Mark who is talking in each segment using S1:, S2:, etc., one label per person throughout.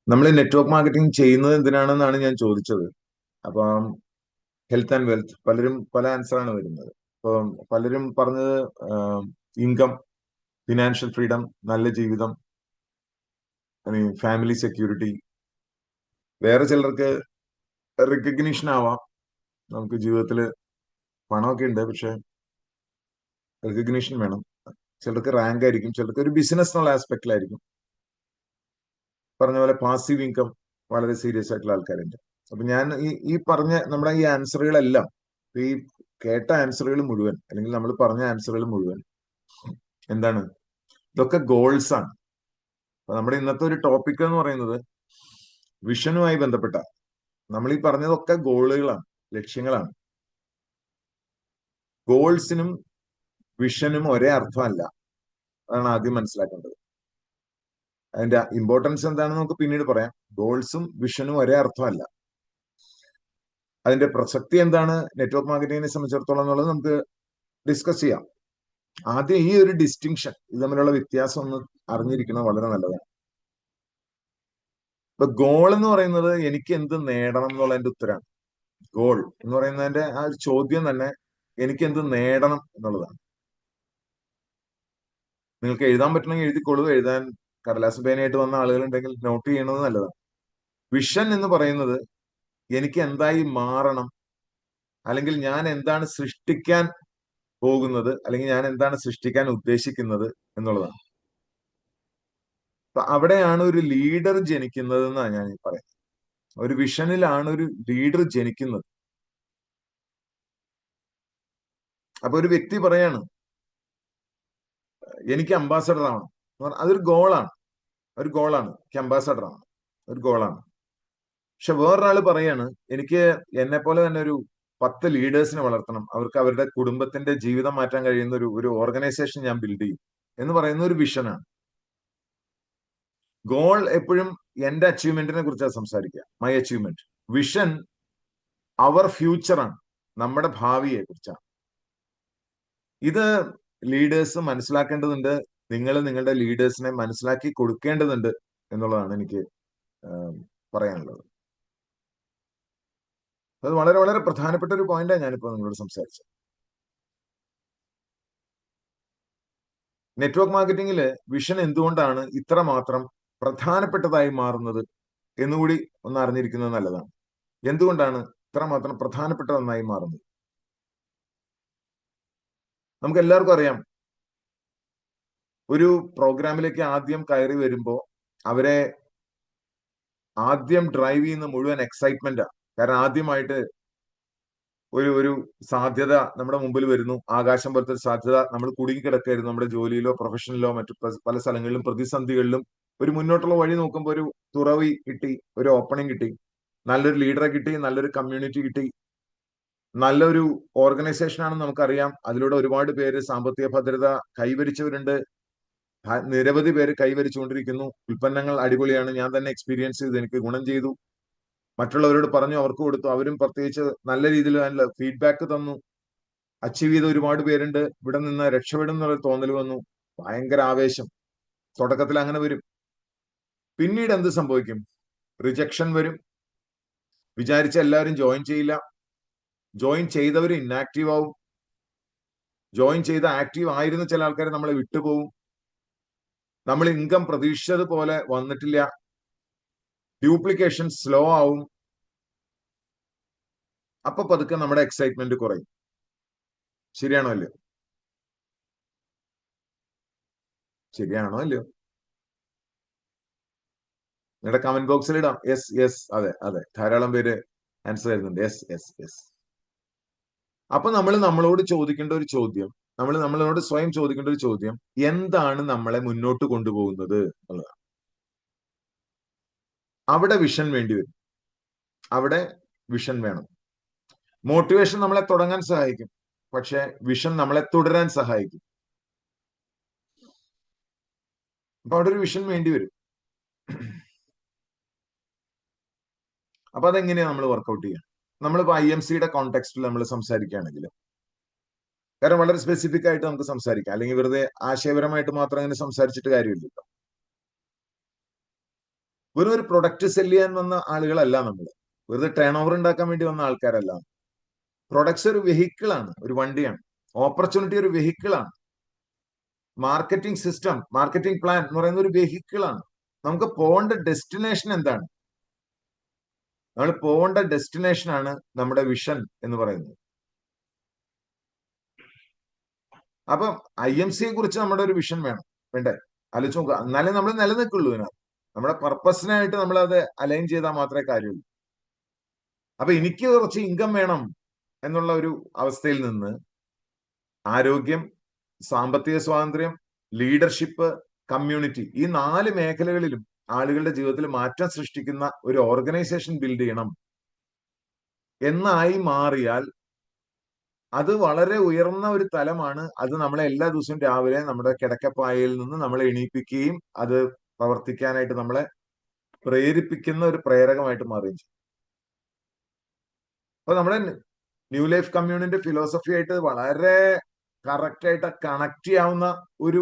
S1: നമ്മൾ network marketing ചെയ്യുന്നത് എന്തിനാണെന്നാണ് ഞാൻ ചോദിച്ചത്. അപ്പം ഹെൽത്ത് ആൻഡ് വെൽത്ത് പലരും പല ആൻസറാണ് വരുന്നത്. ഇപ്പം പലരും പറഞ്ഞത് ഇൻകം, ഫിനാൻഷ്യൽ ഫ്രീഡം, നല്ല ജീവിതം, ഫാമിലി സെക്യൂരിറ്റി. വേറെ ചിലർക്ക് റിക്കഗ്നീഷൻ ആവാം. നമുക്ക് ജീവിതത്തിൽ പണമൊക്കെ ഉണ്ട്, പക്ഷെ റിക്കഗ്നീഷൻ വേണം. ചിലർക്ക് റാങ്ക് ആയിരിക്കും, ചിലർക്ക് ഒരു ബിസിനസ് എന്നുള്ള ആസ്പെക്റ്റിലായിരിക്കും. പറഞ്ഞ പോലെ പാസീവ് ഇൻകം വളരെ സീരിയസ് ആയിട്ടുള്ള ആൾക്കാരുണ്ട്. അപ്പൊ ഞാൻ ഈ പറഞ്ഞ നമ്മുടെ ഈ ആൻസറുകളെല്ലാം, ഈ കേട്ട ആൻസറുകൾ മുഴുവൻ, അല്ലെങ്കിൽ നമ്മൾ പറഞ്ഞ ആൻസറുകൾ മുഴുവൻ എന്താണ്? ഇതൊക്കെ ഗോൾസ് ആണ്. അപ്പൊ നമ്മുടെ ഇന്നത്തെ ഒരു ടോപ്പിക് എന്ന് പറയുന്നത് വിഷനുമായി ബന്ധപ്പെട്ട, നമ്മൾ ഈ പറഞ്ഞതൊക്കെ ഗോളുകളാണ്, ലക്ഷ്യങ്ങളാണ്. ഗോൾസിനും വിഷനും ഒരേ അർത്ഥമല്ല. അതാണ് ആദ്യം മനസ്സിലാക്കേണ്ടത്. അതിന്റെ ഇമ്പോർട്ടൻസ് എന്താണെന്ന് നമുക്ക് പിന്നീട് പറയാം. ഗോൾസും വിഷനും ഒരേ അർത്ഥമല്ല. അതിന്റെ പ്രസക്തി എന്താണ് നെറ്റ്വർക്ക് മാർക്കറ്റിങ്ങിനെ സംബന്ധിച്ചിടത്തോളം എന്നുള്ളത് നമുക്ക് ഡിസ്കസ് ചെയ്യാം. ആദ്യം ഈ ഒരു ഡിസ്റ്റിങ്ഷൻ, ഇത് തമ്മിലുള്ള വ്യത്യാസം ഒന്ന് അറിഞ്ഞിരിക്കുന്നത് വളരെ നല്ലതാണ്. ഇപ്പൊ ഗോൾ എന്ന് പറയുന്നത് എനിക്ക് എന്ത് നേടണം എന്നുള്ളതിന്റെ ഉത്തരമാണ്. ഗോൾ എന്ന് പറയുന്നതിന്റെ ആ ഒരു ചോദ്യം തന്നെ എനിക്ക് എന്ത് നേടണം എന്നുള്ളതാണ്. നിങ്ങൾക്ക് എഴുതാൻ പറ്റണമെങ്കിൽ എഴുതിക്കോളൂ. എഴുതാൻ കടലാസ് പേനയായിട്ട് വന്ന ആളുകളുണ്ടെങ്കിൽ നോട്ട് ചെയ്യണത് നല്ലതാണ്. വിഷൻ എന്ന് പറയുന്നത് എനിക്ക് എന്തായി മാറണം, അല്ലെങ്കിൽ ഞാൻ എന്താണ് സൃഷ്ടിക്കാൻ പോകുന്നത്, അല്ലെങ്കിൽ ഞാൻ എന്താണ് സൃഷ്ടിക്കാൻ ഉദ്ദേശിക്കുന്നത് എന്നുള്ളതാണ്. അപ്പൊ അവിടെയാണ് ഒരു ലീഡർ ജനിക്കുന്നത് എന്നാണ് ഞാൻ പറയുന്നത്. ഒരു വിഷനിലാണ് ഒരു ലീഡർ ജനിക്കുന്നത്. അപ്പൊ ഒരു വ്യക്തി പറയാണ് എനിക്ക് അംബാസഡർ ആവണം എന്ന് പറഞ്ഞാൽ അതൊരു ഗോളാണ്. ഒരു ഗോളാണ്, എനിക്ക് അംബാസഡർ ആണ്, ഒരു ഗോളാണ്. പക്ഷെ വേറൊരാള് പറയാണ് എനിക്ക് എന്നെ പോലെ തന്നെ ഒരു 10 ലീഡേഴ്സിനെ വളർത്തണം, അവർക്ക് അവരുടെ കുടുംബത്തിന്റെ ജീവിതം മാറ്റാൻ കഴിയുന്ന ഒരു ഓർഗനൈസേഷൻ ഞാൻ ബിൽഡ് ചെയ്യും എന്ന് പറയുന്ന ഒരു വിഷനാണ്. ഗോൾ എപ്പോഴും എന്റെ അച്ചീവ്മെന്റിനെ കുറിച്ചാണ് സംസാരിക്കുക, മൈ അച്ചീവ്മെന്റ്. വിഷൻ അവർ ഫ്യൂച്ചറാണ്, നമ്മുടെ ഭാവിയെ കുറിച്ചാണ്. ഇത് ലീഡേഴ്സ് മനസ്സിലാക്കേണ്ടതുണ്ട്. നിങ്ങൾ നിങ്ങളുടെ ലീഡേഴ്സിനെ മനസ്സിലാക്കി കൊടുക്കേണ്ടതുണ്ട് എന്നുള്ളതാണ് എനിക്ക് പറയാനുള്ളത്. അത് വളരെ വളരെ പ്രധാനപ്പെട്ട ഒരു പോയിന്റാണ് ഞാനിപ്പോൾ നിങ്ങളോട് സംസാരിച്ചത്. നെറ്റ്വർക്ക് മാർക്കറ്റിംഗിൽ വിഷൻ എന്തുകൊണ്ടാണ് ഇത്രമാത്രം പ്രധാനപ്പെട്ടതായി മാറുന്നത് എന്നുകൂടി ഒന്ന് അറിഞ്ഞിരിക്കുന്നത് നല്ലതാണ്. എന്തുകൊണ്ടാണ് ഇത്രമാത്രം പ്രധാനപ്പെട്ട ഒന്നായി മാറുന്നത്? നമുക്ക് എല്ലാവർക്കും അറിയാം, ഒരു പ്രോഗ്രാമിലേക്ക് ആദ്യം കയറി വരുമ്പോൾ അവരെ ആദ്യം ഡ്രൈവ് ചെയ്യുന്ന മുഴുവൻ എക്സൈറ്റ്മെന്റാ. കാരണം ആദ്യമായിട്ട് ഒരു സാധ്യത നമ്മുടെ മുമ്പിൽ വരുന്നു, ആകാശം പോലത്തെ ഒരു സാധ്യത. നമ്മൾ കുടുങ്ങിക്കിടക്കായിരുന്നു നമ്മുടെ ജോലിയിലോ പ്രൊഫഷനിലോ മറ്റു പല സ്ഥലങ്ങളിലും പ്രതിസന്ധികളിലും. ഒരു മുന്നോട്ടുള്ള വഴി നോക്കുമ്പോൾ ഒരു തുറവി കിട്ടി, ഒരു ഓപ്പണിംഗ് കിട്ടി, നല്ലൊരു ലീഡറെ കിട്ടി, നല്ലൊരു കമ്മ്യൂണിറ്റി കിട്ടി, നല്ലൊരു ഓർഗനൈസേഷൻ ആണെന്ന് നമുക്കറിയാം. അതിലൂടെ ഒരുപാട് പേര് സാമ്പത്തിക ഭദ്രത കൈവരിച്ചവരുണ്ട്, നിരവധി പേര് കൈവരിച്ചുകൊണ്ടിരിക്കുന്നു. ഉൽപ്പന്നങ്ങൾ അടിപൊളിയാണ്, ഞാൻ തന്നെ എക്സ്പീരിയൻസ് ചെയ്ത് എനിക്ക് ഗുണം ചെയ്തു, മറ്റുള്ളവരോട് പറഞ്ഞു, അവർക്ക് കൊടുത്തു, അവരും പ്രത്യേകിച്ച് നല്ല രീതിയിൽ നല്ല ഫീഡ്ബാക്ക് തന്നു. അച്ചീവ് ചെയ്ത ഒരുപാട് പേരുണ്ട്. ഇവിടെ നിന്ന് രക്ഷപ്പെടും എന്നുള്ള തോന്നൽ വന്നു. ഭയങ്കര ആവേശം. തുടക്കത്തിൽ അങ്ങനെ വരും. പിന്നീട് എന്ത് സംഭവിക്കും? റിജക്ഷൻ വരും. വിചാരിച്ച എല്ലാവരും ജോയിൻ ചെയ്യില്ല. ജോയിൻ ചെയ്തവർ ഇന്നാക്റ്റീവ് ആവും. ജോയിൻ ചെയ്ത ആക്റ്റീവ് ആയിരുന്ന ചില ആൾക്കാർ നമ്മളെ വിട്ടുപോകും. നമ്മൾ ഇൻകം പ്രതീക്ഷിച്ചതുപോലെ വന്നിട്ടില്ല. ഡ്യൂപ്ലിക്കേഷൻ സ്ലോ ആവും. അപ്പൊ പതുക്കെ നമ്മുടെ എക്സൈറ്റ്മെന്റ് കുറയും. ശരിയാണോ അല്ലയോ? ശരിയാണോ അല്ലയോ? നിങ്ങളുടെ കമന്റ് ബോക്സിൽ ഇടാം. യെസ് യെസ്, അതെ അതെ, ധാരാളം പേര് ആൻസർ തരുന്നുണ്ട്. Yes yes yes. അപ്പൊ നമ്മൾ നമ്മളോട് ചോദിക്കേണ്ട ഒരു ചോദ്യം, നമ്മളോട് സ്വയം ചോദിക്കേണ്ട ഒരു ചോദ്യം, എന്താണ് നമ്മളെ മുന്നോട്ട് കൊണ്ടുപോകുന്നത് എന്നുള്ളതാണ്. അവിടെ വിഷൻ വേണ്ടി വരും. അവിടെ വിഷൻ വേണം. മോട്ടിവേഷൻ നമ്മളെ തുടങ്ങാൻ സഹായിക്കും, പക്ഷെ വിഷൻ നമ്മളെ തുടരാൻ സഹായിക്കും. അപ്പൊ അവിടെ ഒരു വിഷൻ വേണ്ടി വരും. അപ്പൊ അതെങ്ങനെയാണ് നമ്മൾ വർക്ക്ഔട്ട് ചെയ്യുക? നമ്മളിപ്പോ IMCയുടെ കോണ്ടെക്സ്റ്റിൽ നമ്മൾ സംസാരിക്കുകയാണെങ്കിൽ, കാരണം വളരെ സ്പെസിഫിക് ആയിട്ട് നമുക്ക് സംസാരിക്കാം, അല്ലെങ്കിൽ വെറുതെ ആശയപരമായിട്ട് മാത്രം അങ്ങനെ സംസാരിച്ചിട്ട് കാര്യമില്ലല്ലോ. വെറും ഒരു പ്രൊഡക്റ്റ് സെല് ചെയ്യാൻ വന്ന ആളുകളല്ല നമ്മൾ. വെറുതെ ടേൺ ഓവർ ഉണ്ടാക്കാൻ വേണ്ടി വന്ന ആൾക്കാരല്ല. പ്രൊഡക്ട്സ് ഒരു വെഹിക്കിളാണ്, ഒരു വണ്ടിയാണ്. ഓപ്പർച്യൂണിറ്റി ഒരു വെഹിക്കിളാണ്. മാർക്കറ്റിംഗ് സിസ്റ്റം, മാർക്കറ്റിംഗ് പ്ലാൻ എന്ന് പറയുന്ന ഒരു വെഹിക്കിളാണ്. നമുക്ക് പോകേണ്ട ഡെസ്റ്റിനേഷൻ എന്താണ്? നമ്മൾ പോകേണ്ട ഡെസ്റ്റിനേഷൻ ആണ് നമ്മുടെ വിഷൻ എന്ന് പറയുന്നത്. അപ്പം IMCയെ കുറിച്ച് നമ്മുടെ ഒരു വിഷൻ വേണം, വേണ്ടേ? ആലോചിച്ച് നോക്കുക. എന്നാലേ നമ്മൾ നിലനിൽക്കുള്ളൂ ഇതിനകത്ത്. നമ്മുടെ പർപ്പസിനായിട്ട് നമ്മൾ അത് അലൈൻ ചെയ്താൽ മാത്രമേ കാര്യമുള്ളൂ. അപ്പൊ എനിക്ക് കുറച്ച് ഇൻകം വേണം എന്നുള്ള ഒരു അവസ്ഥയിൽ നിന്ന് ആരോഗ്യം, സാമ്പത്തിക സ്വാതന്ത്ര്യം, ലീഡർഷിപ്പ്, കമ്മ്യൂണിറ്റി, ഈ 4 മേഖലകളിലും ആളുകളുടെ ജീവിതത്തിൽ മാറ്റം സൃഷ്ടിക്കുന്ന ഒരു ഓർഗനൈസേഷൻ ബിൽഡ് ചെയ്യണം എന്നായി മാറിയാൽ അത് വളരെ ഉയർന്ന ഒരു തലമാണ്. അത് നമ്മളെ എല്ലാ ദിവസവും രാവിലെ നമ്മുടെ കിടക്കപ്പായയിൽ നിന്ന് നമ്മളെ എണീപ്പിക്കുകയും അത് പ്രവർത്തിക്കാനായിട്ട് നമ്മളെ പ്രേരിപ്പിക്കുന്ന ഒരു പ്രേരകമായിട്ട് മാറുകയും ചെയ്യും. അപ്പൊ നമ്മുടെ ന്യൂ ലൈഫ് കമ്മ്യൂണിന്റെ ഫിലോസഫി ആയിട്ട് വളരെ കറക്റ്റ് ആയിട്ട് കണക്ട് ചെയ്യാവുന്ന ഒരു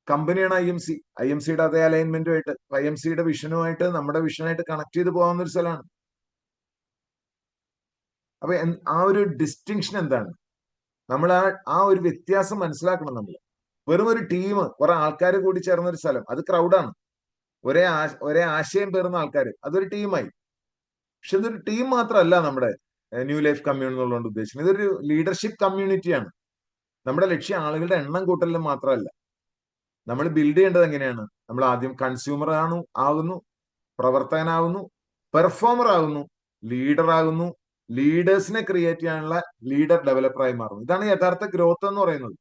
S1: കമ്പനിയാണ് IMC. IMCയുടെ അതേ അലൈൻമെന്റുമായിട്ട്, IMCയുടെ വിഷനുമായിട്ട് നമ്മുടെ വിഷനായിട്ട് കണക്ട് ചെയ്ത് പോകാവുന്ന ഒരു സ്ഥലമാണ്. അപ്പൊ ആ ഒരു ഡിസ്റ്റിങ്ഷൻ എന്താണ്? നമ്മൾ ആ ഒരു വ്യത്യാസം മനസ്സിലാക്കണം. നമ്മൾ വെറും ഒരു ടീം, കുറെ ആൾക്കാർ കൂടി ചേർന്ന ഒരു സ്ഥലം, അത് ക്രൗഡാണ്. ഒരേ ആശയം പേറുന്ന ആൾക്കാർ, അതൊരു ടീമായി. പക്ഷെ ഇതൊരു ടീം മാത്രമല്ല നമ്മുടെ ന്യൂ ലൈഫ് കമ്മ്യൂൺ എന്നുള്ളതുകൊണ്ട് ഉദ്ദേശിക്കുന്നത്. ഇതൊരു ലീഡർഷിപ്പ് കമ്മ്യൂണിറ്റിയാണ്. നമ്മുടെ ലക്ഷ്യം ആളുകളുടെ എണ്ണം കൂട്ടലിലും മാത്രമല്ല. നമ്മൾ ബിൽഡ് ചെയ്യേണ്ടത് എങ്ങനെയാണ്? നമ്മൾ ആദ്യം കൺസ്യൂമർ ആകുന്നു, പ്രവർത്തകനാകുന്നു, പെർഫോമർ ആകുന്നു, ലീഡർ ആകുന്നു, ലീഡേഴ്സിനെ ക്രിയേറ്റ് ചെയ്യാനുള്ള ലീഡർ ഡെവലപ്പറായി മാറുന്നു. ഇതാണ് യഥാർത്ഥ ഗ്രോത്ത് എന്ന് പറയുന്നത്.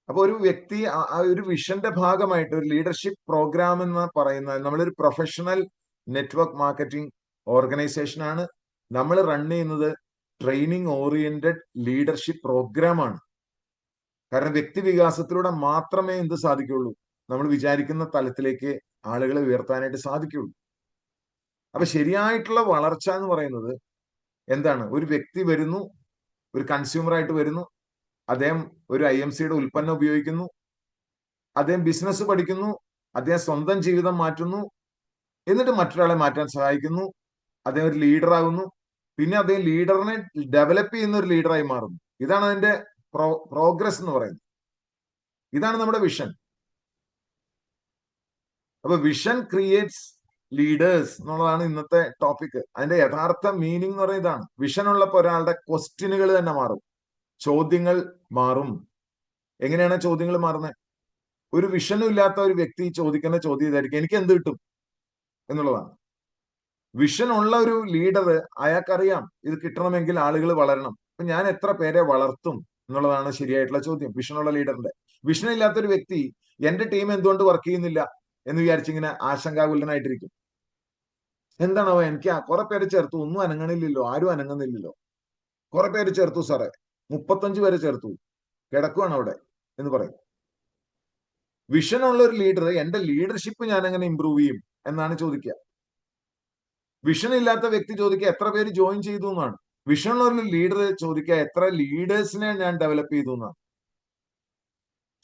S1: അപ്പൊ ഒരു വ്യക്തി ആ ഒരു വിഷന്റെ ഭാഗമായിട്ട് ഒരു ലീഡർഷിപ്പ് പ്രോഗ്രാം എന്ന് പറയുന്നത്, നമ്മളൊരു പ്രൊഫഷണൽ നെറ്റ്വർക്ക് മാർക്കറ്റിംഗ് ഓർഗനൈസേഷൻ ആണ്. നമ്മൾ റൺ ചെയ്യുന്നത് ട്രെയിനിങ് ഓറിയന്റഡ് ലീഡർഷിപ്പ് പ്രോഗ്രാമാണ്. കാരണം വ്യക്തി വികാസത്തിലൂടെ മാത്രമേ എന്ത് സാധിക്കുള്ളൂ? നമ്മൾ വിചാരിക്കുന്ന തലത്തിലേക്ക് ആളുകളെ ഉയർത്താനായിട്ട് സാധിക്കുള്ളൂ. അപ്പൊ ശരിയായിട്ടുള്ള വളർച്ച എന്ന് പറയുന്നത് എന്താണ്? ഒരു വ്യക്തി വരുന്നു, ഒരു കൺസ്യൂമർ ആയിട്ട് വരുന്നു, അദ്ദേഹം ഒരു IMCയുടെ ഉൽപ്പന്നം ഉപയോഗിക്കുന്നു, അദ്ദേഹം ബിസിനസ് പഠിക്കുന്നു, അദ്ദേഹം സ്വന്തം ജീവിതം മാറ്റുന്നു, എന്നിട്ട് മറ്റൊരാളെ മാറ്റാൻ സഹായിക്കുന്നു, അദ്ദേഹം ഒരു ലീഡർ ആകുന്നു, പിന്നെ അദ്ദേഹം ലീഡറിനെ ഡെവലപ്പ് ചെയ്യുന്ന ഒരു ലീഡറായി മാറുന്നു. ഇതാണ് അതിന്റെ പ്രോഗ്രസ് എന്ന് പറയുന്നത്. ഇതാണ് നമ്മുടെ വിഷൻ. അപ്പൊ വിഷൻ ക്രിയേറ്റ്സ് ലീഡേഴ്സ് എന്നുള്ളതാണ് ഇന്നത്തെ ടോപ്പിക്. അതിന്റെ യഥാർത്ഥ മീനിങ് എന്ന് പറയുന്നത് ഇതാണ്. വിഷൻ ഉള്ളപ്പോൾ ഒരാളുടെ ക്വസ്റ്റ്യനുകൾ തന്നെ മാറും, ചോദ്യങ്ങൾ മാറും. എങ്ങനെയാണ് ചോദ്യങ്ങൾ മാറുന്നത്? ഒരു വിഷനും ഇല്ലാത്ത ഒരു വ്യക്തി ചോദിക്കുന്ന ചോദ്യം ഇതായിരിക്കും, എനിക്ക് എന്ത് കിട്ടും എന്നുള്ളതാണ്. വിഷൻ ഉള്ള ഒരു ലീഡർ, അയാൾക്കറിയാം ഇത് കിട്ടണമെങ്കിൽ ആളുകൾ വളരണം, അപ്പൊ ഞാൻ എത്ര പേരെ വളർത്തും എന്നുള്ളതാണ് ശരിയായിട്ടുള്ള ചോദ്യം വിഷനുള്ള ലീഡറിന്റെ. വിഷൻ ഇല്ലാത്തൊരു വ്യക്തി എന്റെ ടീം എന്തുകൊണ്ട് വർക്ക് ചെയ്യുന്നില്ല എന്ന് വിചാരിച്ചിങ്ങനെ ആശങ്കാകുലനായിട്ടിരിക്കും. എന്താണോ, എനിക്ക് കുറെ പേര് ചേർത്തു, ഒന്നും അനങ്ങണില്ലല്ലോ, ആരും അനങ്ങുന്നില്ലല്ലോ. കുറെ പേര് ചേർത്തു സാറേ, 35 പേരെ ചേർത്തു, കിടക്കുവാണ് അവിടെ എന്ന് പറയും. വിഷനുള്ള ഒരു ലീഡർ, എന്റെ ലീഡർഷിപ്പ് ഞാൻ എങ്ങനെ ഇമ്പ്രൂവ് ചെയ്യും എന്നാണ് ചോദിക്കുക. വിഷൻ ഇല്ലാത്ത വ്യക്തി ചോദിക്കുക എത്ര പേര് ജോയിൻ ചെയ്തു എന്നാണ്. വിഷനുള്ള ഒരു ലീഡർ ചോദിക്കുക എത്ര ലീഡേഴ്സിനെ ഞാൻ ഡെവലപ്പ് ചെയ്തു എന്നാണ്.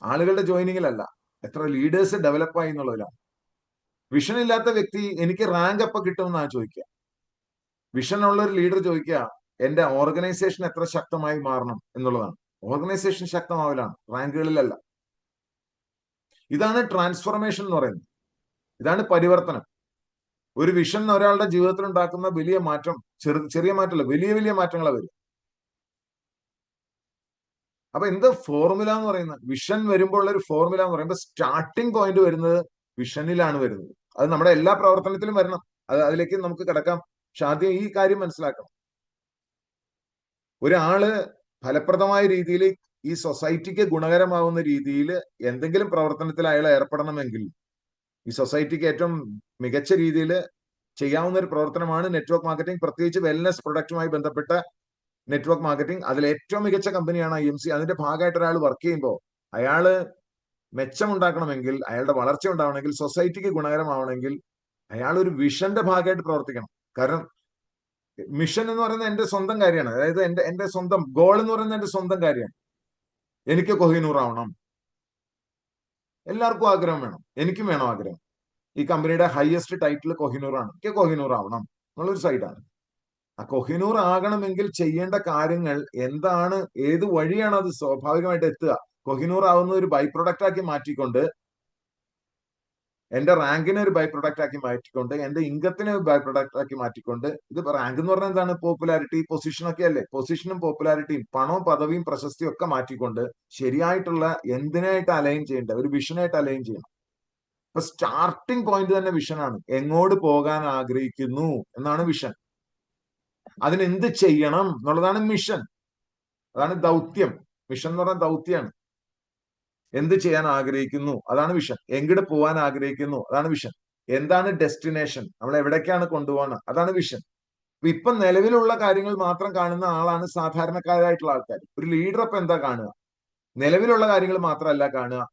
S1: ആളുകളുടെ ജോയിനിങ്ങിലല്ല, എത്ര ലീഡേഴ്സ് ഡെവലപ്പായി എന്നുള്ളതിലാണ്. വിഷൻ ഇല്ലാത്ത വ്യക്തി എനിക്ക് റാങ്ക് എപ്പോൾ കിട്ടുമെന്നാണ് ചോദിക്കുക. വിഷനുള്ള ഒരു ലീഡർ ചോദിക്കുക എന്റെ ഓർഗനൈസേഷൻ എത്ര ശക്തമായി മാറണം എന്നുള്ളതാണ്. ഓർഗനൈസേഷൻ ശക്തമാവലാണ്, റാങ്കുകളിലല്ല. ഇതാണ് ട്രാൻസ്ഫോർമേഷൻ എന്ന് പറയുന്നത്. ഇതാണ് പരിവർത്തനം. ഒരു വിഷൻ ഒരാളുടെ ജീവിതത്തിൽ ഉണ്ടാക്കുന്ന വലിയ മാറ്റം ചെറിയ മാറ്റമല്ല, വലിയ വലിയ മാറ്റങ്ങളാണ് വരും. അപ്പൊ എന്ത് ഫോർമുല എന്ന് പറയുന്നത്? വിഷൻ വരുമ്പോൾ ഉള്ള ഒരു ഫോർമുല എന്ന് പറയുമ്പോൾ സ്റ്റാർട്ടിംഗ് പോയിന്റ് വരുന്നത് വിഷനിലാണ് വരുന്നത്. അത് നമ്മുടെ എല്ലാ പ്രവർത്തനത്തിലും വരണം. അതിലേക്ക് നമുക്ക് കിടക്കാം. പക്ഷെ ആദ്യം ഈ കാര്യം മനസ്സിലാക്കണം. ഒരാള് ഫലപ്രദമായ രീതിയിൽ ഈ സൊസൈറ്റിക്ക് ഗുണകരമാവുന്ന രീതിയിൽ എന്തെങ്കിലും പ്രവർത്തനത്തിൽ അയാൾ ഏർപ്പെടണമെങ്കിൽ, ഈ സൊസൈറ്റിക്ക് ഏറ്റവും മികച്ച രീതിയിൽ ചെയ്യാവുന്ന ഒരു പ്രവർത്തനമാണ് നെറ്റ്വർക്ക് മാർക്കറ്റിംഗ്. പ്രത്യേകിച്ച് വെൽനസ് പ്രൊഡക്റ്റുമായി ബന്ധപ്പെട്ട നെറ്റ്വർക്ക് മാർക്കറ്റിംഗ്. അതിൽ ഏറ്റവും മികച്ച കമ്പനിയാണ് IMC. അതിന്റെ ഭാഗമായിട്ട് ഒരാൾ വർക്ക് ചെയ്യുമ്പോൾ അയാള് മെച്ചമുണ്ടാക്കണമെങ്കിൽ, അയാളുടെ വളർച്ച ഉണ്ടാവണമെങ്കിൽ, സൊസൈറ്റിക്ക് ഗുണകരമാവണമെങ്കിൽ അയാൾ ഒരു വിഷന്റെ ഭാഗമായിട്ട് പ്രവർത്തിക്കണം. കാരണം മിഷൻ എന്ന് പറയുന്നത് എന്റെ സ്വന്തം കാര്യമാണ്. അതായത് എന്റെ സ്വന്തം ഗോൾ എന്ന് പറയുന്നത് എന്റെ സ്വന്തം കാര്യമാണ്. എനിക്ക് കൊഹിനൂർ ആവണം, എല്ലാവർക്കും ആഗ്രഹം വേണം, എനിക്കും വേണം ആഗ്രഹം. ഈ കമ്പനിയുടെ ഹയസ്റ്റ് ടൈറ്റിൽ കൊഹിനൂർ ആണ്, എനിക്ക് കൊഹിനൂർ ആവണം എന്നുള്ളൊരു സൈഡാണ്. ആ കൊഹിനൂർ ആകണമെങ്കിൽ ചെയ്യേണ്ട കാര്യങ്ങൾ എന്താണ്, ഏത് വഴിയാണ് അത് സ്വാഭാവികമായിട്ട് എത്തുക? കൊഹിനൂർ ആവുന്ന ഒരു ബൈ പ്രൊഡക്റ്റ് ആക്കി മാറ്റിക്കൊണ്ട്, എന്റെ റാങ്കിനെ ഒരു ബൈ പ്രൊഡക്റ്റ് ആക്കി മാറ്റിക്കൊണ്ട്, എന്റെ ഇൻകത്തിനെ ഒരു ബൈ പ്രൊഡക്റ്റ് ആക്കി മാറ്റിക്കൊണ്ട്, ഇത് റാങ്ക് എന്ന് പറഞ്ഞാൽ എന്താണ്? പോപ്പുലാരിറ്റി, പൊസിഷൻ ഒക്കെ അല്ലേ? പൊസിഷനും പോപ്പുലാരിറ്റിയും പണവും പദവിയും പ്രശസ്തിയും ഒക്കെ മാറ്റിക്കൊണ്ട് ശരിയായിട്ടുള്ള എന്തിനായിട്ട് അലൈൻ ചെയ്യേണ്ട ഒരു വിഷനായിട്ട് അലൈൻ ചെയ്യണം. അപ്പൊ സ്റ്റാർട്ടിംഗ് പോയിന്റ് തന്നെ വിഷനാണ്. എങ്ങോട്ട് പോകാൻ ആഗ്രഹിക്കുന്നു എന്നാണ് വിഷൻ. അതിനെന്ത് ചെയ്യണം എന്നുള്ളതാണ് മിഷൻ. അതാണ് ദൗത്യം. മിഷൻ എന്ന് പറഞ്ഞാൽ ദൗത്യമാണ്. എന്ത് ചെയ്യാൻ ആഗ്രഹിക്കുന്നു അതാണ് വിഷൻ. എങ്ങോട്ട് പോകാൻ ആഗ്രഹിക്കുന്നു അതാണ് വിഷൻ. എന്താണ് ഡെസ്റ്റിനേഷൻ, നമ്മൾ എവിടേക്കാണ് കൊണ്ടുപോകുന്നത് അതാണ് വിഷൻ. ഇപ്പൊ നിലവിലുള്ള കാര്യങ്ങൾ മാത്രം കാണുന്ന ആളാണ് സാധാരണക്കാരായിട്ടുള്ള ആൾക്കാർ. ഒരു ലീഡർ അപ്പൊ എന്താ കാണുക? നിലവിലുള്ള കാര്യങ്ങൾ മാത്രമല്ല കാണുക,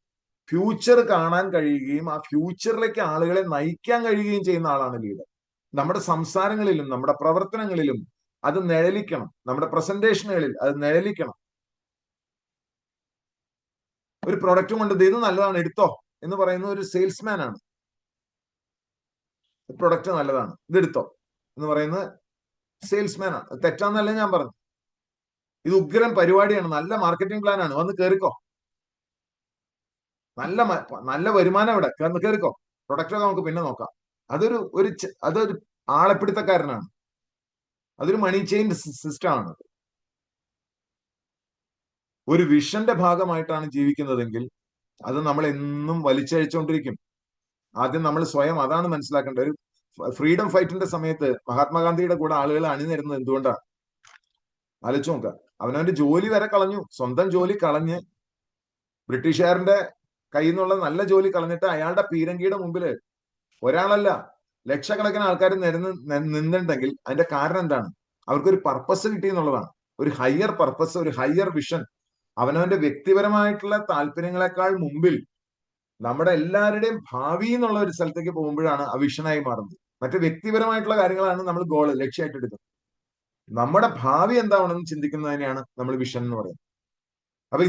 S1: ഫ്യൂച്ചർ കാണാൻ കഴിയുകയും ആ ഫ്യൂച്ചറിലേക്ക് ആളുകളെ നയിക്കാൻ കഴിയുകയും ചെയ്യുന്ന ആളാണ് ലീഡർ. നമ്മുടെ സംസാരങ്ങളിലും നമ്മുടെ പ്രവർത്തനങ്ങളിലും അത് നിഴലിക്കണം. നമ്മുടെ പ്രസന്റേഷനുകളിൽ അത് നിഴലിക്കണം. ഒരു പ്രൊഡക്റ്റ് കൊണ്ട് ഇത് നല്ലതാണ് എടുത്തോ എന്ന് പറയുന്ന ഒരു സെയിൽസ്മാൻ ആണ്. പ്രൊഡക്റ്റ് നല്ലതാണ് ഇതെടുത്തോ എന്ന് പറയുന്ന സെയിൽസ്മാൻ ആണ്. തെറ്റാന്നല്ല ഞാൻ പറഞ്ഞു. ഇത് ഉഗ്രൻ പരിപാടിയാണ്, നല്ല മാർക്കറ്റിംഗ് പ്ലാൻ ആണ്, വന്ന് കേറിക്കോ, നല്ല നല്ല വരുമാനം ഇവിടെ, കേറിക്കോ, പ്രൊഡക്റ്റ് നമുക്ക് പിന്നെ നോക്കാം. അതൊരു ആളെപ്പിടുത്തക്കാരനാണ്. അതൊരു മണി ചെയിൻ സിസ്റ്റം ആണ്. ഒരു വിഷന്റെ ഭാഗമായിട്ടാണ് ജീവിക്കുന്നതെങ്കിൽ അത് നമ്മൾ എന്നും വലിച്ചഴിച്ചുകൊണ്ടിരിക്കും. ആദ്യം നമ്മൾ സ്വയം അതാണ് മനസ്സിലാക്കേണ്ടത്. ഒരു ഫ്രീഡം ഫൈറ്റിന്റെ സമയത്ത് മഹാത്മാഗാന്ധിയുടെ കൂടെ ആളുകൾ അണിനിരുന്നത് എന്തുകൊണ്ടാണ്? ആലോചിച്ച് നോക്കുക. അവനവന്റെ ജോലി വരെ കളഞ്ഞു, സ്വന്തം ജോലി കളഞ്ഞ്, ബ്രിട്ടീഷുകാരന്റെ കയ്യിൽ നിന്നുള്ള നല്ല ജോലി കളഞ്ഞിട്ട് അയാളുടെ പീരങ്കിയുടെ മുമ്പില് ഒരാളല്ല ലക്ഷക്കണക്കിന് ആൾക്കാർ നിന്നിട്ടുണ്ടെങ്കിൽ അതിന്റെ കാരണം എന്താണ്? അവർക്കൊരു പർപ്പസ് കിട്ടി എന്നുള്ളതാണ്. ഒരു ഹയർ പർപ്പസ്, ഒരു ഹയർ വിഷൻ. അവനവന്റെ വ്യക്തിപരമായിട്ടുള്ള താല്പര്യങ്ങളെക്കാൾ മുമ്പിൽ നമ്മുടെ എല്ലാവരുടെയും ഭാവി എന്നുള്ള ഒരു സ്ഥലത്തേക്ക് പോകുമ്പോഴാണ് ആ വിഷനായി മാറുന്നത്. മറ്റു വ്യക്തിപരമായിട്ടുള്ള കാര്യങ്ങളാണ് നമ്മൾ ഗോള്, ലക്ഷ്യമായിട്ട് എടുക്കുന്നത്. നമ്മുടെ ഭാവി എന്താവണമെന്ന് ചിന്തിക്കുന്നതിനെയാണ് നമ്മൾ വിഷൻ എന്ന് പറയുന്നത്. അപ്പൊ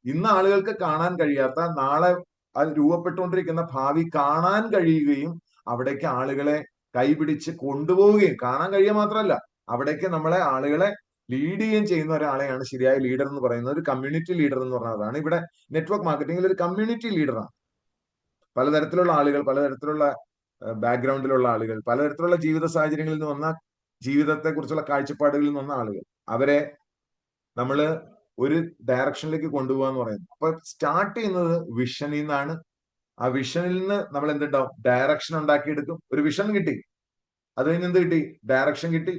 S1: ഇന്ന് ആളുകൾക്ക് കാണാൻ കഴിയാത്ത, നാളെ അത് രൂപപ്പെട്ടുകൊണ്ടിരിക്കുന്ന ഭാവി കാണാൻ കഴിയുകയും അവിടേക്ക് ആളുകളെ കൈപിടിച്ച് കൊണ്ടുപോവുകയും, കാണാൻ കഴിയുക മാത്രമല്ല അവിടേക്ക് ആളുകളെ ലീഡ് ചെയ്യുകയും ചെയ്യുന്ന ഒരാളെയാണ് ശരിയായ ലീഡർ എന്ന് പറയുന്നത്. ഒരു കമ്മ്യൂണിറ്റി ലീഡർ എന്ന് പറയുന്നതാണ് ഇവിടെ നെറ്റ്വർക്ക് മാർക്കറ്റിംഗിൽ ഒരു കമ്മ്യൂണിറ്റി ലീഡറാണ്. പലതരത്തിലുള്ള ആളുകൾ, പലതരത്തിലുള്ള ബാക്ക്ഗ്രൗണ്ടിലുള്ള ആളുകൾ, പലതരത്തിലുള്ള ജീവിത സാഹചര്യങ്ങളിൽ നിന്ന് വന്ന, ജീവിതത്തെ കുറിച്ചുള്ള കാഴ്ചപ്പാടുകളിൽ നിന്ന് വന്ന ആളുകൾ, അവരെ നമ്മൾ ഒരു ഡയറക്ഷനിലേക്ക് കൊണ്ടുപോകുക എന്ന് പറയുന്നത്. അപ്പൊ സ്റ്റാർട്ട് ചെയ്യുന്നത് വിഷനിൽ നിന്നാണ്. ആ വിഷനിൽ നിന്ന് നമ്മൾ എന്തുണ്ടാവും? ഡയറക്ഷൻ ഉണ്ടാക്കിയെടുക്കും. ഒരു വിഷൻ കിട്ടി, അത് കഴിഞ്ഞ് എന്ത് കിട്ടി? ഡയറക്ഷൻ കിട്ടി.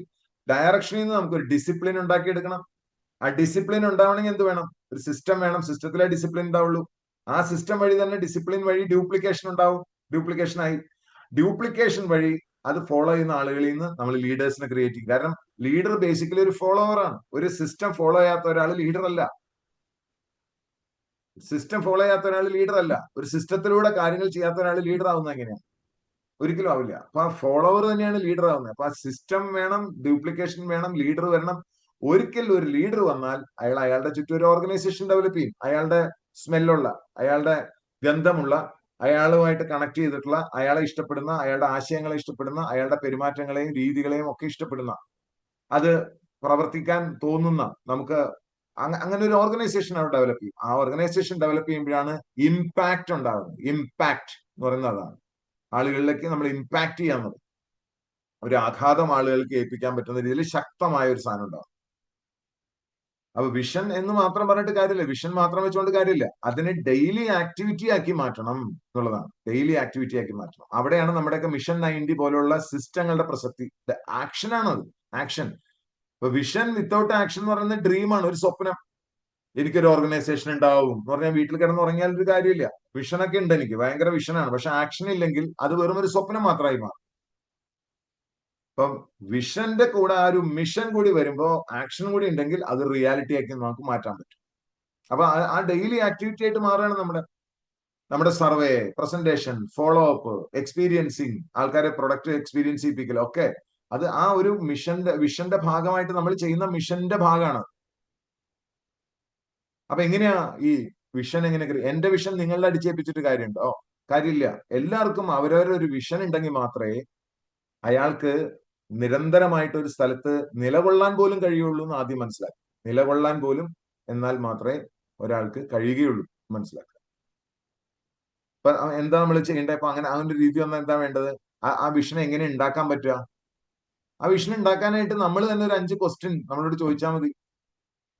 S1: ഡയറക്ഷനിൽ നിന്ന് നമുക്ക് ഒരു ഡിസിപ്ലിൻ ഉണ്ടാക്കിയെടുക്കണം. ആ ഡിസിപ്ലിൻ ഉണ്ടാവണമെങ്കിൽ എന്ത് വേണം? ഒരു സിസ്റ്റം വേണം. സിസ്റ്റത്തിലെ ഡിസിപ്ലിൻ ഉണ്ടാവുള്ളൂ. ആ സിസ്റ്റം വഴി തന്നെ, ഡിസിപ്ലിൻ വഴി ഡ്യൂപ്ലിക്കേഷൻ ഉണ്ടാവും. ഡ്യൂപ്ലിക്കേഷൻ വഴി അത് ഫോളോ ചെയ്യുന്ന ആളുകളിൽ നിന്ന് നമ്മൾ ലീഡേഴ്സിനെ ക്രിയേറ്റ് ചെയ്യും. കാരണം ലീഡർ ബേസിക്കലി ഒരു ഫോളോവർ ആണ്. ഒരു സിസ്റ്റം ഫോളോ ചെയ്യാത്ത ഒരാൾ ലീഡർ അല്ല. ഒരു സിസ്റ്റത്തിലൂടെ കാര്യങ്ങൾ ചെയ്യാത്ത ഒരാൾ ലീഡർ ആവുന്നത് എങ്ങനെയാണ്? ഒരിക്കലും ആവില്ല. അപ്പൊ ആ ഫോളോവർ തന്നെയാണ് ലീഡർ ആവുന്നത്. അപ്പൊ ആ സിസ്റ്റം വേണം, ഡ്യൂപ്ലിക്കേഷൻ വേണം, ലീഡർ വരണം. ഒരിക്കൽ ഒരു ലീഡർ വന്നാൽ അയാളുടെ ചുറ്റും ഒരു ഓർഗനൈസേഷൻ ഡെവലപ്പ് ചെയ്യും. അയാളുടെ സ്മെല്ലുള്ള, അയാളുടെ ഗന്ധമുള്ള, അയാളുമായിട്ട് കണക്ട് ചെയ്തിട്ടുള്ള, അയാളെ ഇഷ്ടപ്പെടുന്ന, അയാളുടെ ആശയങ്ങളെ ഇഷ്ടപ്പെടുന്ന, അയാളുടെ പെരുമാറ്റങ്ങളെയും രീതികളെയും ഒക്കെ ഇഷ്ടപ്പെടുന്ന, അത് പ്രവർത്തിക്കാൻ തോന്നുന്ന, നമുക്ക് അങ്ങനെ ഒരു ഓർഗനൈസേഷൻ അവിടെ ഡെവലപ്പ് ചെയ്യും. ആ ഓർഗനൈസേഷൻ ഡെവലപ്പ് ചെയ്യുമ്പോഴാണ് ഇമ്പാക്ട് ഉണ്ടാകുന്നത്. ഇമ്പാക്ട് എന്ന് പറയുന്നത് അതാണ്. ആളുകളിലേക്ക് നമ്മൾ ഇമ്പാക്ട് ചെയ്യാൻ, ഒരു ആഘാതം ആളുകൾക്ക് ഏൽപ്പിക്കാൻ പറ്റുന്ന രീതിയിൽ ശക്തമായ ഒരു സാധനം ഉണ്ടാവും. അപ്പൊ വിഷൻ എന്ന് മാത്രം പറഞ്ഞിട്ട് കാര്യമില്ല, വിഷൻ മാത്രം വെച്ചുകൊണ്ട് കാര്യമില്ല. അതിനെ ഡെയിലി ആക്ടിവിറ്റി ആക്കി മാറ്റണം എന്നുള്ളതാണ്. ഡെയിലി ആക്ടിവിറ്റി ആക്കി മാറ്റണം. അവിടെയാണ് നമ്മുടെയൊക്കെ മിഷൻ 90 പോലുള്ള സിസ്റ്റങ്ങളുടെ പ്രസക്തി. ആക്ഷനാണ് അത്, ആക്ഷൻ. ഇപ്പൊ വിഷൻ വിത്തൗട്ട് ആക്ഷൻ എന്ന് പറയുന്നത് ഡ്രീമാണ്, ഒരു സ്വപ്നം. എനിക്കൊരു ഓർഗനൈസേഷൻ ഉണ്ടാവും എന്ന് പറഞ്ഞാൽ വീട്ടിൽ കിടന്ന് ഉറങ്ങിയാൽ ഒരു കാര്യമില്ല. വിഷനൊക്കെ ഉണ്ട്, എനിക്ക് ഭയങ്കര വിഷനാണ്, പക്ഷെ ആക്ഷൻ ഇല്ലെങ്കിൽ അത് വെറും ഒരു സ്വപ്നം മാത്രമായി മാറും. അപ്പം വിഷന്റെ കൂടെ ആ ഒരു മിഷൻ കൂടി വരുമ്പോ, ആക്ഷൻ കൂടി ഉണ്ടെങ്കിൽ അത് റിയാലിറ്റി ആക്കി നമുക്ക് മാറ്റാൻ പറ്റും. അപ്പൊ ആ ഡെയിലി ആക്ടിവിറ്റി ആയിട്ട് മാറുകയാണ് നമ്മുടെ survey, presentation, follow up, experiencing, ആൾക്കാരെ പ്രൊഡക്റ്റ് എക്സ്പീരിയൻസ് ചെയ്യിപ്പിക്കൽ ഒക്കെ. അത് ആ ഒരു വിഷന്റെ ഭാഗമായിട്ട് നമ്മൾ ചെയ്യുന്ന മിഷന്റെ ഭാഗമാണ്. അപ്പൊ എങ്ങനെയാ ഈ വിഷൻ എന്റെ വിഷൻ നിങ്ങളുടെ അടിച്ചേൽപ്പിച്ചിട്ട് കാര്യമുണ്ടോ? കാര്യമില്ല. എല്ലാവർക്കും അവരവരൊരു വിഷൻ ഉണ്ടെങ്കിൽ മാത്രമേ അയാൾക്ക് നിരന്തരമായിട്ട് ഒരു സ്ഥലത്ത് നിലകൊള്ളാൻ പോലും കഴിയുള്ളൂ എന്ന് ആദ്യം മനസ്സിലാക്കി. നിലകൊള്ളാൻ പോലും എന്നാൽ മാത്രമേ ഒരാൾക്ക് കഴിയുകയുള്ളൂ മനസ്സിലാക്കുക. ഇപ്പൊ എന്താ നമ്മൾ ചെയ്യേണ്ടത്? ഇപ്പൊ അങ്ങനെ ഒരു രീതി വന്നാൽ എന്താ വേണ്ടത്? ആ വിഷൻ എങ്ങനെ ഉണ്ടാക്കാൻ പറ്റുക? ആ വിഷൻ ഉണ്ടാക്കാനായിട്ട് നമ്മൾ തന്നെ ഒരു 5 ക്വസ്റ്റ്യൻ നമ്മളോട് ചോദിച്ചാൽ മതി.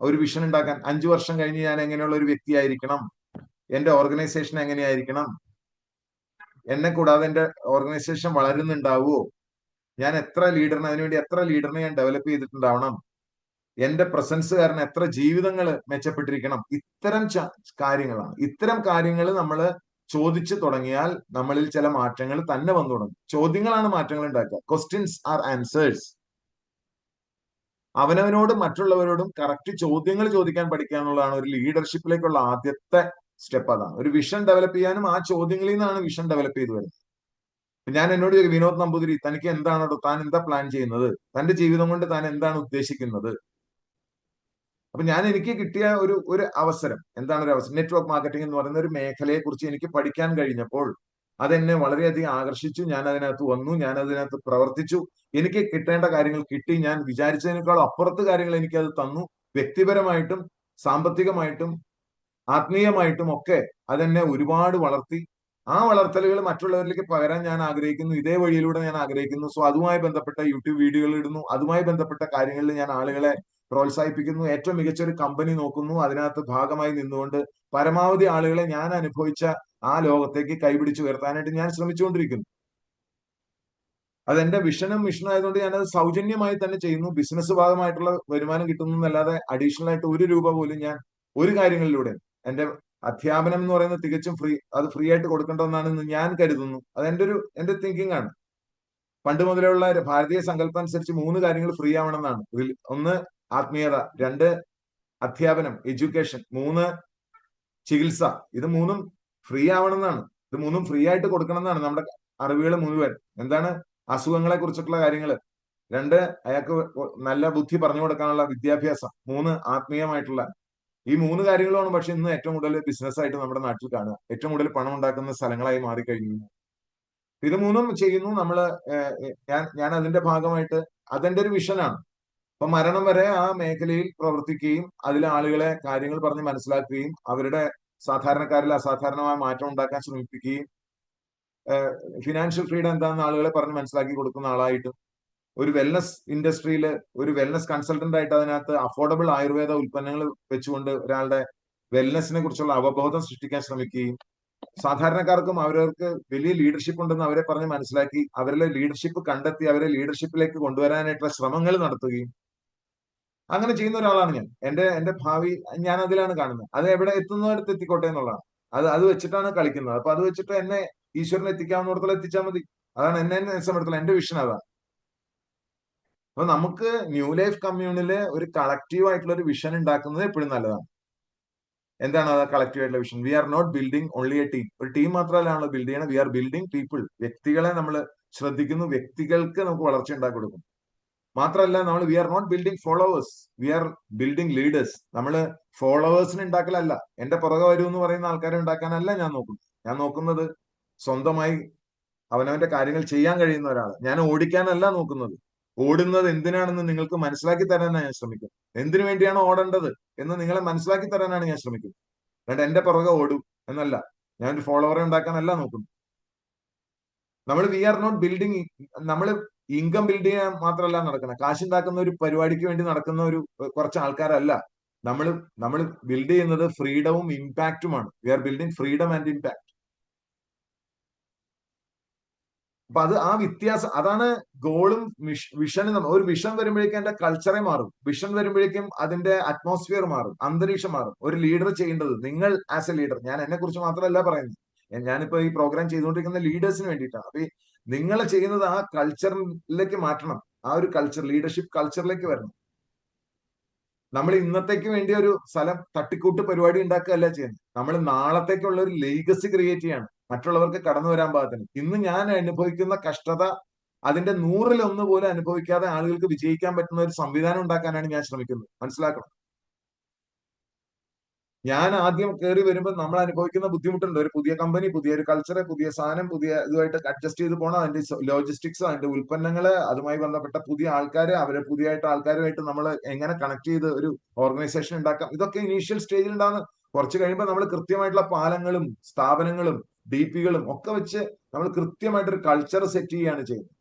S1: ഒരു വിഷൻ ഉണ്ടാക്കാൻ 5 വർഷം കഴിഞ്ഞ് ഞാൻ എങ്ങനെയുള്ള ഒരു വ്യക്തിയായിരിക്കണം, എന്റെ ഓർഗനൈസേഷൻ എങ്ങനെയായിരിക്കണം, എന്നെ കൂടാതെ എന്റെ ഓർഗനൈസേഷൻ വളരുന്നുണ്ടാവുമോ, ഞാൻ എത്ര ലീഡറിനെ, അതിനുവേണ്ടി എത്ര ലീഡറിനെ ഞാൻ ഡെവലപ്പ് ചെയ്തിട്ടുണ്ടാവണം, എന്റെ പ്രസൻസ് കാരണം എത്ര ജീവിതങ്ങൾ മെച്ചപ്പെട്ടിരിക്കണം. ഇത്തരം കാര്യങ്ങളാണ്. ഇത്തരം കാര്യങ്ങൾ നമ്മൾ ചോദിച്ചു തുടങ്ങിയാൽ നമ്മളിൽ ചില മാറ്റങ്ങൾ തന്നെ വന്നു തുടങ്ങും. ചോദ്യങ്ങളാണ് മാറ്റങ്ങൾ ഉണ്ടാക്കുക. Questions are answers. അവനവനോട് മറ്റുള്ളവരോടും കറക്റ്റ് ചോദ്യങ്ങൾ ചോദിക്കാൻ പഠിക്കുക എന്നുള്ളതാണ് ഒരു ലീഡർഷിപ്പിലേക്കുള്ള ആദ്യത്തെ സ്റ്റെപ്പ്. അതാണ് ഒരു വിഷൻ ഡെവലപ്പ് ചെയ്യാനും ആ ചോദ്യങ്ങളിൽ നിന്നാണ് വിഷൻ ഡെവലപ്പ് ചെയ്തു വരുന്നത്. ഞാൻ എന്നോട് വിനോദ് നമ്പൂതിരി, തനിക്ക് എന്താണോ, താൻ എന്താ പ്ലാൻ ചെയ്യുന്നത്, തന്റെ ജീവിതം കൊണ്ട് താൻ എന്താണ് ഉദ്ദേശിക്കുന്നത്? അപ്പൊ എനിക്ക് കിട്ടിയ ഒരു അവസരം എന്താണ്? ഒരു അവസരം, നെറ്റ്വർക്ക് മാർക്കറ്റിംഗ് എന്ന് പറയുന്ന ഒരു മേഖലയെ കുറിച്ച് എനിക്ക് പഠിക്കാൻ കഴിഞ്ഞപ്പോൾ അതെന്നെ വളരെയധികം ആകർഷിച്ചു. ഞാൻ അതിനകത്ത് വന്നു, ഞാൻ അതിനകത്ത് പ്രവർത്തിച്ചു. എനിക്ക് കിട്ടേണ്ട കാര്യങ്ങൾ കിട്ടി. ഞാൻ വിചാരിച്ചതിനേക്കാൾ അപ്പുറത്ത് കാര്യങ്ങൾ എനിക്ക് അത് തന്നു. വ്യക്തിപരമായിട്ടും സാമ്പത്തികമായിട്ടും ആത്മീയമായിട്ടും ഒക്കെ അതെന്നെ ഒരുപാട് വളർത്തി. ആ വളർത്തലുകൾ മറ്റുള്ളവരിലേക്ക് പകരാൻ ഞാൻ ആഗ്രഹിക്കുന്നു. ഇതേ വഴിയിലൂടെ ഞാൻ ആഗ്രഹിക്കുന്നു. സോ അതുമായി ബന്ധപ്പെട്ട യൂട്യൂബ് വീഡിയോകൾ ഇടുന്നു. അതുമായി ബന്ധപ്പെട്ട കാര്യങ്ങളിൽ ഞാൻ ആളുകളെ പ്രോത്സാഹിപ്പിക്കുന്നു. ഏറ്റവും മികച്ച ഒരു കമ്പനി നോക്കുന്നു. അതിനകത്ത് ഭാഗമായി നിന്നുകൊണ്ട് പരമാവധി ആളുകളെ ഞാൻ അനുഭവിച്ച ആ ലോകത്തേക്ക് കൈപിടിച്ച് ഉയർത്താനായിട്ട് ഞാൻ ശ്രമിച്ചുകൊണ്ടിരിക്കുന്നു. അതെന്റെ വിഷനും മിഷനും ആയതുകൊണ്ട് ഞാനത് സൗജന്യമായി തന്നെ ചെയ്യുന്നു. ബിസിനസ് ഭാഗമായിട്ടുള്ള വരുമാനം കിട്ടുന്നു എന്നല്ലാതെ അഡീഷണൽ ആയിട്ട് 1 രൂപ പോലും ഞാൻ ഒരു കാര്യങ്ങളിലൂടെ, എന്റെ അധ്യാപനം എന്ന് പറയുന്നത് തികച്ചും അത് ഫ്രീ ആയിട്ട് കൊടുക്കേണ്ടതെന്നാണ് ഞാൻ കരുതുന്നു. അത് എന്റെ തിങ്കിങ് ആണ്. പണ്ട് മുതലുള്ള ഭാരതീയ സങ്കല്പം അനുസരിച്ച് 3 കാര്യങ്ങൾ ഫ്രീ ആവണമെന്നാണ്. 1 ആത്മീയത, 2 അധ്യാപനം എഡ്യൂക്കേഷൻ, 3 ചികിത്സ. ഇത് 3ഉം ഫ്രീ ആവണമെന്നാണ്. ഇത് 3ഉം ഫ്രീ ആയിട്ട് കൊടുക്കണം എന്നാണ് നമ്മുടെ അറിവുകൾ മുഴുവൻ. എന്താണ്? അസുഖങ്ങളെ കുറിച്ചിട്ടുള്ള കാര്യങ്ങൾ. 2 അയാൾക്ക് നല്ല ബുദ്ധി പറഞ്ഞു കൊടുക്കാനുള്ള വിദ്യാഭ്യാസം. 3 ആത്മീയമായിട്ടുള്ള. ഈ 3 കാര്യങ്ങളുമാണ് പക്ഷെ ഇന്ന് ഏറ്റവും കൂടുതൽ ബിസിനസ് ആയിട്ട് നമ്മുടെ നാട്ടിൽ കാണുക. ഏറ്റവും കൂടുതൽ പണം ഉണ്ടാക്കുന്ന സ്ഥലങ്ങളായി മാറിക്കഴിഞ്ഞു. ഇത് 3ഉം ചെയ്യുന്നു നമ്മള്. ഞാൻ അതിന്റെ ഭാഗമായിട്ട് അതെന്റെ ഒരു വിഷനാണ്. അപ്പൊ മരണം വരെ ആ മേഖലയിൽ പ്രവർത്തിക്കുകയും അതിലെ ആളുകളെ കാര്യങ്ങൾ പറഞ്ഞ് മനസ്സിലാക്കുകയും അവരുടെ സാധാരണക്കാരിൽ അസാധാരണമായ മാറ്റം ഉണ്ടാക്കാൻ ശ്രമിപ്പിക്കുകയും ഫിനാൻഷ്യൽ ഫ്രീഡം എന്താണെന്ന് ആളുകളെ പറഞ്ഞ് മനസ്സിലാക്കി കൊടുക്കുന്ന ആളായിട്ടും ഒരു വെൽനസ് ഇൻഡസ്ട്രിയിൽ ഒരു വെൽനസ് കൺസൾട്ടന്റ് ആയിട്ട് അതിനകത്ത് അഫോർഡബിൾ ആയുർവേദ ഉൽപ്പന്നങ്ങൾ വെച്ചുകൊണ്ട് ഒരാളുടെ വെൽനസിനെ കുറിച്ചുള്ള അവബോധം സൃഷ്ടിക്കാൻ ശ്രമിക്കുകയും സാധാരണക്കാർക്കും അവരവർക്ക് വലിയ ലീഡർഷിപ്പ് ഉണ്ടെന്ന് അവരെ പറഞ്ഞ് മനസ്സിലാക്കി അവരിലെ ലീഡർഷിപ്പ് കണ്ടെത്തി അവരെ ലീഡർഷിപ്പിലേക്ക് കൊണ്ടുവരാനായിട്ടുള്ള ശ്രമങ്ങൾ നടത്തുകയും അങ്ങനെ ചെയ്യുന്ന ഒരാളാണ് ഞാൻ. എന്റെ ഭാവി ഞാൻ അതിലാണ് കാണുന്നത്. അത് എവിടെ എത്തുന്നിടത്ത് എത്തിക്കോട്ടെ എന്നുള്ളതാണ്. അത് വെച്ചിട്ടാണ് കളിക്കുന്നത്. അപ്പൊ അത് വെച്ചിട്ട് എന്നെ ഈശ്വരനെ എത്തിക്കാവുന്നിടത്തോളം എത്തിച്ചാൽ മതി. അതാണ് എന്നെ സംബന്ധിച്ചിടത്തോളം എന്റെ വിഷൻ അതാണ്. അപ്പൊ നമുക്ക് ന്യൂ ലൈഫ് കമ്മ്യൂണില് ഒരു കളക്റ്റീവ് ആയിട്ടുള്ള ഒരു വിഷൻ ഉണ്ടാക്കുന്നത് എപ്പോഴും നല്ലതാണ്. എന്താണ് അത് കളക്റ്റീവ് ആയിട്ടുള്ള vision? We are not building only a team. ഒരു ടീം മാത്രമല്ല ബിൽഡ് ചെയ്യണം. We are building people. വ്യക്തികളെ നമ്മൾ ശ്രദ്ധിക്കുന്നു. വ്യക്തികൾക്ക് നമുക്ക് വളർച്ച ഉണ്ടാക്കി കൊടുക്കും. മാത്രമല്ല we are not building followers, we are building leaders. നമ്മൾ ഫോളോവേഴ്സിനെ ഉണ്ടാക്കലല്ല. എന്റെ പുറകെ വരൂ എന്ന് പറയുന്ന ആൾക്കാരെ ഉണ്ടാക്കാനല്ല ഞാൻ നോക്കുന്നത്. ഞാൻ നോക്കുന്നത് സ്വന്തമായി അവനവന്റെ കാര്യങ്ങൾ ചെയ്യാൻ കഴിയുന്ന ഒരാൾ. ഞാൻ ഓടിക്കാനല്ല നോക്കുന്നത്. ഓടുന്നത് എന്തിനാണെന്ന് നിങ്ങൾക്ക് മനസ്സിലാക്കി തരാനാണ് ഞാൻ ശ്രമിക്കുന്നത്. എന്തിനു വേണ്ടിയാണ് ഓടേണ്ടത് എന്ന് നിങ്ങളെ മനസ്സിലാക്കി തരാനാണ് ഞാൻ ശ്രമിക്കുന്നത്. എന്നിട്ട് എന്റെ പുറകെ ഓടും എന്നല്ല. ഞാൻ ഒരു ഫോളോവറെ ഉണ്ടാക്കാനല്ല നോക്കുന്നത്. We are not building. നമ്മൾ ഇൻകം ബിൽഡ് ചെയ്യാൻ മാത്രമല്ല നടക്കുന്നത്. കാശുണ്ടാക്കുന്ന ഒരു പരിപാടിക്ക് വേണ്ടി നടക്കുന്ന കുറച്ച് ആൾക്കാരല്ല. നമ്മൾ ബിൽഡ് ചെയ്യുന്നത് ഫ്രീഡവും ഇമ്പാക്റ്റുമാണ്. We are building freedom and impact. അപ്പൊ ആ വ്യത്യാസം, അതാണ് ഗോളും വിഷനും. ഒരു വിഷൻ വരുമ്പോഴേക്കും അതിന്റെ കൾച്ചറെ മാറും. വിഷൻ വരുമ്പോഴേക്കും അതിന്റെ അറ്റ്മോസ്ഫിയർ മാറും, അന്തരീക്ഷം മാറും. ഒരു ലീഡർ ചെയ്യേണ്ടത്, നിങ്ങൾ ആസ് എ ലീഡർ, ഞാൻ എന്നെ കുറിച്ച് മാത്രമല്ല പറയുന്നത്, ഞാനിപ്പോ ഈ പ്രോഗ്രാം ചെയ്തുകൊണ്ടിരിക്കുന്ന ലീഡേഴ്സിന് വേണ്ടിയിട്ടാണ്. അപ്പൊ നിങ്ങൾ ചെയ്യുന്നത് ആ കൾച്ചറിലേക്ക് മാറ്റണം. ആ ഒരു കൾച്ചർ, ലീഡർഷിപ്പ് കൾച്ചറിലേക്ക് വരണം. നമ്മൾ ഇന്നത്തേക്ക് വേണ്ടി ഒരു സ്ഥലം തട്ടിക്കൂട്ട് പരിപാടി ഉണ്ടാക്കുകയല്ല ചെയ്യുന്നത്. നമ്മൾ നാളത്തേക്കുള്ള ഒരു ലേഗസി ക്രിയേറ്റ് ചെയ്യാണ്, മറ്റുള്ളവർക്ക് കടന്നു വരാൻ പാകത്തിന്. ഇന്ന് ഞാൻ അനുഭവിക്കുന്ന കഷ്ടത അതിന്റെ 100-1 പോലും അനുഭവിക്കാതെ ആളുകൾക്ക് വിജയിക്കാൻ പറ്റുന്ന ഒരു സംവിധാനം ഉണ്ടാക്കാനാണ് ഞാൻ ശ്രമിക്കുന്നത്. മനസ്സിലാക്കണം. ഞാൻ ആദ്യം കയറി വരുമ്പോൾ നമ്മൾ അനുഭവിക്കുന്ന ബുദ്ധിമുട്ടുണ്ട്. ഒരു പുതിയ കമ്പനി, പുതിയൊരു കൾച്ചർ, പുതിയ സാധനം, പുതിയ ഇതുമായിട്ട് അഡ്ജസ്റ്റ് ചെയ്ത് പോകണം. അതിന്റെ ലോജിസ്റ്റിക്സ്, അതിന്റെ ഉൽപ്പന്നങ്ങള്, അതുമായി ബന്ധപ്പെട്ട പുതിയ ആൾക്കാര്, അവരെ പുതിയതായിട്ട് ആൾക്കാരുമായിട്ട് നമ്മൾ എങ്ങനെ കണക്ട് ചെയ്ത് ഒരു ഓർഗനൈസേഷൻ ഉണ്ടാക്കാം, ഇതൊക്കെ ഇനീഷ്യൽ സ്റ്റേജിൽ ഉണ്ടാകുന്ന. കുറച്ച് കഴിയുമ്പോൾ നമ്മൾ കൃത്യമായിട്ടുള്ള പാലങ്ങളും സ്ഥാപനങ്ങളും DP-കളും ഒക്കെ വെച്ച് നമ്മൾ കൃത്യമായിട്ടൊരു കൾച്ചർ സെറ്റ് ചെയ്യുകയാണ് ചെയ്യുന്നത്.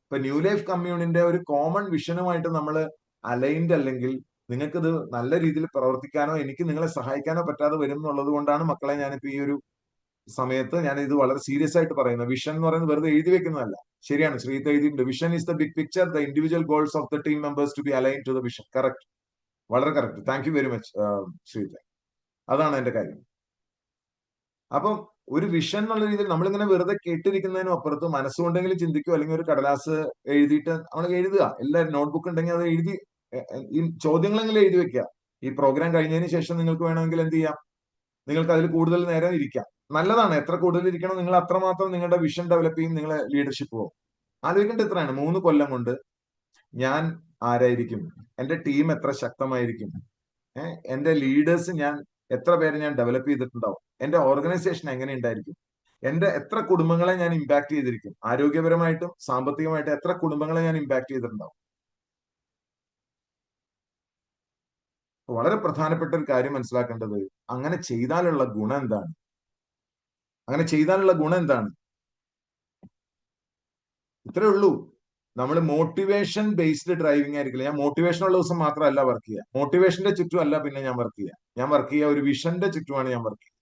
S1: ഇപ്പൊ ന്യൂ ലൈഫ് കമ്മ്യൂണിന്റെ ഒരു കോമൺ വിഷനുമായിട്ട് നമ്മൾ അലൈൻഡ് അല്ലെങ്കിൽ നിങ്ങൾക്കിത് നല്ല രീതിയിൽ പ്രവർത്തിക്കാനോ എനിക്ക് നിങ്ങളെ സഹായിക്കാനോ പറ്റാതെ വരും എന്നുള്ളത് കൊണ്ടാണ് മക്കളെ ഞാനിപ്പോ ഈ ഒരു സമയത്ത് ഞാൻ ഇത് വളരെ സീരിയസ് ആയിട്ട് പറയുന്നത്. വിഷൻ എന്ന് പറയുന്നത് വെറുതെ എഴുതി വെക്കുന്നതല്ല. ശരിയാണ്, ശ്രീത്ത് എഴുതിയിട്ടുണ്ട്, vision is the big picture, the individual goals of the team members to be align to the vision. Correct, വളരെ correct. Thank you very much Sreeth. അതാണ് എന്റെ കാര്യം. അപ്പം ഒരു വിഷൻ എന്നുള്ള രീതിയിൽ നമ്മളിങ്ങനെ വെറുതെ കേട്ടിരിക്കുന്നതിനും അപ്പുറത്ത് മനസ്സുകൊണ്ടെങ്കിലും ചിന്തിക്കുക, അല്ലെങ്കിൽ ഒരു കടലാസ് എഴുതിയിട്ട് നമ്മൾ എഴുതുക. എല്ലാവരും നോട്ട്ബുക്ക് ഉണ്ടെങ്കിൽ അത് എഴുതി ഈ ചോദ്യങ്ങളെങ്കിലും എഴുതി വെക്കുക. ഈ പ്രോഗ്രാം കഴിഞ്ഞതിന് ശേഷം നിങ്ങൾക്ക് വേണമെങ്കിൽ എന്ത് ചെയ്യാം, നിങ്ങൾക്ക് അതിൽ കൂടുതൽ നേരം ഇരിക്കാം. നല്ലതാണ്. എത്ര കൂടുതൽ ഇരിക്കണം, നിങ്ങൾ അത്രമാത്രം നിങ്ങളുടെ വിഷൻ ഡെവലപ്പ് ചെയ്യും, നിങ്ങളെ ലീഡർഷിപ്പ് പോകും. ആലോചിക്കേണ്ട ഇത്രയാണ്, 3 കൊല്ലം കൊണ്ട് ഞാൻ ആരായിരിക്കും, എന്റെ ടീം എത്ര ശക്തമായിരിക്കും, എന്റെ ലീഡേഴ്സ് ഞാൻ എത്ര പേരെ ഞാൻ ഡെവലപ്പ് ചെയ്തിട്ടുണ്ടാവും, എന്റെ ഓർഗനൈസേഷൻ എങ്ങനെ ഉണ്ടായിരിക്കും, എന്റെ എത്ര കുടുംബങ്ങളെ ഞാൻ ഇമ്പാക്ട് ചെയ്തിരിക്കും, ആരോഗ്യപരമായിട്ടും സാമ്പത്തികമായിട്ടും എത്ര കുടുംബങ്ങളെ ഞാൻ ഇമ്പാക്ട് ചെയ്തിട്ടുണ്ടാവും. വളരെ പ്രധാനപ്പെട്ട ഒരു കാര്യം മനസ്സിലാക്കേണ്ടത്, അങ്ങനെ ചെയ്താലുള്ള ഗുണം എന്താണ്, അങ്ങനെ ചെയ്താലുള്ള ഗുണം എന്താണ്, ഇത്രേ ഉള്ളൂ. നമ്മൾ മോട്ടിവേഷൻ ബേസ്ഡ് ഡ്രൈവിംഗ് ആയിരിക്കില്ല. ഞാൻ മോട്ടിവേഷൻ ഉള്ള ദിവസം മാത്രമല്ല വർക്ക് ചെയ്യുക, മോട്ടിവേഷന്റെ ചുറ്റും അല്ല പിന്നെ ഞാൻ വർക്ക് ചെയ്യുക. ഞാൻ വർക്ക് ചെയ്യുക ഒരു വിഷന്റെ ചുറ്റുമാണ് ഞാൻ വർക്ക് ചെയ്യുക.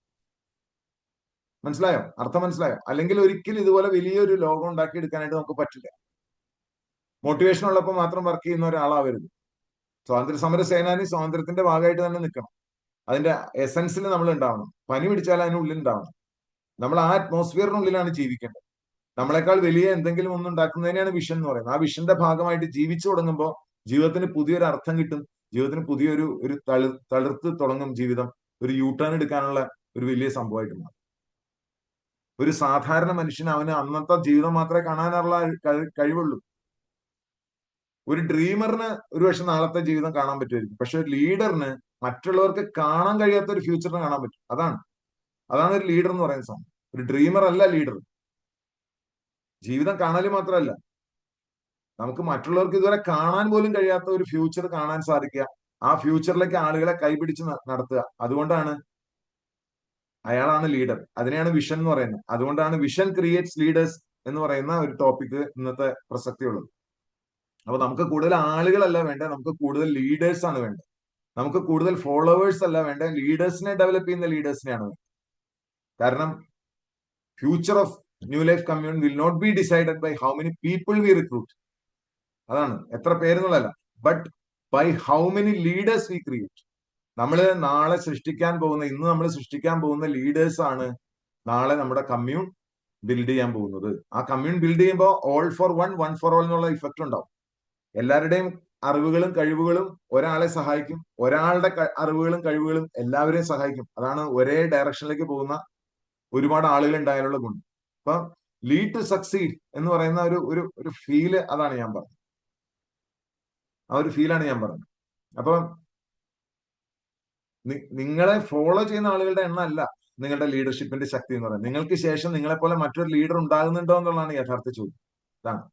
S1: മനസ്സിലായോ? അർത്ഥം മനസ്സിലായോ? അല്ലെങ്കിൽ ഒരിക്കലും ഇതുപോലെ വലിയൊരു ലോകം ഉണ്ടാക്കിയെടുക്കാനായിട്ട് നമുക്ക് പറ്റില്ല. മോട്ടിവേഷൻ ഉള്ളപ്പോൾ മാത്രം വർക്ക് ചെയ്യുന്ന ഒരാളാവരുത്. സ്വാതന്ത്ര്യ സമര സേനാനി സ്വാതന്ത്ര്യത്തിന്റെ ഭാഗമായിട്ട് തന്നെ നിൽക്കണം. അതിന്റെ എസൻസിൽ നമ്മൾ ഉണ്ടാവണം. പനി പിടിച്ചാൽ അതിനുള്ളിൽ ഉണ്ടാവണം. നമ്മൾ ആ അറ്റ്മോസ്ഫിയറിനുള്ളിലാണ് ജീവിക്കേണ്ടത്. നമ്മളെക്കാൾ വലിയ എന്തെങ്കിലും ഒന്നും ഉണ്ടാക്കുന്നതിനെയാണ് വിഷൻ എന്ന് പറയുന്നത്. ആ വിഷന്റെ ഭാഗമായിട്ട് ജീവിച്ചു തുടങ്ങുമ്പോൾ ജീവിതത്തിന് പുതിയൊരു അർത്ഥം കിട്ടും. ജീവിതത്തിന് പുതിയൊരു ഒരു തളിർത്ത് തുടങ്ങും ജീവിതം. ഒരു യൂ ടേൺ എടുക്കാനുള്ള ഒരു വലിയ സംഭവമായിട്ട് മാറും. ഒരു സാധാരണ മനുഷ്യന് അവന് അന്നത്തെ ജീവിതം മാത്രമേ കാണാനുള്ള കഴിവുള്ളൂ. ഒരു ഡ്രീമറിന് ഒരുപക്ഷെ നാളത്തെ ജീവിതം കാണാൻ പറ്റുമായിരിക്കും. പക്ഷെ ഒരു ലീഡറിന് മറ്റുള്ളവർക്ക് കാണാൻ കഴിയാത്ത ഒരു ഫ്യൂച്ചറിന് കാണാൻ പറ്റും. അതാണ് ഒരു ലീഡർ എന്ന് പറയുന്ന സംഭവം. ഒരു ഡ്രീമർ അല്ല ലീഡർ. ജീവിതം കാണല് മാത്രമല്ല, നമുക്ക് മറ്റുള്ളവർക്ക് ഇതുവരെ കാണാൻ പോലും കഴിയാത്ത ഒരു ഫ്യൂച്ചർ കാണാൻ സാധിക്കുക, ആ ഫ്യൂച്ചറിലേക്ക് ആളുകളെ കൈപിടിച്ച് നടത്തുക. അതുകൊണ്ടാണ് അയാളാണ് ലീഡർ. അതിനെയാണ് വിഷൻ എന്ന് പറയുന്നത്. അതുകൊണ്ടാണ് വിഷൻ ക്രിയേറ്റ്സ് ലീഡേഴ്സ് എന്ന് പറയുന്ന ഒരു ടോപ്പിക് ഇന്നത്തെ പ്രസക്തിയുള്ളത്. അപ്പൊ നമുക്ക് കൂടുതൽ ആളുകളല്ല വേണ്ടത്, നമുക്ക് കൂടുതൽ ലീഡേഴ്സ് ആണ് വേണ്ടത്. നമുക്ക് കൂടുതൽ ഫോളോവേഴ്സ് അല്ല വേണ്ടത്, ലീഡേഴ്സിനെ ഡെവലപ്പ് ചെയ്യുന്ന ലീഡേഴ്സിനെയാണ് വേണ്ടത്. കാരണം future of new life commune will not be decided by how many people we recruit. അതാണ്, എത്ര പേരെന്നുള്ളതല്ല, but by how many leaders we create. നമ്മൾ നാളെ സൃഷ്ടിക്കാൻ പോകുന്ന, ഇന്ന് നമ്മൾ സൃഷ്ടിക്കാൻ പോകുന്ന ലീഡേഴ്സ് ആണ് നാളെ നമ്മുടെ കമ്മ്യൂൺ ബിൽഡ് ചെയ്യാൻ പോകുന്നത്. ആ കമ്മ്യൂൺ ബിൽഡ് ചെയ്യുമ്പോൾ all for one, one for all എന്നുള്ള ഇഫക്റ്റ് ഉണ്ടാവും. എല്ലാവരുടെയും അറിവുകളും കഴിവുകളും ഒരാളെ സഹായിക്കും, ഒരാളുടെ അറിവുകളും കഴിവുകളും എല്ലാവരെയും സഹായിക്കും. അതാണ് ഒരേ ഡയറക്ഷനിലേക്ക് പോകുന്ന ഒരുപാട് ആളുകൾ ഉണ്ടായാലുള്ള ഗുണം. അപ്പൊ ലീഡ് ടു സക്സീഡ് എന്ന് പറയുന്ന ഒരു ഫീല്, അതാണ് ഞാൻ പറഞ്ഞത്. ആ ഒരു ഫീലാണ് ഞാൻ പറഞ്ഞത്. അപ്പൊ നിങ്ങളെ ഫോളോ ചെയ്യുന്ന ആളുകളുടെ എണ്ണം അല്ല നിങ്ങളുടെ ലീഡർഷിപ്പിന്റെ ശക്തി എന്ന് പറയുന്നത്. നിങ്ങൾക്ക് ശേഷം നിങ്ങളെ പോലെ മറ്റൊരു ലീഡർ ഉണ്ടാകുന്നുണ്ടോ എന്നുള്ളതാണ് യഥാർത്ഥ ചോദ്യം. ഇതാണ്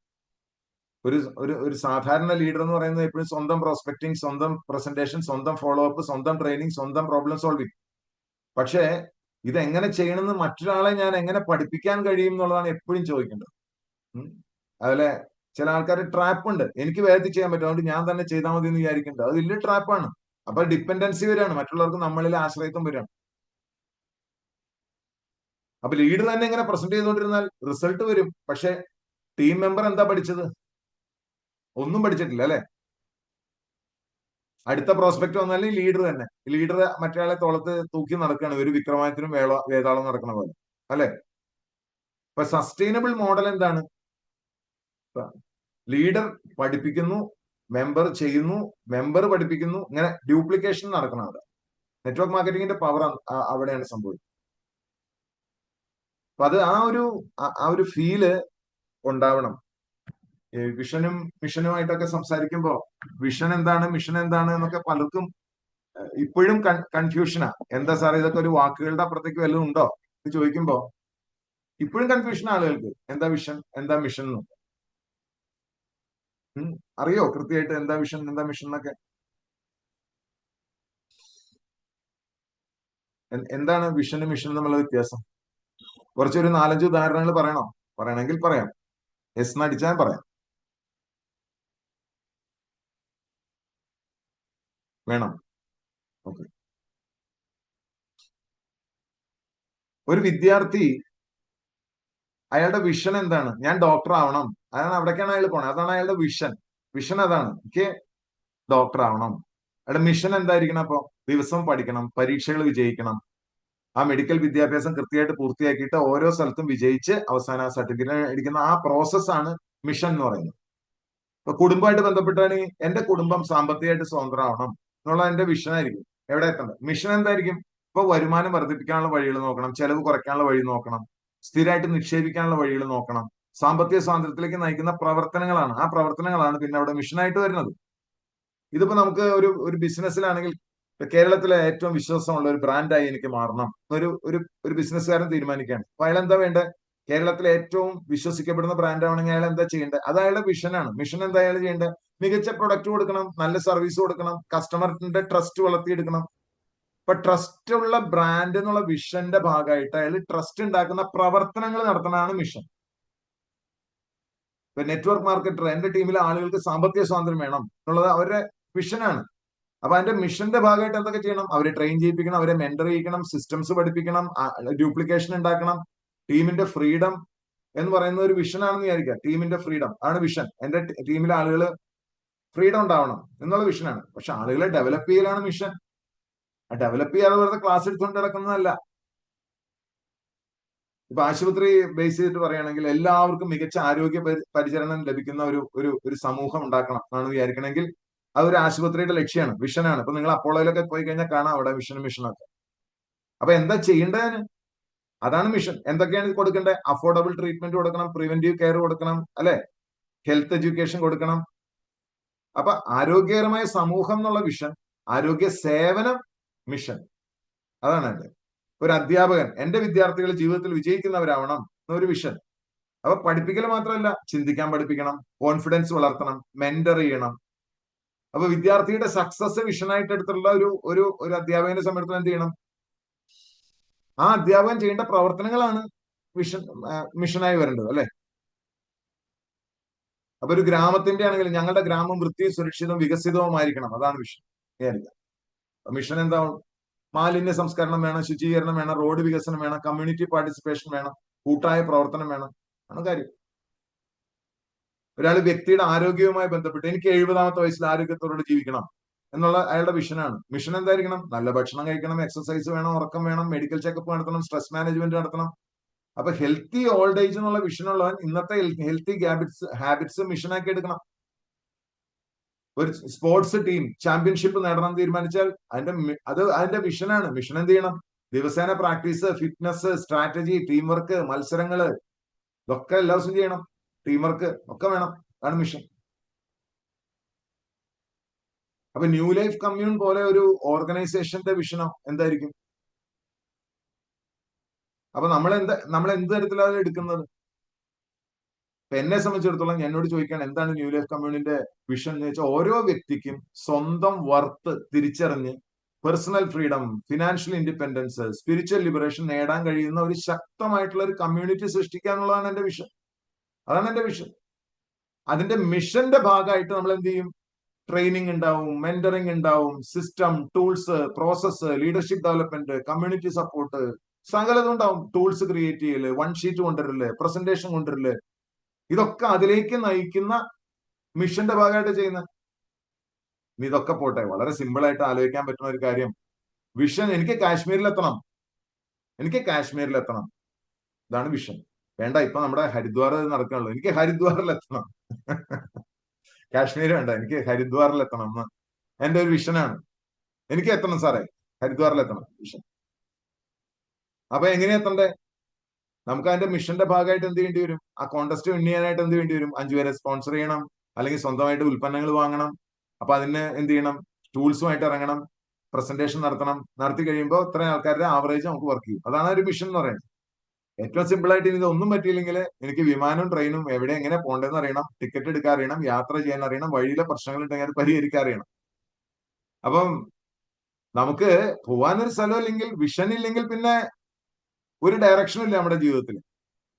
S1: ഒരു ഒരു ഒരു സാധാരണ ലീഡർ എന്ന് പറയുന്നത് എപ്പോഴും സ്വന്തം പ്രോസ്പെക്ടിങ്, സ്വന്തം പ്രസന്റേഷൻ, സ്വന്തം ഫോളോ അപ്പ്, സ്വന്തം ട്രെയിനിങ്, സ്വന്തം പ്രോബ്ലം സോൾവിങ്. പക്ഷേ ഇതെങ്ങനെ ചെയ്യണമെന്ന് മറ്റൊരാളെ ഞാൻ എങ്ങനെ പഠിപ്പിക്കാൻ കഴിയും എന്നുള്ളതാണ് എപ്പോഴും ചോദിക്കേണ്ടത്. അതുപോലെ ചില ആൾക്കാർ ട്രാപ്പ് ഉണ്ട്, എനിക്ക് വേഗത്തിൽ ചെയ്യാൻ പറ്റും അതുകൊണ്ട് ഞാൻ തന്നെ ചെയ്താൽ മതി എന്ന് വിചാരിക്കേണ്ടത്. അത് വലിയ ട്രാപ്പാണ്. അപ്പൊ ഡിപ്പെൻഡൻസി വരികയാണ്, മറ്റുള്ളവർക്ക് നമ്മളിൽ ആശ്രയത്വം വരികയാണ്. അപ്പൊ ലീഡർ തന്നെ ഇങ്ങനെ പ്രസന്റ് ചെയ്തുകൊണ്ടിരുന്നാൽ റിസൾട്ട് വരും, പക്ഷെ ടീം മെമ്പർ എന്താ പഠിച്ചത്? ഒന്നും പഠിച്ചിട്ടില്ല അല്ലെ? അടുത്ത പ്രോസ്പെക്ട് വന്നാലും ലീഡർ തന്നെ, ലീഡർ മറ്റൊരാളെ തോളത്ത് തൂക്കി നടക്കുകയാണ്, ഒരു വിക്രമാദിത്യനും വേതാളം നടക്കണ പോലെ അല്ലെ? ഇപ്പൊ സസ്റ്റൈനബിൾ മോഡൽ എന്താണ്? ലീഡർ പഠിപ്പിക്കുന്നു, മെമ്പർ ചെയ്യുന്നു, മെമ്പർ പഠിപ്പിക്കുന്നു, ഇങ്ങനെ ഡ്യൂപ്ലിക്കേഷൻ നടക്കണം അവിടെ. നെറ്റ്വർക്ക് മാർക്കറ്റിംഗിന്റെ പവർ അവിടെയാണ് സംഭവിക്കുന്നത്. അപ്പൊ അത് ആ ഒരു ഫീല് ഉണ്ടാവണം. വിഷനും മിഷനുമായിട്ടൊക്കെ സംസാരിക്കുമ്പോൾ വിഷൻ എന്താണ്, മിഷൻ എന്താണ് എന്നൊക്കെ പലർക്കും ഇപ്പോഴും കൺഫ്യൂഷനാ. എന്താ സാറേ ഇതൊക്കെ ഒരു വാക്കുകളുടെ അപ്പുറത്തേക്ക് വല്ലതും ഉണ്ടോ എന്ന് ചോദിക്കുമ്പോ ഇപ്പോഴും കൺഫ്യൂഷൻ ആളുകൾക്ക്. എന്താ വിഷൻ, എന്താ മിഷൻ എന്ന്. അറിയോ കൃത്യമായിട്ട് എന്താ വിഷൻ, എന്താ മിഷൻ എന്നൊക്കെ? എന്താണ് വിഷനും മിഷനും തമ്മിലുള്ള വ്യത്യാസം? കുറച്ചൊരു 4-5 ഉദാഹരണങ്ങൾ പറയണോ? പറയണമെങ്കിൽ പറയാം. എസ് എന്ന് അടിച്ചാൽ പറയാം. വേണം. ഓക്കെ. ഒരു വിദ്യാർത്ഥി അയാളുടെ വിഷൻ എന്താണ്? ഞാൻ ഡോക്ടർ ആവണം. അതാണ്, അവിടേക്കാണ് അയാൾ പോണത്. അതാണ് അയാളുടെ വിഷൻ. വിഷൻ അതാണ്, എനിക്ക് ഡോക്ടർ ആവണം. അയാളുടെ മിഷൻ എന്തായിരിക്കണം? അപ്പൊ ദിവസം പഠിക്കണം, പരീക്ഷകൾ വിജയിക്കണം, ആ മെഡിക്കൽ വിദ്യാഭ്യാസം കൃത്യമായിട്ട് പൂർത്തിയാക്കിയിട്ട് ഓരോ സ്ഥലത്തും വിജയിച്ച് അവസാന സർട്ടിഫിക്കറ്റ് അടിക്കുന്ന ആ പ്രോസസ്സാണ് മിഷൻ എന്ന് പറയുന്നത്. ഇപ്പൊ കുടുംബമായിട്ട് ബന്ധപ്പെട്ടാണ് എന്റെ കുടുംബം സാമ്പത്തികമായിട്ട് സ്വതന്ത്രമാവണം എന്നുള്ള എന്റെ വിഷനായിരിക്കും. എവിടെ എത്തണം? മിഷൻ എന്തായിരിക്കും? ഇപ്പൊ വരുമാനം വർദ്ധിപ്പിക്കാനുള്ള വഴികൾ നോക്കണം, ചെലവ് കുറയ്ക്കാനുള്ള വഴി നോക്കണം, സ്ഥിരമായിട്ട് നിക്ഷേപിക്കാനുള്ള വഴികൾ നോക്കണം, സാമ്പത്തിക സ്വാതന്ത്ര്യത്തിലേക്ക് നയിക്കുന്ന പ്രവർത്തനങ്ങളാണ്. ആ പ്രവർത്തനങ്ങളാണ് പിന്നെ അവിടെ മിഷനായിട്ട് വരുന്നത്. ഇതിപ്പോ നമുക്ക് ഒരു ഒരു ബിസിനസ്സിലാണെങ്കിൽ കേരളത്തിലെ ഏറ്റവും വിശ്വാസമുള്ള ഒരു ബ്രാൻഡായി എനിക്ക് മാറണം ഒരു ഒരു ഒരു ബിസിനസ്സുകാരൻ തീരുമാനിക്കുകയാണ്. അപ്പൊ അയാൾ എന്താ വേണ്ടത്? കേരളത്തിലെ ഏറ്റവും വിശ്വസിക്കപ്പെടുന്ന ബ്രാൻഡ് ആണെങ്കിൽ അയാൾ എന്താ ചെയ്യേണ്ടത്? അത് അയാളുടെ വിഷനാണ്. മിഷൻ എന്താ അയാൾ ചെയ്യേണ്ടത്? മികച്ച പ്രൊഡക്റ്റ് കൊടുക്കണം, നല്ല സർവീസ് കൊടുക്കണം, കസ്റ്റമറിന്റെ ട്രസ്റ്റ് വളർത്തിയെടുക്കണം. ഇപ്പൊ ട്രസ്റ്റ് ഉള്ള ബ്രാൻഡ് എന്നുള്ള വിഷന്റെ ഭാഗമായിട്ട് അയാൾ ട്രസ്റ്റ് ഉണ്ടാക്കുന്ന പ്രവർത്തനങ്ങൾ നടത്തണതാണ് മിഷൻ. ഇപ്പൊ നെറ്റ്വർക്ക് മാർക്കറ്റർ, എന്റെ ടീമിലെ ആളുകൾക്ക് സാമ്പത്തിക സ്വാതന്ത്ര്യം വേണം എന്നുള്ളത് അവരുടെ വിഷനാണ്. അപ്പൊ അതിന്റെ മിഷന്റെ ഭാഗമായിട്ട് എന്തൊക്കെ ചെയ്യണം? അവരെ ട്രെയിൻ ചെയ്യിപ്പിക്കണം, അവരെ മെന്റർ ചെയ്യിക്കണം, സിസ്റ്റംസ് പഠിപ്പിക്കണം, ഡ്യൂപ്ലിക്കേഷൻ ഉണ്ടാക്കണം. ടീമിന്റെ ഫ്രീഡം എന്ന് പറയുന്ന ഒരു വിഷനാണെന്ന് വിചാരിക്കുക. ടീമിന്റെ ഫ്രീഡം ആണ് വിഷൻ. എന്റെ ടീമിലെ ആളുകൾ ഫ്രീഡം ഉണ്ടാവണം എന്നുള്ള വിഷനാണ്. പക്ഷെ ആളുകളെ ഡെവലപ്പ് ചെയ്യലാണ് മിഷൻ. ഡെവലപ്പ് ചെയ്യാതെ വെറുതെ ക്ലാസ് എടുത്തുകൊണ്ട് നടക്കുന്നതല്ല. ഇപ്പൊ ആശുപത്രി ബേസ് ചെയ്തിട്ട് പറയുകയാണെങ്കിൽ എല്ലാവർക്കും മികച്ച ആരോഗ്യ പരിചരണം ലഭിക്കുന്ന ഒരു ഒരു ഒരു സമൂഹം ഉണ്ടാക്കണം എന്നാണ് വിചാരിക്കണമെങ്കിൽ അതൊരു ആശുപത്രിയുടെ ലക്ഷ്യമാണ്, വിഷനാണ്. ഇപ്പൊ നിങ്ങൾ അപ്പോളോയിലൊക്കെ പോയി കഴിഞ്ഞാൽ കാണാം അവിടെ മിഷനൊക്കെ. അപ്പൊ എന്താ ചെയ്യേണ്ടതിന്? അതാണ് മിഷൻ. എന്തൊക്കെയാണ് ഇത് കൊടുക്കേണ്ടത്? അഫോർഡബിൾ ട്രീറ്റ്മെന്റ് കൊടുക്കണം, പ്രിവെന്റീവ് കെയർ കൊടുക്കണം, അല്ലെ, ഹെൽത്ത് എഡ്യൂക്കേഷൻ കൊടുക്കണം. അപ്പൊ ആരോഗ്യകരമായ സമൂഹം എന്നുള്ള വിഷൻ, ആരോഗ്യ സേവനം മിഷൻ, അതാണ് എന്റെ. ഒരു അധ്യാപകൻ എന്റെ വിദ്യാർത്ഥികൾ ജീവിതത്തിൽ വിജയിക്കുന്നവരാവണം എന്നൊരു വിഷൻ. അപ്പൊ പഠിപ്പിക്കൽ മാത്രമല്ല, ചിന്തിക്കാൻ പഠിപ്പിക്കണം, കോൺഫിഡൻസ് വളർത്തണം, മെന്റർ ചെയ്യണം. അപ്പൊ വിദ്യാർത്ഥിയുടെ സക്സസ് വിഷനായിട്ട് എടുത്തുള്ള ഒരു ഒരു ഒരു അധ്യാപകനെ സംബന്ധിച്ചിടത്തോളം എന്ത് ചെയ്യണം? ആ അധ്യാപകൻ ചെയ്യേണ്ട പ്രവർത്തനങ്ങളാണ് വിഷൻ, മിഷനായി വരേണ്ടത്, അല്ലെ? അപ്പൊ ഒരു ഗ്രാമത്തിന്റെ ആണെങ്കിൽ ഞങ്ങളുടെ ഗ്രാമം വൃത്തിയും സുരക്ഷിതവും വികസിതവുമായിരിക്കണം, അതാണ് വിഷൻ. മിഷൻ എന്താവും? മാലിന്യ സംസ്കരണം വേണം, ശുചീകരണം വേണം, റോഡ് വികസനം വേണം, കമ്മ്യൂണിറ്റി പാർട്ടിസിപ്പേഷൻ വേണം, കൂട്ടായ പ്രവർത്തനം വേണം, ആണ് കാര്യം. ഒരാൾ വ്യക്തിയുടെ ആരോഗ്യവുമായി ബന്ധപ്പെട്ട് എനിക്ക് 70-ാമത്തെ വയസ്സിൽ ആരോഗ്യത്തോടെ ജീവിക്കണം എന്നുള്ള അയാളുടെ വിഷനാണ്. മിഷൻ എന്തായിരിക്കണം? നല്ല ഭക്ഷണം കഴിക്കണം, എക്സസൈസ് വേണം, ഉറക്കം വേണം, മെഡിക്കൽ ചെക്കപ്പ് നടത്തണം, സ്ട്രെസ് മാനേജ്മെന്റ് നടത്തണം. അപ്പൊ ഹെൽത്തി ഓൾഡ് ഏജ് എന്നുള്ള വിഷനുള്ളവൻ ഇന്നത്തെ ഹെൽത്തി ഹാബിറ്റ്സ് മിഷനാക്കി എടുക്കണം. ഒരു സ്പോർട്സ് ടീം ചാമ്പ്യൻഷിപ്പ് നേടണം തീരുമാനിച്ചാൽ അതിന്റെ വിഷനാണ്. മിഷൻ എന്ത് ചെയ്യണം? ദിവസേന practice, fitness, strategy, team work, മത്സരങ്ങള്, ഇതൊക്കെ എല്ലാ ദിവസവും ചെയ്യണം. ടീം വർക്ക് ഒക്കെ വേണം, അതാണ് മിഷൻ. അപ്പൊ ന്യൂ ലൈഫ് കമ്മ്യൂൺ പോലെ ഒരു ഓർഗനൈസേഷന്റെ വിഷനോ എന്തായിരിക്കും? അപ്പൊ നമ്മൾ എന്ത് തരത്തിലാണ് എടുക്കുന്നത്? ഇപ്പൊ എന്നെ സംബന്ധിച്ചിടത്തോളം എന്നോട് ചോദിക്കാൻ എന്താണ് ന്യൂ ലൈഫ് കമ്മ്യൂണിന്റെ വിഷൻ എന്ന് വെച്ചാൽ, ഓരോ വ്യക്തിക്കും സ്വന്തം വർത്ത് തിരിച്ചറിഞ്ഞ് personal freedom, financial independence, spiritual liberation നേടാൻ കഴിയുന്ന ഒരു ശക്തമായിട്ടുള്ള ഒരു കമ്മ്യൂണിറ്റി സൃഷ്ടിക്കുക എന്നുള്ളതാണ് എന്റെ വിഷൻ. അതാണ് എന്റെ വിഷൻ. അതിന്റെ മിഷന്റെ ഭാഗമായിട്ട് നമ്മൾ എന്ത് ചെയ്യും? ട്രെയിനിങ് ഉണ്ടാവും, മെന്ററിംഗ് ഉണ്ടാവും, system, tools, process, leadership development, community support, സകലതും ഉണ്ടാവും. ടൂൾസ് ക്രിയേറ്റ് ചെയ്യല്, വൺ ഷീറ്റ് കൊണ്ടുവരില്ലേ, പ്രസന്റേഷൻ കൊണ്ടുവരില്ലേ, ഇതൊക്കെ അതിലേക്ക് നയിക്കുന്ന മിഷന്റെ ഭാഗമായിട്ട് ചെയ്യുന്ന. ഇതൊക്കെ പോട്ടെ, വളരെ സിമ്പിൾ ആയിട്ട് ആലോചിക്കാൻ പറ്റുന്ന ഒരു കാര്യം, വിഷൻ എനിക്ക് കാശ്മീരിലെത്തണം, എനിക്ക് കാശ്മീരിലെത്തണം, ഇതാണ് വിഷൻ. വേണ്ട, ഇപ്പൊ നമ്മുടെ ഹരിദ്വാർ നടക്കണല്ലോ, എനിക്ക് ഹരിദ്വാറിലെത്തണം. കാശ്മീർ വേണ്ട, എനിക്ക് ഹരിദ്വാറിലെത്തണം എന്ന് എന്റെ ഒരു വിഷനാണ്. എനിക്ക് എത്തണം സാറേ, ഹരിദ്വാറിലെത്തണം, വിഷൻ. അപ്പൊ എങ്ങനെയാ എത്തണ്ടേ? നമുക്ക് അതിന്റെ മിഷന്റെ ഭാഗമായിട്ട് എന്ത് ചെയ്യേണ്ടി വരും? ആ കോൺടെസ്റ്റ് വിൻ ചെയ്യാനായിട്ട് എന്ത് വേണ്ടി വരും? 5 പേരെ സ്പോൺസർ ചെയ്യണം, അല്ലെങ്കിൽ സ്വന്തമായിട്ട് ഉൽപ്പന്നങ്ങൾ വാങ്ങണം. അപ്പൊ അതിന് എന്ത് ചെയ്യണം? ടൂൾസുമായിട്ട് ഇറങ്ങണം, പ്രസന്റേഷൻ നടത്തണം, നടത്തി കഴിയുമ്പോൾ ഇത്ര ആൾക്കാരുടെ ആവറേജ് നമുക്ക് വർക്ക് ചെയ്യും. അതാണ് ഒരു മിഷൻ എന്ന് പറയുന്നത്. ഏറ്റവും സിമ്പിൾ ആയിട്ട് ഇനി ഇതൊന്നും പറ്റിയില്ലെങ്കിൽ എനിക്ക് വിമാനവും ട്രെയിനും എവിടെ എങ്ങനെ പോകേണ്ടതെന്ന് അറിയണം, ടിക്കറ്റ് എടുക്കാൻ അറിയണം, യാത്ര ചെയ്യാൻ അറിയണം, വഴിയിലെ പ്രശ്നങ്ങൾ ഉണ്ടെങ്കിൽ അത് പരിഹരിക്കാൻ അറിയണം. അപ്പം നമുക്ക് പോവാനൊരു സ്ഥലം ഇല്ലെങ്കിൽ, വിഷൻ ഇല്ലെങ്കിൽ പിന്നെ ഒരു ഡയറക്ഷനും ഇല്ല നമ്മുടെ ജീവിതത്തിൽ.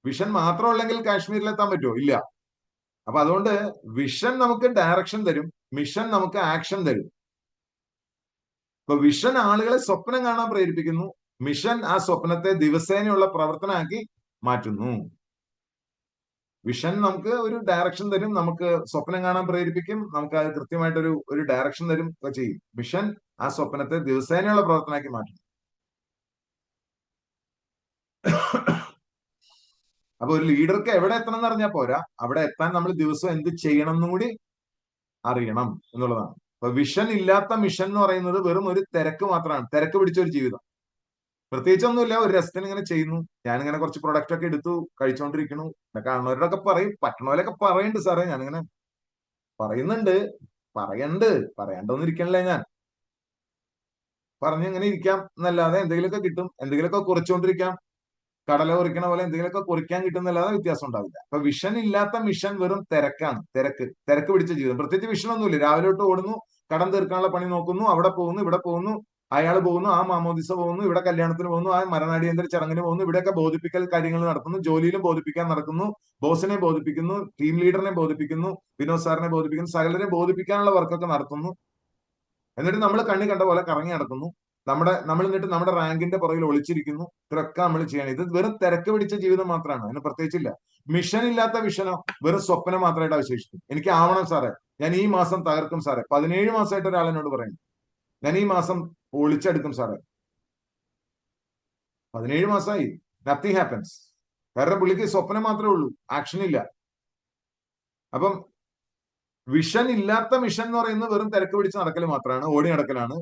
S1: വിഷൻ മാത്രം ഉള്ളെങ്കിൽ കാശ്മീരിലെത്താൻ പറ്റുമോ? ഇല്ല. അപ്പൊ അതുകൊണ്ട് വിഷൻ നമുക്ക് ഡയറക്ഷൻ തരും, മിഷൻ നമുക്ക് ആക്ഷൻ തരും. ഇപ്പൊ വിഷൻ ആളുകളെ സ്വപ്നം കാണാൻ പ്രേരിപ്പിക്കുന്നു, മിഷൻ ആ സ്വപ്നത്തെ ദിവസേനയുള്ള പ്രവർത്തനമാക്കി മാറ്റുന്നു. വിഷൻ നമുക്ക് ഒരു ഡയറക്ഷൻ തരും, നമുക്ക് സ്വപ്നം കാണാൻ പ്രേരിപ്പിക്കും, നമുക്ക് അത് കൃത്യമായിട്ടൊരു ഒരു ഡയറക്ഷൻ തരും ഒക്കെ ചെയ്യും. മിഷൻ ആ സ്വപ്നത്തെ ദിവസേനയുള്ള പ്രവർത്തനമാക്കി മാറ്റും. അപ്പൊ ഒരു ലീഡർക്ക് എവിടെ എത്തണം എന്ന് അറിഞ്ഞാൽ പോരാ, അവിടെ എത്താൻ നമ്മൾ ദിവസം എന്ത് ചെയ്യണം എന്നും കൂടി അറിയണം എന്നുള്ളതാണ്. അപ്പൊ വിഷൻ ഇല്ലാത്ത മിഷൻ എന്ന് പറയുന്നത് വെറും ഒരു തിരക്ക് മാത്രമാണ്, തിരക്ക് പിടിച്ച ഒരു ജീവിതം. പ്രത്യേകിച്ചൊന്നുമില്ല, ഒരു രസത്തിന് ഇങ്ങനെ ചെയ്യുന്നു. ഞാനിങ്ങനെ കുറച്ച് പ്രൊഡക്റ്റ് ഒക്കെ എടുത്തു കഴിച്ചുകൊണ്ടിരിക്കുന്നു. കാണുന്നവരോടൊക്കെ പറയും, പറ്റണോലൊക്കെ പറയുന്നുണ്ട് സാറേ, ഞാനിങ്ങനെ പറയുന്നുണ്ട്, പറയാണ്ടൊന്നും ഇരിക്കണല്ലേ, ഞാൻ പറഞ്ഞിങ്ങനെ ഇരിക്കാം എന്നല്ലാതെ എന്തെങ്കിലുമൊക്കെ കിട്ടും, എന്തെങ്കിലുമൊക്കെ കുറിച്ചുകൊണ്ടിരിക്കാം. കടല കുറിക്കണ പോലെ എന്തെങ്കിലുമൊക്കെ കുറിക്കാൻ കിട്ടുന്നല്ലാതെ വ്യത്യാസം ഉണ്ടാവില്ല. അപ്പൊ വിഷൻ ഇല്ലാത്ത മിഷൻ വെറും തിരക്കാണ്, തിരക്ക് പിടിച്ച ജീവിതം. പ്രത്യേകിച്ച് വിഷൻ ഒന്നുമില്ല, രാവിലെ തൊട്ട് ഓടുന്നു, കടം തീർക്കാനുള്ള പണി നോക്കുന്നു, അവിടെ പോകുന്നു, ഇവിടെ പോകുന്നു, അയാൾ പോകുന്നു, ആ മാമോദിസ പോകുന്നു, ഇവിടെ കല്യാണത്തിന് പോകുന്നു, ആ മരണാടിയന്തര ചടങ്ങിന് പോകുന്നു, ഇവിടെയൊക്കെ ബോധിപ്പിക്കൽ കാര്യങ്ങൾ നടത്തുന്നു, ജോലിയിലും ബോധിപ്പിക്കാൻ നടക്കുന്നു, ബോസിനെ ബോധിപ്പിക്കുന്നു, ടീം ലീഡറിനെ ബോധിപ്പിക്കുന്നു, വിനോദ് സാറിനെ ബോധിപ്പിക്കുന്നു, സകലരെ ബോധിപ്പിക്കാനുള്ള വർക്കൊക്കെ നടത്തുന്നു. എന്നിട്ട് നമ്മൾ കണ്ണി കണ്ട പോലെ കറങ്ങി നടക്കുന്നു. നമ്മൾ എന്നിട്ട് നമ്മുടെ റാങ്കിന്റെ പുറകിൽ ഒളിച്ചിരിക്കുന്നു. ഇതൊക്കെ നമ്മൾ ചെയ്യണം. ഇത് വെറും തിരക്ക് പിടിച്ച ജീവിതം മാത്രമാണ്, അതിന് പ്രത്യേകിച്ചില്ല. മിഷൻ ഇല്ലാത്ത വിഷനോ വെറും സ്വപ്നം മാത്രമായിട്ട് അവശേഷിക്കും. എനിക്ക് ആവണം സാറേ, ഞാൻ ഈ മാസം തകർക്കും സാറേ. 17 മാസമായിട്ട് ഒരാൾ എന്നോട് പറയുന്നു, ഞാൻ ഈ മാസം ഒളിച്ചെടുക്കും സാറേ. 17 മാസമായി, നത്തിങ് ഹാപ്പൻസ്. കാരണം പുള്ളിക്ക് സ്വപ്നം മാത്രമേ ഉള്ളൂ, ആക്ഷൻ ഇല്ല. അപ്പം വിഷൻ ഇല്ലാത്ത മിഷൻ എന്ന് പറയുന്നത് വെറും തിരക്ക് പിടിച്ച് നടക്കൽ മാത്രമാണ്, ഓടി നടക്കലാണ്.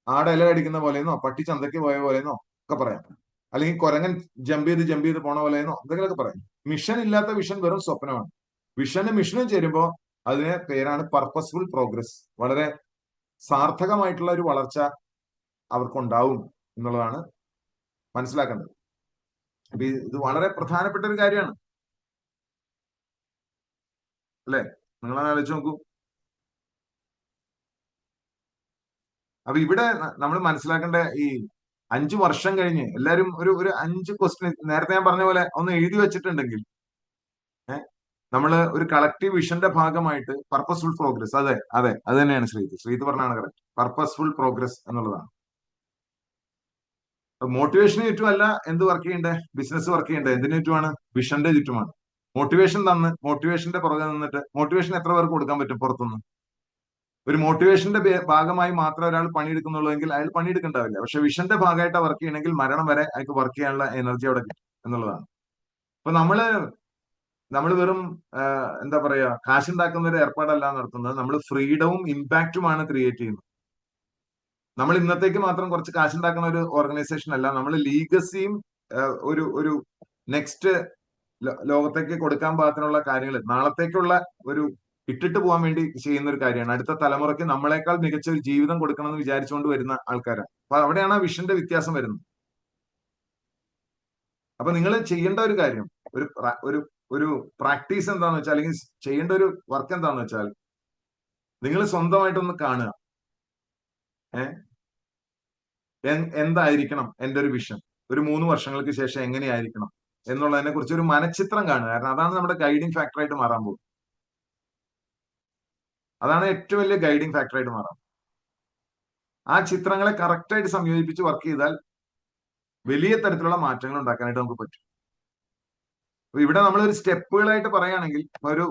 S1: ആടെ ഇല കടിക്കുന്ന പോലെയെന്നോ, പട്ടി ചന്തയ്ക്ക് പോയ പോലെയെന്നോ ഒക്കെ പറയാം. അല്ലെങ്കിൽ കുരങ്ങൻ ജമ്പ് ചെയ്ത് പോണ പോലെയെന്നോ എന്തെങ്കിലുമൊക്കെ പറയാം. മിഷൻ ഇല്ലാത്ത വിഷൻ വെറും സ്വപ്നമാണ്. വിഷനും മിഷനും ചേരുമ്പോൾ അതിന് പേരാണ് പർപ്പസ്ഫുൾ പ്രോഗ്രസ്. വളരെ സാർത്ഥകമായിട്ടുള്ള ഒരു വളർച്ച അവർക്കുണ്ടാവും എന്നുള്ളതാണ് മനസ്സിലാക്കേണ്ടത്. അപ്പൊ ഇത് വളരെ പ്രധാനപ്പെട്ട ഒരു കാര്യമാണ്, അല്ലെ? നിങ്ങളത് ആലോചിച്ച് നോക്കൂ. അപ്പൊ ഇവിടെ നമ്മൾ മനസ്സിലാക്കേണ്ട, ഈ 5 വർഷം കഴിഞ്ഞ് എല്ലാവരും ഒരു 5 ക്വസ്റ്റ്യൻ നേരത്തെ ഞാൻ പറഞ്ഞ പോലെ ഒന്ന് എഴുതി വെച്ചിട്ടുണ്ടെങ്കിൽ, നമ്മള് ഒരു കളക്റ്റീവ് വിഷന്റെ ഭാഗമായിട്ട് പർപ്പസ്ഫുൾ പ്രോഗ്രസ്, അതെ അതെ അത് തന്നെയാണ് ശ്രീത് പറഞ്ഞാണ് കറക്റ്റ്. പർപ്പസ്ഫുൾ പ്രോഗ്രസ് എന്നുള്ളതാണ്. മോട്ടിവേഷന് ചുറ്റുമല്ല എന്ത് വർക്ക് ചെയ്യണ്ടേ, ബിസിനസ് വർക്ക് ചെയ്യണ്ടേ, എന്തിനു ചുറ്റുമാണ്? വിഷന്റെ ചുറ്റുമാണ്. മോട്ടിവേഷൻ മോട്ടിവേഷന്റെ പുറകെ നിന്നിട്ട് മോട്ടിവേഷൻ എത്ര പേർക്ക് കൊടുക്കാൻ പറ്റും പുറത്തുനിന്ന്? ഒരു മോട്ടിവേഷന്റെ ഭാഗമായി മാത്രം ഒരാൾ പണിയെടുക്കുന്നുള്ളൂ എങ്കിൽ അയാൾ പണിയെടുക്കണ്ടാവില്ല. പക്ഷെ വിഷന്റെ ഭാഗമായിട്ട് വർക്ക് ചെയ്യണമെങ്കിൽ മരണം വരെ അയാൾക്ക് വർക്ക് ചെയ്യാനുള്ള എനർജി അവിടെ കിട്ടും എന്നുള്ളതാണ്. അപ്പൊ നമ്മൾ വെറും എന്താ പറയാ, കാശുണ്ടാക്കുന്ന ഒരു ഏർപ്പാടല്ല നടത്തുന്നത്, നമ്മൾ ഫ്രീഡവും ഇമ്പാക്റ്റുമാണ് ക്രിയേറ്റ് ചെയ്യുന്നത്. നമ്മൾ ഇന്നത്തേക്ക് മാത്രം കുറച്ച് കാശുണ്ടാക്കുന്ന ഒരു ഓർഗനൈസേഷൻ അല്ല. നമ്മൾ ലീഗസിയും ഒരു നെക്സ്റ്റ് ലോകത്തേക്ക് കൊടുക്കാൻ പാകത്തിനുള്ള കാര്യങ്ങൾ, നാളത്തേക്കുള്ള ഒരു ഇട്ടിട്ട് പോകാൻ വേണ്ടി ചെയ്യുന്ന ഒരു കാര്യമാണ്. അടുത്ത തലമുറയ്ക്ക് നമ്മളെക്കാൾ മികച്ച ഒരു ജീവിതം കൊടുക്കണം എന്ന് വിചാരിച്ചുകൊണ്ട് വരുന്ന ആൾക്കാരാണ്. അപ്പൊ അവിടെയാണ് ആ വിഷന്റെ വ്യത്യാസം വരുന്നത്. അപ്പൊ നിങ്ങൾ ചെയ്യേണ്ട ഒരു കാര്യം, ഒരു ഒരു പ്രാക്ടീസ് എന്താന്ന് വെച്ചാൽ, അല്ലെങ്കിൽ ചെയ്യേണ്ട ഒരു വർക്ക് എന്താന്ന് വെച്ചാൽ, നിങ്ങൾ സ്വന്തമായിട്ടൊന്ന് കാണുക. എന്തായിരിക്കണം എന്റെ ഒരു വിഷൻ, ഒരു 3 വർഷങ്ങൾക്ക് ശേഷം എങ്ങനെയായിരിക്കണം എന്നുള്ളതിനെ കുറിച്ച് ഒരു മനഃചിത്രം കാണുക. കാരണം അതാണ് നമ്മുടെ ഗൈഡിങ് ഫാക്ടറായിട്ട് മാറാൻ പോകും. അതാണ് ഏറ്റവും വലിയ ഗൈഡിങ് ഫാക്ടറായിട്ട് മാറാം. ആ ചിത്രങ്ങളെ കറക്റ്റായിട്ട് സംയോജിപ്പിച്ച് വർക്ക് ചെയ്താൽ വലിയ തരത്തിലുള്ള മാറ്റങ്ങൾ ഉണ്ടാക്കാനായിട്ട് നമുക്ക് പറ്റും. അപ്പൊ ഇവിടെ നമ്മൾ ഒരു സ്റ്റെപ്പുകളായിട്ട് പറയുകയാണെങ്കിൽ,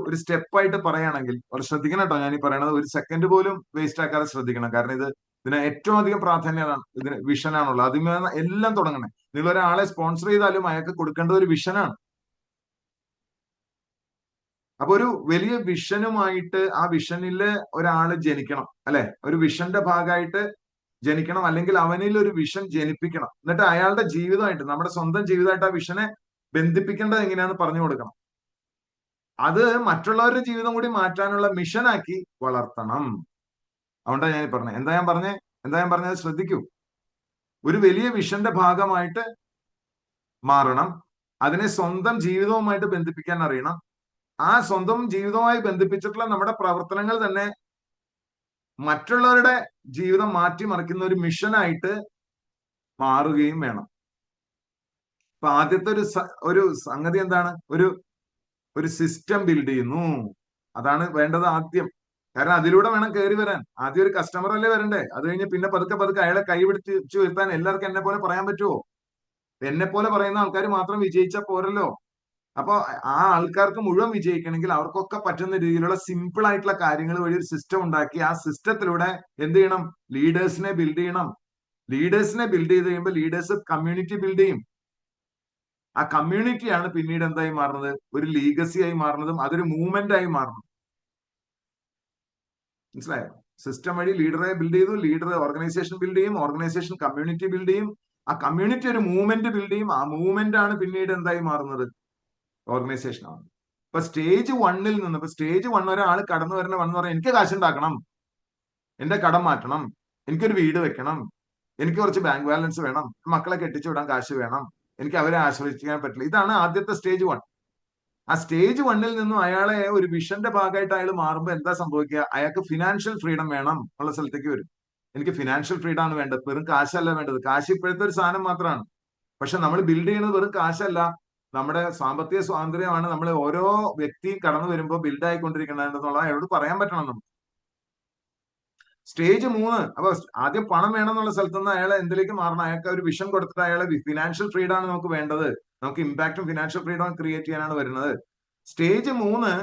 S1: ഒരു സ്റ്റെപ്പായിട്ട് പറയുകയാണെങ്കിൽ വളരെ ശ്രദ്ധിക്കണം കേട്ടോ. ഞാൻ ഈ പറയണത് ഒരു സെക്കൻഡ് പോലും വേസ്റ്റ് ആക്കാതെ ശ്രദ്ധിക്കണം. കാരണം ഇതിന് ഏറ്റവും അധികം പ്രാധാന്യമാണ്, ഇതിന് വിഷനാണുള്ളത്. അതിൽ എല്ലാം തുടങ്ങണേ. നിങ്ങൾ ഒരാളെ സ്പോൺസർ ചെയ്താലും അയാൾക്ക് കൊടുക്കേണ്ടത് ഒരു വിഷനാണ്. അപ്പൊ ഒരു വലിയ വിഷനുമായിട്ട് ആ വിഷനില് ഒരാള് ജനിക്കണം, അല്ലെ? ഒരു വിഷന്റെ ഭാഗമായിട്ട് ജനിക്കണം, അല്ലെങ്കിൽ അവനിൽ ഒരു വിഷൻ ജനിപ്പിക്കണം. എന്നിട്ട് അയാളുടെ ജീവിതമായിട്ട്, നമ്മുടെ സ്വന്തം ജീവിതമായിട്ട് ആ വിഷനെ ബന്ധിപ്പിക്കേണ്ടത് എങ്ങനെയാന്ന് പറഞ്ഞു കൊടുക്കണം. അത് മറ്റുള്ളവരുടെ ജീവിതം കൂടി മാറ്റാനുള്ള മിഷനാക്കി വളർത്തണം. അതുകൊണ്ടാണ് ഞാൻ പറഞ്ഞത്. എന്താ ഞാൻ പറഞ്ഞേ? എന്താ ഞാൻ പറഞ്ഞത് ശ്രദ്ധിക്കൂ. ഒരു വലിയ വിഷന്റെ ഭാഗമായിട്ട് മാറണം. അതിനെ സ്വന്തം ജീവിതവുമായിട്ട് ബന്ധിപ്പിക്കാൻ അറിയണം. ആ സ്വന്തം ജീവിതവുമായി ബന്ധിപ്പിച്ചിട്ടുള്ള നമ്മുടെ പ്രവർത്തനങ്ങൾ തന്നെ മറ്റുള്ളവരുടെ ജീവിതം മാറ്റിമറിക്കുന്ന ഒരു മിഷനായിട്ട് മാറുകയും വേണം. അപ്പൊ ആദ്യത്തെ ഒരു സംഗതി എന്താണ്? ഒരു സിസ്റ്റം ബിൽഡ് ചെയ്യുന്നു. അതാണ് വേണ്ടത് ആദ്യം. കാരണം അതിലൂടെ വേണം കയറി വരാൻ. ആദ്യം ഒരു കസ്റ്റമർ അല്ലേ വരണ്ടേ. അത് കഴിഞ്ഞ് പിന്നെ പതുക്കെ പതുക്കെ അയാളെ കൈപിടിച്ച് വരുത്താൻ എല്ലാവർക്കും എന്നെ പോലെ പറയാൻ പറ്റുമോ? എന്നെ പോലെ പറയുന്ന ആൾക്കാർ മാത്രം വിജയിച്ചാൽ പോരല്ലോ. അപ്പൊ ആ ആൾക്കാർക്ക് മുഴുവൻ വിജയിക്കണമെങ്കിൽ അവർക്കൊക്കെ പറ്റുന്ന രീതിയിലുള്ള സിമ്പിൾ ആയിട്ടുള്ള കാര്യങ്ങൾ വഴി ഒരു സിസ്റ്റം ഉണ്ടാക്കി ആ സിസ്റ്റത്തിലൂടെ എന്ത് ചെയ്യണം? ലീഡേഴ്സിനെ ബിൽഡ് ചെയ്യണം. ലീഡേഴ്സിനെ ബിൽഡ് ചെയ്ത് കഴിയുമ്പോൾ ലീഡേഴ്സ് കമ്മ്യൂണിറ്റി ബിൽഡ് ചെയ്യും. ആ കമ്മ്യൂണിറ്റിയാണ് പിന്നീട് എന്തായി മാറുന്നത്? ഒരു ലീഗസി ആയി മാറുന്നതും അതൊരു മൂവ്മെന്റ് ആയി മാറുന്നു. മനസ്സിലായോ? സിസ്റ്റം വഴി ലീഡറെ ബിൽഡ് ചെയ്തു, ലീഡർ ഓർഗനൈസേഷൻ ബിൽഡ് ചെയ്യും, ഓർഗനൈസേഷൻ കമ്മ്യൂണിറ്റി ബിൽഡ് ചെയ്യും, ആ കമ്മ്യൂണിറ്റി ഒരു മൂവ്മെന്റ് ബിൽഡ് ചെയ്യും, ആ മൂവ്മെന്റ് ആണ് പിന്നീട് എന്തായി മാറുന്നത്? ഓർഗനൈസേഷൻ ആണ്. ഇപ്പൊ സ്റ്റേജ് 1ൽ നിന്ന് ഇപ്പൊ സ്റ്റേജ് 1 ഒരാൾ കടന്നു വരുന്ന വന്ന് പറയാം, എനിക്ക് കാശുണ്ടാക്കണം, എന്റെ കടം മാറ്റണം, എനിക്കൊരു വീട് വെക്കണം, എനിക്ക് കുറച്ച് ബാങ്ക് ബാലൻസ് വേണം, മക്കളെ കെട്ടിച്ചു വിടാൻ കാശ് വേണം, എനിക്ക് അവരെ ആശ്രയിക്കാൻ പറ്റില്ല. ഇതാണ് ആദ്യത്തെ സ്റ്റേജ് 1. ആ സ്റ്റേജ് 1ൽ നിന്നും അയാളെ ഒരു വിഷന്റെ ഭാഗമായിട്ട് അയാൾ മാറുമ്പോൾ എന്താ സംഭവിക്കുക? അയാൾക്ക് ഫിനാൻഷ്യൽ ഫ്രീഡം വേണം ഉള്ള സ്ഥലത്തേക്ക് വരും. എനിക്ക് ഫിനാൻഷ്യൽ ഫ്രീഡം ആണ് വേണ്ടത്, വെറും കാശല്ല വേണ്ടത്. കാശ് ഇപ്പോഴത്തെ ഒരു സാധനം മാത്രമാണ്. പക്ഷെ നമ്മൾ ബിൽഡ് ചെയ്യുന്നത് വെറും കാശല്ല, നമ്മുടെ സാമ്പത്തിക സ്വാതന്ത്ര്യമാണ്. നമ്മൾ ഓരോ വ്യക്തിയും കടന്നു വരുമ്പോൾ ബിൽഡ് ആയിക്കൊണ്ടിരിക്കണമെന്നുള്ള അയാളോട് പറയാൻ പറ്റണം നമുക്ക്. സ്റ്റേജ് 3 അപ്പൊ ആദ്യം പണം വേണം എന്നുള്ള സ്ഥലത്ത് നിന്ന് അയാളെ എന്തിലേക്ക് മാറണം? അയാൾക്ക് ഒരു വിഷൻ കൊടുത്തിട്ട് അയാളെ ഫിനാൻഷ്യൽ ഫ്രീഡം ആണ് നമുക്ക് വേണ്ടത്. നമുക്ക് ഇമ്പാക്റ്റും ഫിനാൻഷ്യൽ ഫ്രീഡം ക്രിയേറ്റ് ചെയ്യാനാണ് വരുന്നത്. സ്റ്റേജ് 3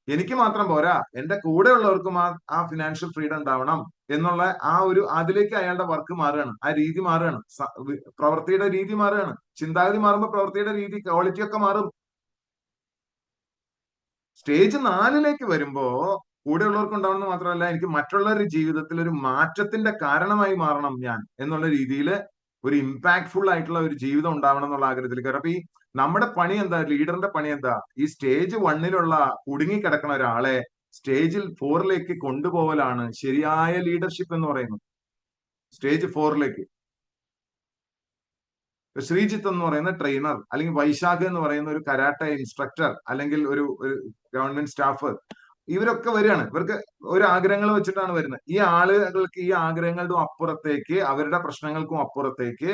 S1: എനിക്ക് മാത്രം പോരാ, എന്റെ കൂടെ ഉള്ളവർക്കും ആ ഫിനാൻഷ്യൽ ഫ്രീഡം ഉണ്ടാവണം എന്നുള്ള ആ ഒരു അതിലേക്ക് അയാളുടെ വർക്ക് മാറുകയാണ്, ആ രീതി മാറുകയാണ്, പ്രവൃത്തിയുടെ രീതി മാറുകയാണ്. ചിന്താഗതി മാറുമ്പോൾ പ്രവൃത്തിയുടെ രീതി, ക്വാളിറ്റി ഒക്കെ മാറും. സ്റ്റേജ് 4ലേക്ക് വരുമ്പോ കൂടെ ഉള്ളവർക്ക് ഉണ്ടാവണമെന്ന് മാത്രമല്ല, എനിക്ക് മറ്റുള്ളവരുടെ ജീവിതത്തിൽ ഒരു മാറ്റത്തിന്റെ കാരണമായി മാറണം ഞാൻ എന്നുള്ള രീതിയിൽ ഒരു ഇമ്പാക്ട്ഫുൾ ആയിട്ടുള്ള ഒരു ജീവിതം ഉണ്ടാവണം എന്നുള്ള ആഗ്രഹത്തിലേക്ക്. അപ്പൊ ഈ നമ്മുടെ പണി എന്താ? ലീഡറിന്റെ പണി എന്താ? ഈ സ്റ്റേജ് 1ലുള്ള കുടുങ്ങിക്കിടക്കുന്ന ഒരാളെ സ്റ്റേജിൽ 4ലേക്ക് കൊണ്ടുപോകലാണ് ശരിയായ ലീഡർഷിപ്പ് എന്ന് പറയുന്നത്. സ്റ്റേജ് 4ലേക്ക് ശ്രീജിത്ത് എന്ന് പറയുന്ന ട്രെയിനർ, അല്ലെങ്കിൽ വൈശാഖ് എന്ന് പറയുന്ന ഒരു കരാട്ടെ ഇൻസ്ട്രക്ടർ, അല്ലെങ്കിൽ ഒരു ഗവൺമെന്റ് സ്റ്റാഫ്, ഇവരൊക്കെ വരികയാണ്. ഇവർക്ക് ഒരു ആഗ്രഹങ്ങൾ വെച്ചിട്ടാണ് വരുന്നത്. ഈ ആളുകൾക്ക് ഈ ആഗ്രഹങ്ങളുടെ അപ്പുറത്തേക്ക്, അവരുടെ പ്രശ്നങ്ങൾക്കും അപ്പുറത്തേക്ക്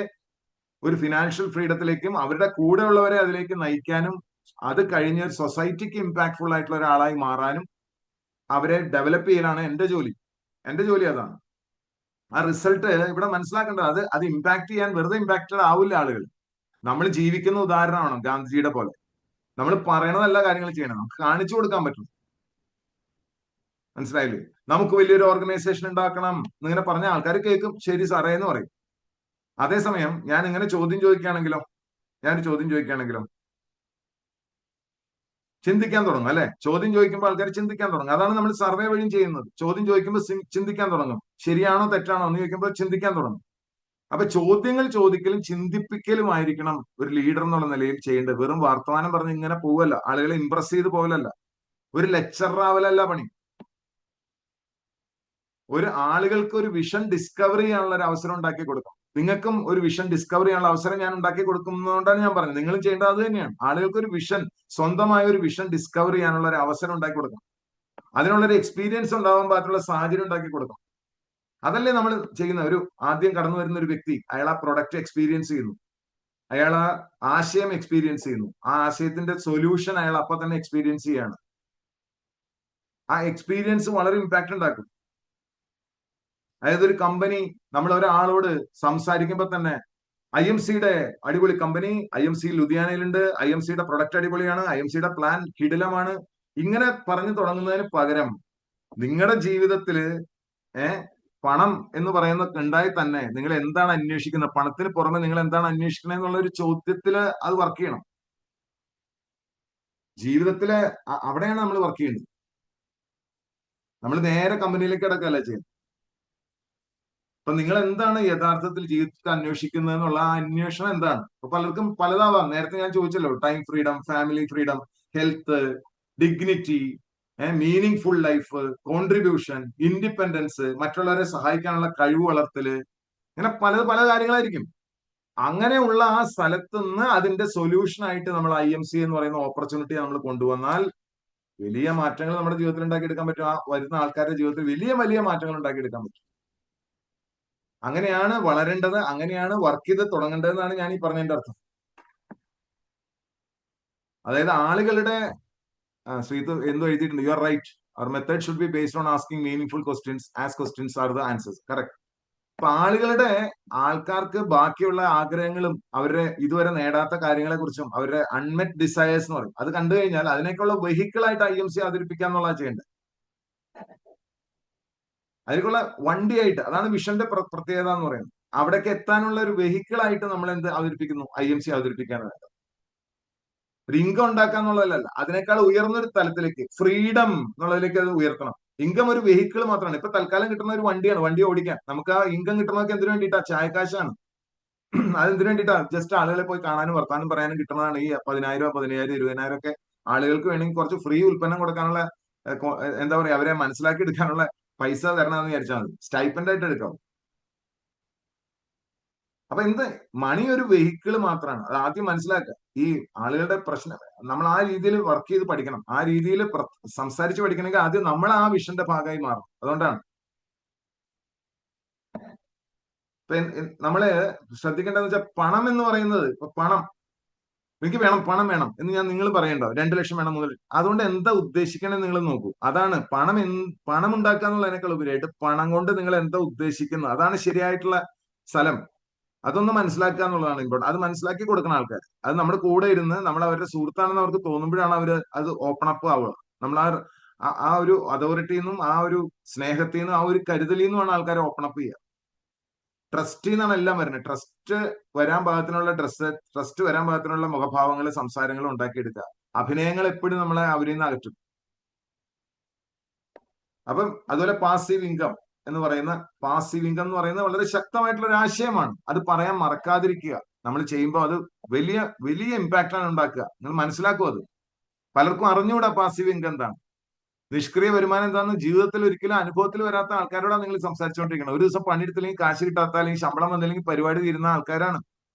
S1: ഒരു ഫിനാൻഷ്യൽ ഫ്രീഡത്തിലേക്കും അവരുടെ കൂടെ ഉള്ളവരെ അതിലേക്ക് നയിക്കാനും അത് കഴിഞ്ഞ് ഒരു സൊസൈറ്റിക്ക് ഇമ്പാക്ട്ഫുൾ ആയിട്ടുള്ള ഒരാളായി മാറാനും അവരെ ഡെവലപ്പ് ചെയ്യലാണ് എന്റെ ജോലി. എന്റെ ജോലി അതാണ്. ആ റിസൾട്ട് ഇവിടെ മനസ്സിലാക്കേണ്ടത്, അത് ഇമ്പാക്ട് ചെയ്യാൻ വെറുതെ ഇമ്പാക്റ്റഡ് ആവില്ല ആളുകൾ. നമ്മൾ ജീവിക്കുന്ന ഉദാഹരണമാണ് ഗാന്ധിജിയുടെ പോലെ. നമ്മൾ പറയണതല്ല കാര്യങ്ങൾ ചെയ്യണം, നമുക്ക് കാണിച്ചു കൊടുക്കാൻ പറ്റും. മനസ്സിലായില്ലേ? നമുക്ക് വലിയൊരു ഓർഗനൈസേഷൻ ഉണ്ടാക്കണം എന്നിങ്ങനെ പറഞ്ഞ ആൾക്കാർ കേൾക്കും, ശരി സാറേ എന്ന് പറയും. അതേസമയം ഞാൻ ഇങ്ങനെ ചോദ്യം ചോദിക്കുകയാണെങ്കിലോ, ചിന്തിക്കാൻ തുടങ്ങും അല്ലെ? ചോദ്യം ചോദിക്കുമ്പോൾ ആൾക്കാർ ചിന്തിക്കാൻ തുടങ്ങും. അതാണ് നമ്മൾ സർവേ വഴിയും ചെയ്യുന്നത്. ചോദ്യം ചോദിക്കുമ്പോൾ ചിന്തിക്കാൻ തുടങ്ങും. ശരിയാണോ തെറ്റാണോ എന്ന് ചോദിക്കുമ്പോൾ ചിന്തിക്കാൻ തുടങ്ങും. അപ്പൊ ചോദ്യങ്ങൾ ചോദിക്കലും ചിന്തിപ്പിക്കലുമായിരിക്കണം ഒരു ലീഡർ എന്നുള്ള നിലയിൽ ചെയ്യേണ്ടത്. വെറും വർത്തമാനം പറഞ്ഞ് ഇങ്ങനെ പോവല്ല, ആളുകളെ ഇംപ്രസ് ചെയ്ത് പോകലല്ല, ഒരു ലെക്ചർ ആവലല്ല പണി. ഒരു ആളുകൾക്ക് ഒരു വിഷൻ ഡിസ്കവർ ചെയ്യാനുള്ള ഒരു അവസരം ഉണ്ടാക്കി കൊടുക്കും. നിങ്ങൾക്കും ഒരു വിഷൻ ഡിസ്കവർ ചെയ്യാനുള്ള അവസരം ഞാൻ ഉണ്ടാക്കി കൊടുക്കുന്നതുകൊണ്ടാണ് ഞാൻ പറഞ്ഞത്. നിങ്ങളും ചെയ്യേണ്ടത് അത് തന്നെയാണ്. ആളുകൾക്ക് ഒരു വിഷൻ, സ്വന്തമായ ഒരു വിഷൻ ഡിസ്കവർ ചെയ്യാനുള്ള ഒരു അവസരം ഉണ്ടാക്കി കൊടുക്കണം. അതിനുള്ളൊരു എക്സ്പീരിയൻസ് ഉണ്ടാവാൻ പാകത്തിലുള്ള സാഹചര്യം ഉണ്ടാക്കി കൊടുക്കണം. അതല്ലേ നമ്മൾ ചെയ്യുന്ന. ഒരു ആദ്യം കടന്നു വരുന്ന ഒരു വ്യക്തി, അയാൾ ആ പ്രൊഡക്റ്റ് എക്സ്പീരിയൻസ് ചെയ്യുന്നു, അയാൾ ആ ആശയം എക്സ്പീരിയൻസ് ചെയ്യുന്നു, ആ ആശയത്തിന്റെ സൊല്യൂഷൻ അയാൾ അപ്പൊ തന്നെ എക്സ്പീരിയൻസ് ചെയ്യാണ്. ആ എക്സ്പീരിയൻസ് വളരെ ഇമ്പാക്ട് ഉണ്ടാക്കും. അതായത് ഒരു കമ്പനി നമ്മൾ ഒരാളോട് സംസാരിക്കുമ്പോൾ തന്നെ IMCയുടെ അടിപൊളി കമ്പനി, IMC ലുധിയാനയിലുണ്ട്, IMCയുടെ പ്രൊഡക്റ്റ് അടിപൊളിയാണ്, IMCയുടെ പ്ലാൻ കിടിലമാണ്, ഇങ്ങനെ പറഞ്ഞു തുടങ്ങുന്നതിന് പകരം നിങ്ങളുടെ ജീവിതത്തില് പണം എന്ന് പറയുന്നത് ഉണ്ടായി തന്നെ നിങ്ങൾ എന്താണ് അന്വേഷിക്കുന്നത്, പണത്തിന് പുറമെ നിങ്ങൾ എന്താണ് അന്വേഷിക്കുന്നത് എന്നുള്ള ഒരു ചോദ്യത്തില് അത് വർക്ക് ചെയ്യണം. ജീവിതത്തില് അവിടെയാണ് നമ്മൾ വർക്ക് ചെയ്യുന്നത്. നമ്മൾ നേരെ കമ്പനിയിലേക്ക് കിടക്കല്ല ചെയ്യുന്നത്. അപ്പൊ നിങ്ങൾ എന്താണ് യഥാർത്ഥത്തിൽ ജീവിതത്തിൽ അന്വേഷിക്കുന്നത് എന്നുള്ള ആ അന്വേഷണം എന്താണ്? അപ്പൊ പലർക്കും പലതാവാം. നേരത്തെ ഞാൻ ചോദിച്ചല്ലോ, time freedom, family freedom, health, dignity, meaningful life, contribution, independence, മറ്റുള്ളവരെ സഹായിക്കാനുള്ള കഴിവ് വളർത്തല്, ഇങ്ങനെ പല കാര്യങ്ങളായിരിക്കും. അങ്ങനെയുള്ള ആ സ്ഥലത്ത് നിന്ന് അതിന്റെ സൊല്യൂഷൻ ആയിട്ട് നമ്മൾ IMC എന്ന് പറയുന്ന ഓപ്പർച്യൂണിറ്റി നമ്മൾ കൊണ്ടുവന്നാൽ വലിയ മാറ്റങ്ങൾ നമ്മുടെ ജീവിതത്തിൽ ഉണ്ടാക്കിയെടുക്കാൻ പറ്റും. ആ വരുന്ന ആൾക്കാരുടെ ജീവിതത്തിൽ വലിയ മാറ്റങ്ങൾ ഉണ്ടാക്കിയെടുക്കാൻ പറ്റും. അങ്ങനെയാണ് വളരേണ്ടത്, അങ്ങനെയാണ് വർക്ക് ചെയ്ത് തുടങ്ങേണ്ടതെന്നാണ് ഞാൻ ഈ പറഞ്ഞതിന്റെ അർത്ഥം. അതായത് ആളുകളുടെ ശ്രീത്ത് എന്തോ എഴുതിയിട്ടുണ്ട്, you are right, our method should be based on asking meaning questions as questions are the answers. Correct. അപ്പൊ ആൾക്കാർക്ക് ബാക്കിയുള്ള ആഗ്രഹങ്ങളും അവരുടെ ഇതുവരെ നേടാത്ത കാര്യങ്ങളെ കുറിച്ചും അവരുടെ അൺമെറ്റ് ഡിസയേഴ്സ് എന്ന് പറയും, അത് കണ്ടു കഴിഞ്ഞാൽ അതിനേക്കുള്ള വെഹിക്കിൾ ആയിട്ട് IMC അവതരിപ്പിക്കുക എന്നുള്ളതാണ് ചെയ്യേണ്ടത്. അതിലേക്കുള്ള വണ്ടിയായിട്ട്, അതാണ് വിഷന്റെ പ്രത്യേകത എന്ന് പറയുന്നത്. അവിടേക്ക് എത്താനുള്ള ഒരു വെഹിക്കിൾ ആയിട്ട് നമ്മൾ എന്ത് അവതരിപ്പിക്കുന്നു? IMC അവതരിപ്പിക്കാനാണ് വേണ്ടത്. ഒരു ഇൻകം ഉണ്ടാക്കുക എന്നുള്ളതല്ല, അതിനേക്കാൾ ഉയർന്നൊരു തലത്തിലേക്ക്, ഫ്രീഡം എന്നുള്ളതിലേക്ക് അത് ഉയർത്തണം. ഇൻകം ഒരു വെഹിക്കിൾ മാത്രമാണ്. ഇപ്പൊ തൽക്കാലം കിട്ടുന്ന ഒരു വണ്ടിയാണ്, വണ്ടി ഓടിക്കാൻ. നമുക്ക് ആ ഇൻകം കിട്ടുന്നതൊക്കെ എന്തിനു വേണ്ടിയിട്ടാ? ചായക്കാശാണ്. അതെന്തിനു വേണ്ടിയിട്ടാ? ജസ്റ്റ് ആളുകളെ പോയി കാണാനും വർത്താനം പറയാനും കിട്ടുന്നതാണ് ഈ 10,000, 15,000, 20,000 ഒക്കെ. ആളുകൾക്ക് വേണമെങ്കിൽ കുറച്ച് ഫ്രീ ഉൽപ്പന്നം കൊടുക്കാനുള്ള, എന്താ പറയാ, അവരെ മനസ്സിലാക്കി എടുക്കാനുള്ള പൈസ തരണമെന്ന് വിചാരിച്ചാൽ മതി. സ്റ്റൈപ്പൻഡ് ആയിട്ട് എടുക്കാം. അപ്പൊ മണി ഒരു വെഹിക്കിൾ മാത്രമാണ്. അത് ആദ്യം മനസ്സിലാക്കുക. ഈ ആളുകളുടെ പ്രശ്നം നമ്മൾ ആ രീതിയിൽ വർക്ക് ചെയ്ത് പഠിക്കണം. ആ രീതിയിൽ സംസാരിച്ച് പഠിക്കണമെങ്കിൽ ആദ്യം നമ്മൾ ആ വിഷന്റെ ഭാഗമായി മാറും. അതുകൊണ്ടാണ് ഇപ്പൊ നമ്മള് ശ്രദ്ധിക്കേണ്ടതെന്ന് വെച്ചാൽ, പണം എന്ന് പറയുന്നത്, ഇപ്പൊ പണം എനിക്ക് വേണം, പണം വേണം എന്ന് നിങ്ങൾ പറയണ്ടോ? 2 ലക്ഷം വേണം, 3 ലക്ഷം. അതുകൊണ്ട് എന്താ ഉദ്ദേശിക്കണേ നിങ്ങൾ നോക്കൂ. അതാണ് പണം ഉണ്ടാക്കുക എന്നുള്ളതിനേക്കാൾ ഉപരിയായിട്ട് പണം കൊണ്ട് നിങ്ങൾ എന്താ ഉദ്ദേശിക്കുന്നത്, അതാണ് ശരിയായിട്ടുള്ള സ്ഥലം. അതൊന്ന് മനസ്സിലാക്കുക എന്നുള്ളതാണ് ഇമ്പോർട്ടൻ്റ്. അത് മനസ്സിലാക്കി കൊടുക്കുന്ന ആൾക്കാർ, അത് നമ്മുടെ കൂടെ ഇരുന്ന് നമ്മൾ അവരുടെ സുഹൃത്താണെന്ന് അവർക്ക് തോന്നുമ്പോഴാണ് അവര് അത് ഓപ്പൺ അപ്പ് ആവുക. നമ്മൾ ആ ഒരു അതോറിറ്റിയിൽ നിന്നും ആ ഒരു സ്നേഹത്തിൽ നിന്നും ആ ഒരു കരുതലിൽ നിന്നുമാണ് ആൾക്കാരെ ഓപ്പൺ അപ്പ് ചെയ്യുക. ട്രസ്റ്റിൽ നിന്നാണ് എല്ലാം വരുന്നത്. ട്രസ്റ്റ് വരാൻ പാകത്തിനുള്ള ട്രസ്റ്റ് വരാൻ പാകത്തിനുള്ള മുഖഭാവങ്ങൾ, സംസാരങ്ങൾ ഉണ്ടാക്കിയെടുക്കുക. അഭിനയങ്ങൾ എപ്പോഴും നമ്മളെ അവരിൽ നിന്ന് അകറ്റും. അപ്പം അതുപോലെ പാസീവ് ഇൻകം എന്ന് പറയുന്ന വളരെ ശക്തമായിട്ടുള്ള ഒരു ആശയമാണ്. അത് പറയാൻ മറക്കാതിരിക്കുക. നമ്മൾ ചെയ്യുമ്പോൾ അത് വലിയ ഇമ്പാക്റ്റ് ആണ് ഉണ്ടാക്കുക. നിങ്ങൾ മനസ്സിലാക്കുക. അത് പലർക്കും അറിഞ്ഞുകൂടാ പാസീവ് ഇൻകം എന്താണ്, നിഷ്ക്രിയ വരുമാനം എന്താണെന്ന് ജീവിതത്തിൽ ഒരിക്കലും അനുഭവത്തിൽ വരാത്ത ആൾക്കാരോടാണ് നിങ്ങൾ സംസാരിച്ചുകൊണ്ടിരിക്കുന്നത്. ഒരു ദിവസം പണിയെടുത്തില്ലെങ്കിൽ, കാശ് കിട്ടാത്ത, അല്ലെങ്കിൽ ശമ്പളം വന്നില്ലെങ്കിൽ പരിപാടി തീരുന്ന ആൾക്കാരാണ്.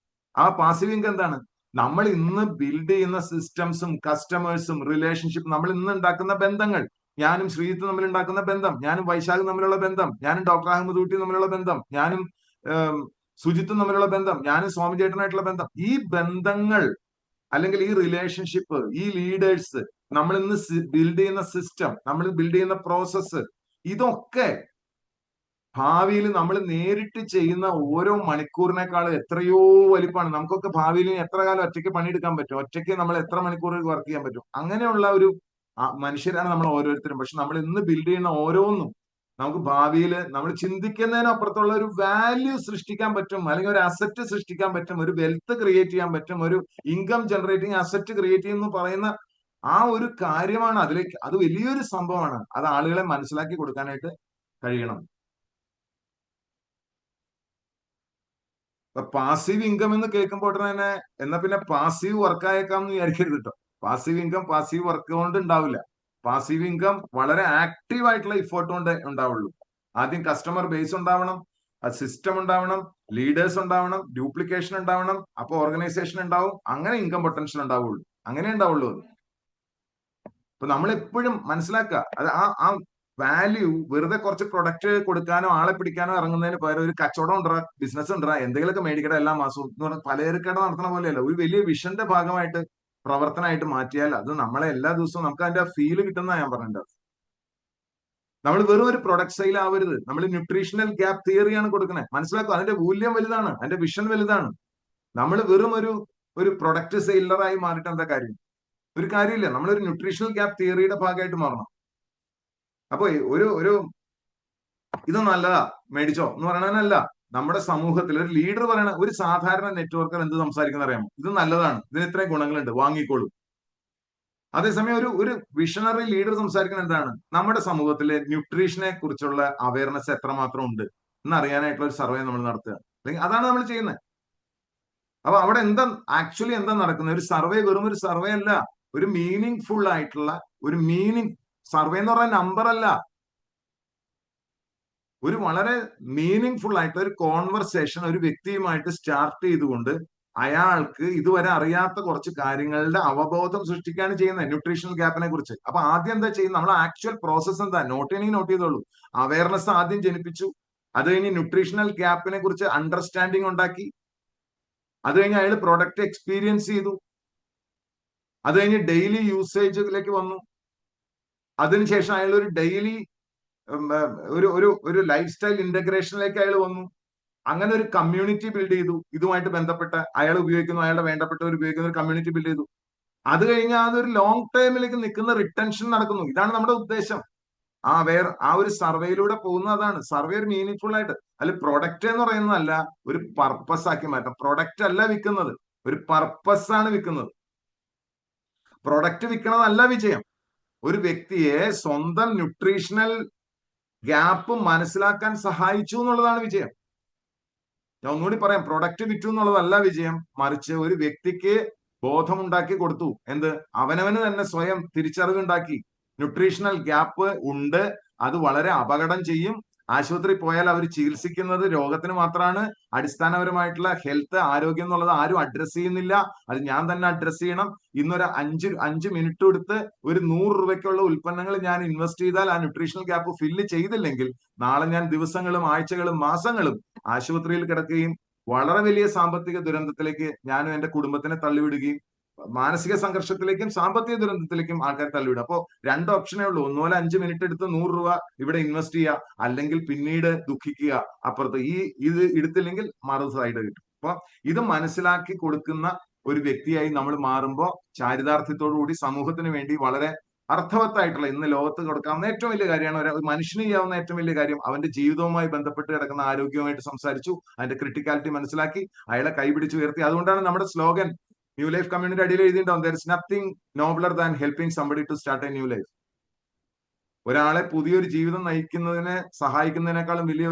S1: ആ പാസീവ് ഇൻകം എന്താണ്? നമ്മൾ ഇന്ന് ബിൽഡ് ചെയ്യുന്ന സിസ്റ്റംസും കസ്റ്റമേഴ്സും റിലേഷൻഷിപ്പ്, നമ്മൾ ഇന്ന് ഉണ്ടാക്കുന്ന ബന്ധങ്ങൾ, ഞാനും ശ്രീജിത്തും തമ്മിൽ ഉണ്ടാക്കുന്ന ബന്ധം, ഞാനും വൈശാഖും തമ്മിലുള്ള ബന്ധം, ഞാനും ഡോക്ടർ അഹമ്മദ് ഊട്ടി തമ്മിലുള്ള ബന്ധം, ഞാനും സുജിത്തും തമ്മിലുള്ള ബന്ധം, ഞാനും സ്വാമി ചേട്ടനായിട്ടുള്ള ബന്ധം, ഈ ബന്ധങ്ങൾ അല്ലെങ്കിൽ ഈ റിലേഷൻഷിപ്പ്, ഈ ലീഡേഴ്സ്, നമ്മൾ ഇന്ന് ബിൽഡ് ചെയ്യുന്ന സിസ്റ്റം, നമ്മൾ ബിൽഡ് ചെയ്യുന്ന പ്രോസസ്സ്, ഇതൊക്കെ ഭാവിയിൽ നമ്മൾ നേരിട്ട് ചെയ്യുന്ന ഓരോ മണിക്കൂറിനേക്കാളും എത്രയോ വലിപ്പമാണ്. നമുക്കൊക്കെ ഭാവിയിൽ എത്ര കാലം ഒറ്റയ്ക്ക് പണിയെടുക്കാൻ പറ്റും? ഒറ്റയ്ക്ക് നമ്മൾ എത്ര മണിക്കൂർ വർക്ക് ചെയ്യാൻ പറ്റും? അങ്ങനെയുള്ള ഒരു മനുഷ്യരാണ് നമ്മൾ ഓരോരുത്തരും. പക്ഷെ നമ്മൾ ഇന്ന് ബിൽഡ് ചെയ്യുന്ന ഓരോന്നും നമുക്ക് ഭാവിയിൽ നമ്മൾ ചിന്തിക്കുന്നതിനപ്പുറത്തുള്ള ഒരു വാല്യൂ സൃഷ്ടിക്കാൻ പറ്റും, അല്ലെങ്കിൽ ഒരു അസറ്റ് സൃഷ്ടിക്കാൻ പറ്റും, ഒരു വെൽത്ത് ക്രിയേറ്റ് ചെയ്യാൻ പറ്റും, ഒരു ഇൻകം ജനറേറ്റിംഗ് അസറ്റ് ക്രിയേറ്റ് ചെയ്യുന്ന പറയുന്ന ആ ഒരു കാര്യമാണ്. അത് വലിയൊരു സംഭവമാണ്. അത് ആളുകളെ മനസ്സിലാക്കി കൊടുക്കാനായിട്ട് കഴിയണം. പാസീവ് ഇൻകം എന്ന് കേൾക്കുമ്പോൾ തന്നെ എന്നാ പിന്നെ പാസീവ് വർക്ക് ആയേക്കാം എന്ന് വിചാരിക്കരുത് കേട്ടോ. പാസീവ് ഇൻകം പാസീവ് വർക്ക് കൊണ്ട് ഉണ്ടാവില്ല. പാസീവ് ഇൻകം വളരെ ആക്റ്റീവ് ആയിട്ടുള്ള ഇഫോർട്ട് കൊണ്ട് ഉണ്ടാവുള്ളൂ. ആദ്യം കസ്റ്റമർ ബേസ് ഉണ്ടാവണം, സിസ്റ്റം ഉണ്ടാവണം, ലീഡേഴ്സ് ഉണ്ടാവണം, ഡ്യൂപ്ലിക്കേഷൻ ഉണ്ടാവണം, അപ്പൊ ഓർഗനൈസേഷൻ ഉണ്ടാവും, അങ്ങനെ ഇൻകം പൊട്ടൻഷ്യൽ ഉണ്ടാവുള്ളൂ. അങ്ങനെ ഉണ്ടാവുള്ളൂ. അപ്പൊ നമ്മൾ എപ്പോഴും മനസ്സിലാക്കുക, അത് ആ വാല്യൂ വെറുതെ കുറച്ച് പ്രൊഡക്റ്റ് കൊടുക്കാനോ ആളെ പിടിക്കാനോ ഇറങ്ങുന്നതിന് പകരം ഒരു കച്ചവടം ഉണ്ടാ, ബിസിനസ് ഉണ്ടാ, എന്തെങ്കിലുമൊക്കെ മേടിക്കട എല്ലാ മാസവും എന്ന് പറഞ്ഞാൽ പലചരക്കട നടത്തുന്ന പോലെയല്ല, ഒരു വലിയ വിഷന്റെ ഭാഗമായിട്ട് പ്രവർത്തനമായിട്ട് മാറ്റിയാൽ അത് നമ്മളെ എല്ലാ ദിവസവും നമുക്ക് അതിന്റെ ഫീല് കിട്ടുന്ന ഞാൻ പറഞ്ഞിട്ടുണ്ട്. നമ്മൾ വെറും ഒരു പ്രൊഡക്റ്റ് സെയിൽ ആവരുത്. നമ്മൾ ന്യൂട്രീഷണൽ ഗ്യാപ്പ് തിയറിയാണ് കൊടുക്കുന്നത്. മനസ്സിലാക്കുക, അതിന്റെ മൂല്യം വലുതാണ്, അതിന്റെ വിഷൻ വലുതാണ്. നമ്മൾ വെറും ഒരു പ്രൊഡക്റ്റ് സെയിലറായി മാറിയിട്ട് എന്താ കാര്യം? ഒരു കാര്യമില്ല. നമ്മളൊരു ന്യൂട്രീഷണൽ ഗ്യാപ്പ് തിയറിയുടെ ഭാഗമായിട്ട് മാറണം. അപ്പൊ ഒരു ഇത് നല്ലതാ മേടിച്ചോ എന്ന് പറയണതല്ല. നമ്മുടെ സമൂഹത്തിൽ ഒരു ലീഡർ പറയണ, ഒരു സാധാരണ നെറ്റ്വർക്കർ എന്ത് സംസാരിക്കുന്ന അറിയാമോ? ഇത് നല്ലതാണ്, ഇതിന് ഇത്രയും ഗുണങ്ങളുണ്ട്, വാങ്ങിക്കോളൂ. അതേസമയം ഒരു വിഷണറി ലീഡർ സംസാരിക്കുന്നത് എന്താണ്? നമ്മുടെ സമൂഹത്തിലെ ന്യൂട്രീഷനെ കുറിച്ചുള്ള അവയർനെസ് എത്രമാത്രം ഉണ്ട് എന്നറിയാനായിട്ടുള്ള ഒരു സർവേ നമ്മൾ നടത്തുക. അല്ലെങ്കിൽ അതാണ് നമ്മൾ ചെയ്യുന്നത്. അപ്പൊ അവിടെ എന്താ നടക്കുന്നത്? ഒരു സർവേ വെറും ഒരു സർവേ അല്ല, ഒരു മീനിങ് ഫുൾ ആയിട്ടുള്ള ഒരു സർവേ എന്ന് പറഞ്ഞ നമ്പർ അല്ല, ഒരു വളരെ മീനിങ് ഫുൾ ആയിട്ട് ഒരു കോൺവെർസേഷൻ ഒരു വ്യക്തിയുമായിട്ട് സ്റ്റാർട്ട് ചെയ്തുകൊണ്ട് അയാൾക്ക് ഇതുവരെ അറിയാത്ത കുറച്ച് കാര്യങ്ങളുടെ അവബോധം സൃഷ്ടിക്കുകയാണ് ചെയ്യുന്നത് ന്യൂട്രീഷണൽ ഗ്യാപ്പിനെ കുറിച്ച്. അപ്പൊ ആദ്യം എന്താ ചെയ്യുന്നത്, നമ്മൾ ആക്ച്വൽ പ്രോസസ് എന്താ നോട്ട് ചെയ്യണമെങ്കിൽ നോട്ട് ചെയ്തോളൂ. അവയർനെസ് ആദ്യം ജനിപ്പിച്ചു, അത് കഴിഞ്ഞ് ന്യൂട്രീഷണൽ ഗ്യാപ്പിനെ കുറിച്ച് അണ്ടർസ്റ്റാൻഡിങ് ഉണ്ടാക്കി, അത് കഴിഞ്ഞ് അയാൾ പ്രൊഡക്റ്റ് എക്സ്പീരിയൻസ് ചെയ്തു, അത് കഴിഞ്ഞ് ഡെയിലി യൂസേജിലേക്ക് വന്നു, അതിനുശേഷം അയാൾ ഒരു ഡെയിലി ഒരു ഒരു ഒരു ലൈഫ് സ്റ്റൈൽ ഇന്റഗ്രേഷനിലേക്ക് അയാൾ വന്നു. അങ്ങനെ ഒരു കമ്മ്യൂണിറ്റി ബിൽഡ് ചെയ്തു, ഇതുമായിട്ട് ബന്ധപ്പെട്ട അയാൾ ഉപയോഗിക്കുന്നു, അയാളുടെ വേണ്ടപ്പെട്ടവർ ഉപയോഗിക്കുന്ന ഒരു കമ്മ്യൂണിറ്റി ബിൽഡ് ചെയ്തു. അത് കഴിഞ്ഞാൽ അതൊരു ലോങ് ടൈമിലേക്ക് നിൽക്കുന്ന റിട്ടൻഷൻ നടക്കുന്നു. ഇതാണ് നമ്മുടെ ഉദ്ദേശം. ആ ഒരു സർവേയിലൂടെ പോകുന്നത് അതാണ്. സർവേ ഒരു മീനിങ് ഫുൾ ആയിട്ട്, അതിൽ പ്രൊഡക്റ്റ് എന്ന് പറയുന്നതല്ല, ഒരു പർപ്പസ് ആക്കി മാറ്റാം. പ്രൊഡക്റ്റ് അല്ല വിൽക്കുന്നത്, ഒരു പർപ്പസ് ആണ് വിൽക്കുന്നത്. പ്രൊഡക്റ്റ് വിൽക്കണതല്ല വിജയം. ഒരു വ്യക്തിയെ സ്വന്തം ന്യൂട്രീഷണൽ ഗ്യാപ്പ് മനസ്സിലാക്കാൻ സഹായിച്ചു എന്നുള്ളതാണ് വിജയം. ഞാൻ ഒന്നുകൂടി പറയാം, പ്രൊഡക്റ്റ് വിറ്റു എന്നുള്ളതല്ല വിജയം, മറിച്ച് ഒരു വ്യക്തിക്ക് ബോധമുണ്ടാക്കി കൊടുത്തു. എന്ത്? അവനവന് തന്നെ സ്വയം തിരിച്ചറിവുണ്ടാക്കി ന്യൂട്രീഷണൽ ഗ്യാപ്പ് ഉണ്ട്, അത് വളരെ അപകടം ചെയ്യും. ആശുപത്രി പോയാൽ അവർ ചികിത്സിക്കുന്നത് രോഗത്തിന് മാത്രമാണ്, അടിസ്ഥാനപരമായിട്ടുള്ള ഹെൽത്ത് ആരോഗ്യം എന്നുള്ളത് ആരും അഡ്രസ് ചെയ്യുന്നില്ല. അത് ഞാൻ തന്നെ അഡ്രസ് ചെയ്യണം. ഇന്നൊരു അഞ്ച് മിനിറ്റ് എടുത്ത് ഒരു 100 രൂപയ്ക്കുള്ള ഉൽപ്പന്നങ്ങൾ ഞാൻ ഇൻവെസ്റ്റ് ചെയ്താൽ ആ ന്യൂട്രീഷണൽ ഗ്യാപ്പ് ഫില്ല് ചെയ്തില്ലെങ്കിൽ നാളെ ഞാൻ ദിവസങ്ങളും ആഴ്ചകളും മാസങ്ങളും ആശുപത്രിയിൽ കിടക്കുകയും വളരെ വലിയ സാമ്പത്തിക ദുരന്തത്തിലേക്ക് ഞാനും എന്റെ കുടുംബത്തിനെ തള്ളിവിടുകയും മാനസിക സംഘർഷത്തിലേക്കും സാമ്പത്തിക ദുരന്തത്തിലേക്കും ആൾക്കാർ തള്ളിവിടും. അപ്പോൾ 2 ഓപ്ഷനേ ഉള്ളൂ. ഒന്നുപോലെ 5 മിനിറ്റ് എടുത്ത് 100 രൂപ ഇവിടെ ഇൻവെസ്റ്റ് ചെയ്യുക, അല്ലെങ്കിൽ പിന്നീട് ദുഃഖിക്കുക. അപ്പുറത്ത് ഇത് എടുത്തില്ലെങ്കിൽ മറു സൈഡ് കിട്ടും. അപ്പൊ ഇത് മനസ്സിലാക്കി കൊടുക്കുന്ന ഒരു വ്യക്തിയായി നമ്മൾ മാറുമ്പോൾ ചാരിതാർത്ഥ്യത്തോടു കൂടി സമൂഹത്തിന് വേണ്ടി വളരെ അർത്ഥവത്തായിട്ടുള്ള, ഇന്ന് ലോകത്ത് കൊടുക്കാവുന്ന ഏറ്റവും വലിയ കാര്യമാണ്, ഒരു മനുഷ്യന് ചെയ്യാവുന്ന ഏറ്റവും വലിയ കാര്യം, അവന്റെ ജീവിതവുമായി ബന്ധപ്പെട്ട് കിടക്കുന്ന ആരോഗ്യവുമായിട്ട് സംസാരിച്ചു, അതിന്റെ ക്രിട്ടിക്കാലിറ്റി മനസ്സിലാക്കി, അയാളെ കൈപിടിച്ച് ഉയർത്തി. അതുകൊണ്ടാണ് നമ്മുടെ സ്ലോഗൻ ന്യൂ ലൈഫ് കമ്മ്യൂണിറ്റി അടിയിൽ എഴുതിയിട്ടുണ്ടാവും, there is nothing nobler than helping somebody to start a new life. ഒരാളെ പുതിയൊരു ജീവിതം നയിക്കുന്നതിനെ സഹായിക്കുന്നതിനേക്കാളും വലിയ